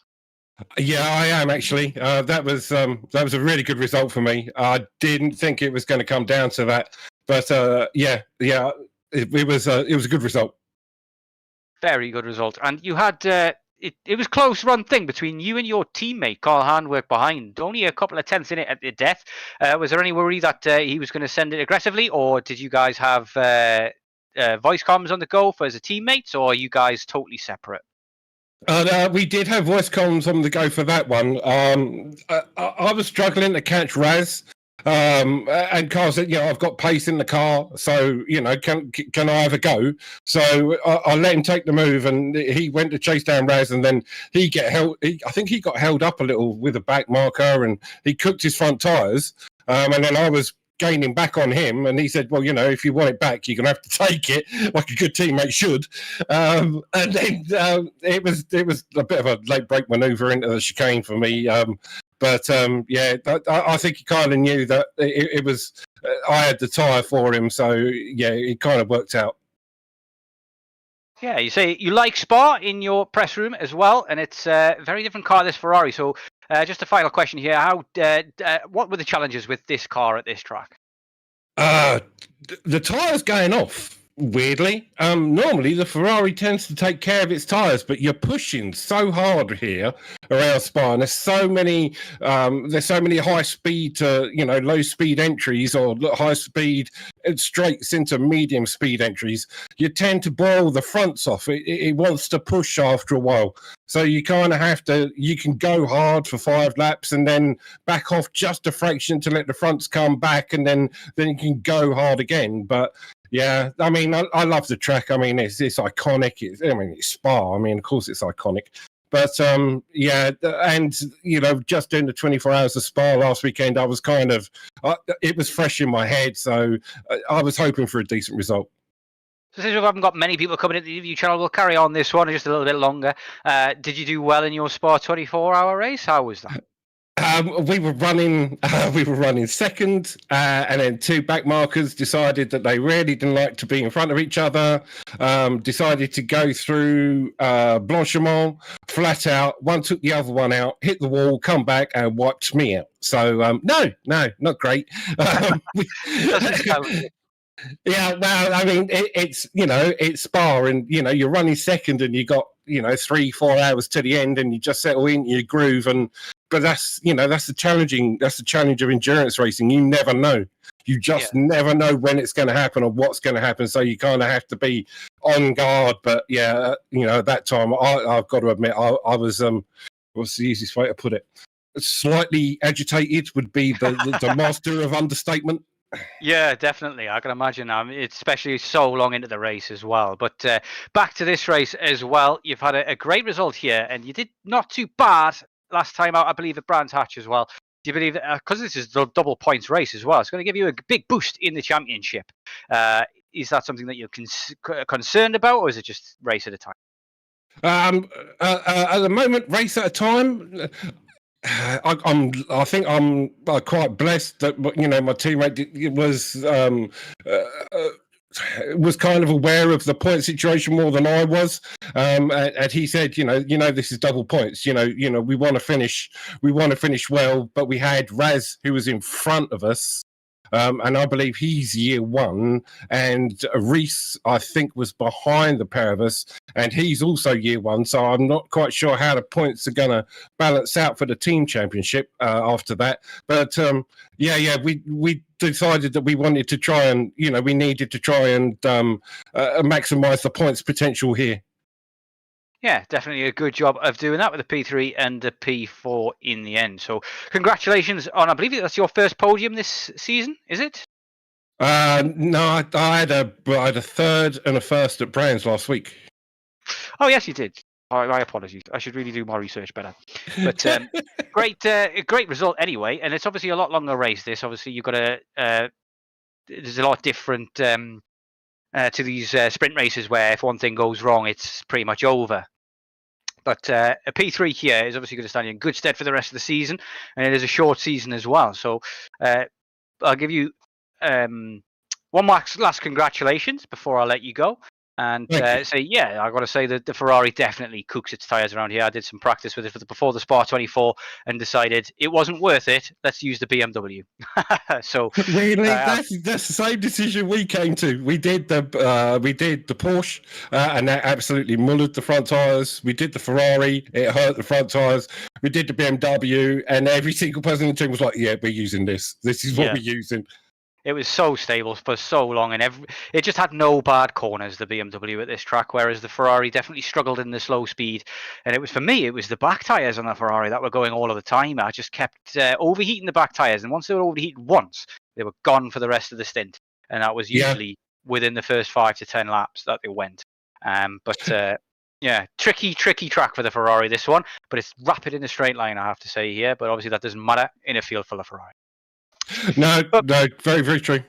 Yeah, I am actually. That was a really good result for me. I didn't think it was going to come down to that, but it was a good result. Very good result. And you had it was close run thing between you and your teammate Carl Handwerk behind. Only a couple of tenths in it at the death. Was there any worry that he was going to send it aggressively, or did you guys have voice comms on the go for as a teammates, or are you guys totally separate? We did have voice comms on the go for that one. I was struggling to catch Raz. And Carl said, I've got pace in the car, so can I have a go? So I let him take the move, and he went to chase down Raz, and then I think he got held up a little with a back marker, and he cooked his front tires, and then I was gaining back on him, and he said, well, if you want it back, you're gonna have to take it like a good teammate should. And then it was a bit of a late brake maneuver into the chicane for me. But I think he kind of knew that it was. I had the tyre for him, so yeah, it kind of worked out. Yeah, you say you like Spa in your press room as well, and it's a very different car, this Ferrari. So, just a final question here: what were the challenges with this car at this track? The tyres going off. Weirdly, normally the Ferrari tends to take care of its tyres, but you're pushing so hard here around Spa, and there's so many high speed to low speed entries, or high speed straights into medium speed entries. You tend to boil the fronts off. It wants to push after a while, so you kind of have to. You can go hard for 5 laps and then back off just a fraction to let the fronts come back, and then you can go hard again. But yeah, I mean, I love the track. I mean, it's iconic. It's Spa. I mean, of course, it's iconic. But and just doing the 24 hours of Spa last weekend, I was kind of it was fresh in my head, so I was hoping for a decent result. So since we haven't got many people coming into the interview channel, we'll carry on this one just a little bit longer. Did you do well in your Spa 24-hour race? How was that? We were running second, and then 2 back markers decided that they really didn't like to be in front of each other. Decided to go through Blanchiment flat out. One took the other one out, hit the wall, come back, and wiped me out. So no, not great. Yeah, well, I mean, it's Spa, and you're running second, and you got 3-4 hours to the end, and you just settle in your groove, but that's the challenge of endurance racing. You never know. You just never know when it's going to happen or what's going to happen. So you kind of have to be on guard. But yeah, at that time, I've got to admit, I was what's the easiest way to put it? Slightly agitated would be the master of understatement. Yeah, definitely. I can imagine. Especially so long into the race as well. But back to this race as well. You've had a great result here, and you did not too bad last time out, I believe, at Brands Hatch as well. Do you believe that, because this is the double points race as well, it's going to give you a big boost in the championship? Is that something that you're concerned about, or is it just race at a time? At the moment, race at a time. I think I'm quite blessed that my teammate was kind of aware of the point situation more than I was, and he said, this is double points. We want to finish well, but we had Raz, who was in front of us, and I believe he's year 1, and Reese, I think, was behind the pair of us, and he's also year 1. So I'm not quite sure how the points are going to balance out for the team championship after that. But we decided that we wanted to try and we needed to try and maximize the points potential here. Yeah, definitely a good job of doing that with the P3 and the P4 in the end. So congratulations on, I believe that's your first podium this season, is it? No, I had a third and a first at Brands last week. Oh, yes, you did. My apologies. I should really do my research better. But great result anyway. And it's obviously a lot longer race, this. Obviously, you've got there's a lot of different to these sprint races where if one thing goes wrong, it's pretty much over. But a P3 here is obviously going to stand you in good stead for the rest of the season, and it is a short season as well. So I'll give you one last congratulations before I let you go. And say, yeah, I've got to say that the Ferrari definitely cooks its tyres around here. I did some practice with it before the Spa 24 and decided it wasn't worth it. Let's use the BMW. So really, that's the same decision we came to. We did the Porsche, and that absolutely mullered the front tyres. We did the Ferrari, it hurt the front tyres. We did the BMW, and every single person in the team was like, "Yeah, we're using this. This is what we're using." It was so stable for so long, and it just had no bad corners, the BMW at this track, whereas the Ferrari definitely struggled in the slow speed. And it was, for me, it was the back tyres on the Ferrari that were going all of the time. I just kept overheating the back tyres, and once they were overheated once, they were gone for the rest of the stint. And that was usually within the first 5 to 10 laps that they went. Yeah, tricky track for the Ferrari, this one, but it's rapid in the straight line, I have to say here. But obviously that doesn't matter in a field full of Ferrari. No, very, very true.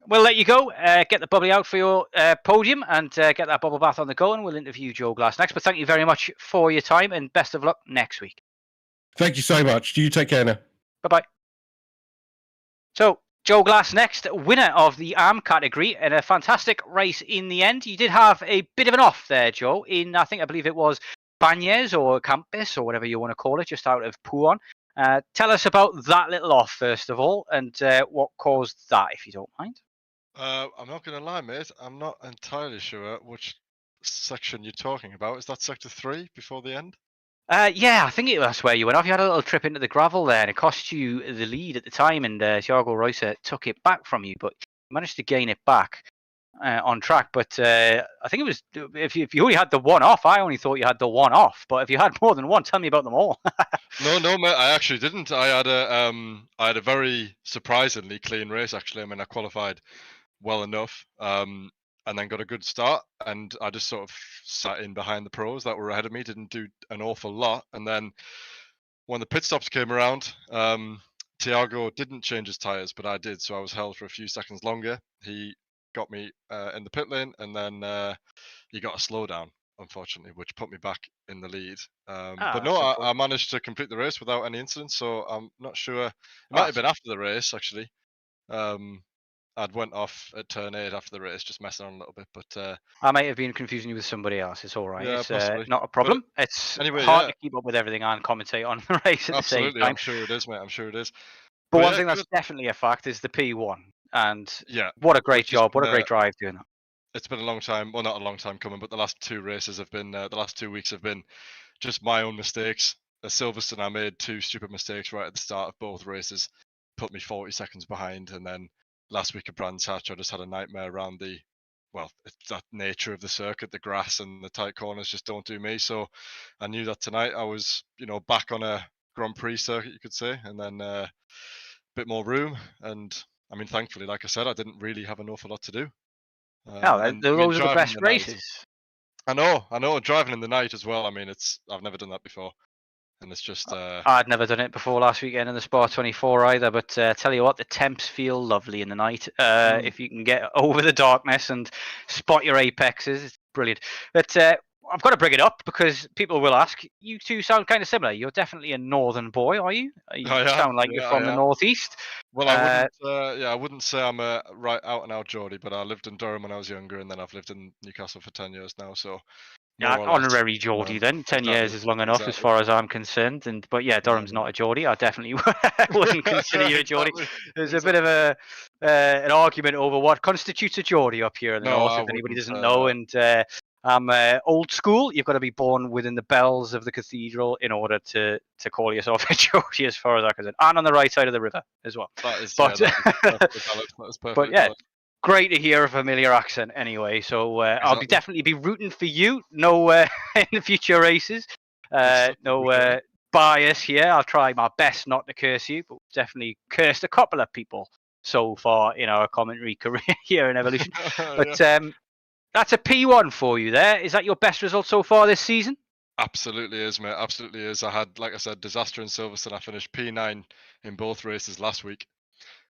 We'll let you go, get the bubbly out for your podium, and get that bubble bath on the go, and we'll interview Joe Glass next. But thank you very much for your time, and best of luck next week. Thank you so much. You take care now. Bye-bye. So, Joe Glass next, winner of the ARM category, and a fantastic race in the end. You did have a bit of an off there, Joe, in, I believe it was Banyes or Campus, or whatever you want to call it, just out of Pouan. Tell us about that little off, first of all, and what caused that, if you don't mind. I'm not going to lie, mate. I'm not entirely sure which section you're talking about. Is that sector 3 before the end? Yeah, I think that's where you went off. You had a little trip into the gravel there, and it cost you the lead at the time, and Thiago Reuser took it back from you, but you managed to gain it back on track. But I think it was, if you only had the one off, I only thought you had the one off. But if you had more than one, tell me about them all. No, mate, I actually didn't. I had a very surprisingly clean race, actually. I mean, I qualified well enough, and then got a good start, and I just sort of sat in behind the pros that were ahead of me, didn't do an awful lot. And then when the pit stops came around, Thiago didn't change his tyres, but I did, so I was held for a few seconds longer. He got me in the pit lane, and then he got a slowdown, unfortunately, which put me back in the lead. But no, I managed to complete the race without any incidents, so I'm not sure. It might have been after the race, actually. I'd went off at turn 8 after the race, just messing on a little bit, but I might have been confusing you with somebody else. It's all right. Yeah, it's not a problem. It's hard to keep up with everything and commentate on the race at the same time. I'm sure it is, mate. I'm sure it is. But one thing that's definitely a fact is the P1. And what a great job. What a great drive doing that. It's been a long time. Well, not a long time coming, but the last 2 races have been, the last 2 weeks have been just my own mistakes. At Silverstone, I made 2 stupid mistakes right at the start of both races, put me 40 seconds behind, and then last week at Brands Hatch, I just had a nightmare around it's that nature of the circuit, the grass and the tight corners just don't do me. So I knew that tonight I was, back on a Grand Prix circuit, you could say, and then a bit more room. And I mean, thankfully, like I said, I didn't really have an awful lot to do. Those are the best races. I know. Driving in the night as well. I mean, I've never done that before. And it's just I'd never done it before last weekend in the Spa 24 either, but tell you what, the temps feel lovely in the night. If you can get over the darkness and spot your apexes, it's brilliant. But I've got to bring it up because people will ask, you two sound kind of similar. You're definitely a northern boy, are you? You sound like you're from the northeast. Well, I wouldn't say I'm a right out and out Geordie, but I lived in Durham when I was younger, and then I've lived in Newcastle for 10 years now, so honorary Geordie then. 10 years is long enough as far as I'm concerned. But Durham's not a Geordie. I definitely wouldn't consider you a Geordie. There's a bit of an argument over what constitutes a Geordie up here in the north, if anybody doesn't know. And I'm old school. You've got to be born within the bells of the cathedral in order to call yourself a Geordie, as far as I'm concerned. And on the right side of the river as well. That is perfect. But yeah. Great to hear a familiar accent anyway, so I'll definitely be rooting for you. No, in the future races, no bias here. I'll try my best not to curse you, but definitely cursed a couple of people so far in our commentary career here in Evolution. But that's a P1 for you there. Is that your best result so far this season? Absolutely is, mate. Absolutely is. I had, like I said, disaster in Silverstone. I finished P9 in both races last week.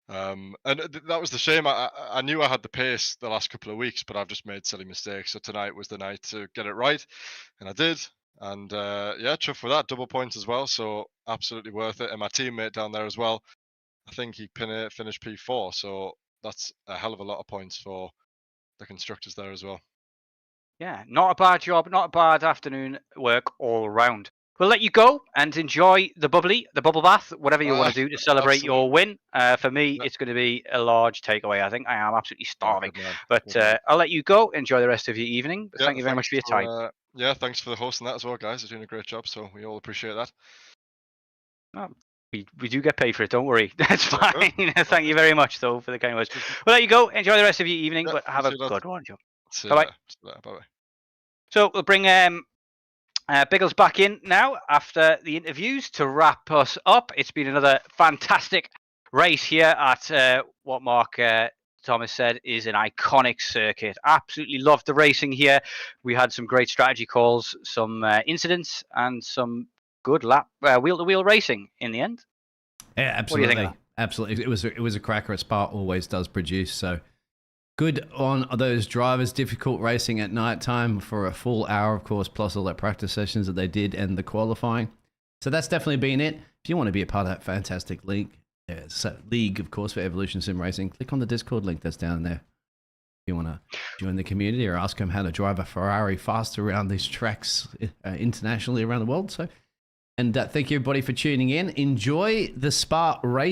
That was the shame. I knew I had the pace the last couple of weeks, but I've just made silly mistakes. So tonight was the night to get it right, and I did. And yeah, chuffed for that. Double points as well, so absolutely worth it. And my teammate down there as well, I think he finished P4, so that's a hell of a lot of points for the constructors there as well. Yeah, not a bad job, not a bad afternoon work all around. We'll let you go and enjoy the bubble bath, whatever you want to do to celebrate your win. For me, it's going to be a large takeaway. I think I am absolutely starving. But I'll let you go. Enjoy the rest of your evening. But thank you very much for your time. Yeah, thanks for the hosting that as well, guys. You're doing a great job, so we all appreciate that. Oh, we do get paid for it, don't worry. That's fine. Thank you very much, though, for the kind words. We'll let you go. Enjoy the rest of your evening, but have a good one, Joe. Bye-bye. Bye-bye. So we'll bring Biggles back in now after the interviews to wrap us up. It's been another fantastic race here at what Mark Thomas said is an iconic circuit. Absolutely loved the racing here. We had some great strategy calls, some incidents, and some good wheel-to-wheel racing in the end. Yeah, absolutely. Absolutely. It was a cracker. Spa always does produce, so good on those drivers. Difficult racing at night time for a full hour, of course, plus all that practice sessions that they did and the qualifying. So that's definitely been it. If you want to be a part of that fantastic league, of course, for Evolution Sim Racing, click on the Discord link that's down there. If you want to join the community or ask them how to drive a Ferrari faster around these tracks internationally around the world. So, and thank you everybody for tuning in. Enjoy the Spa race.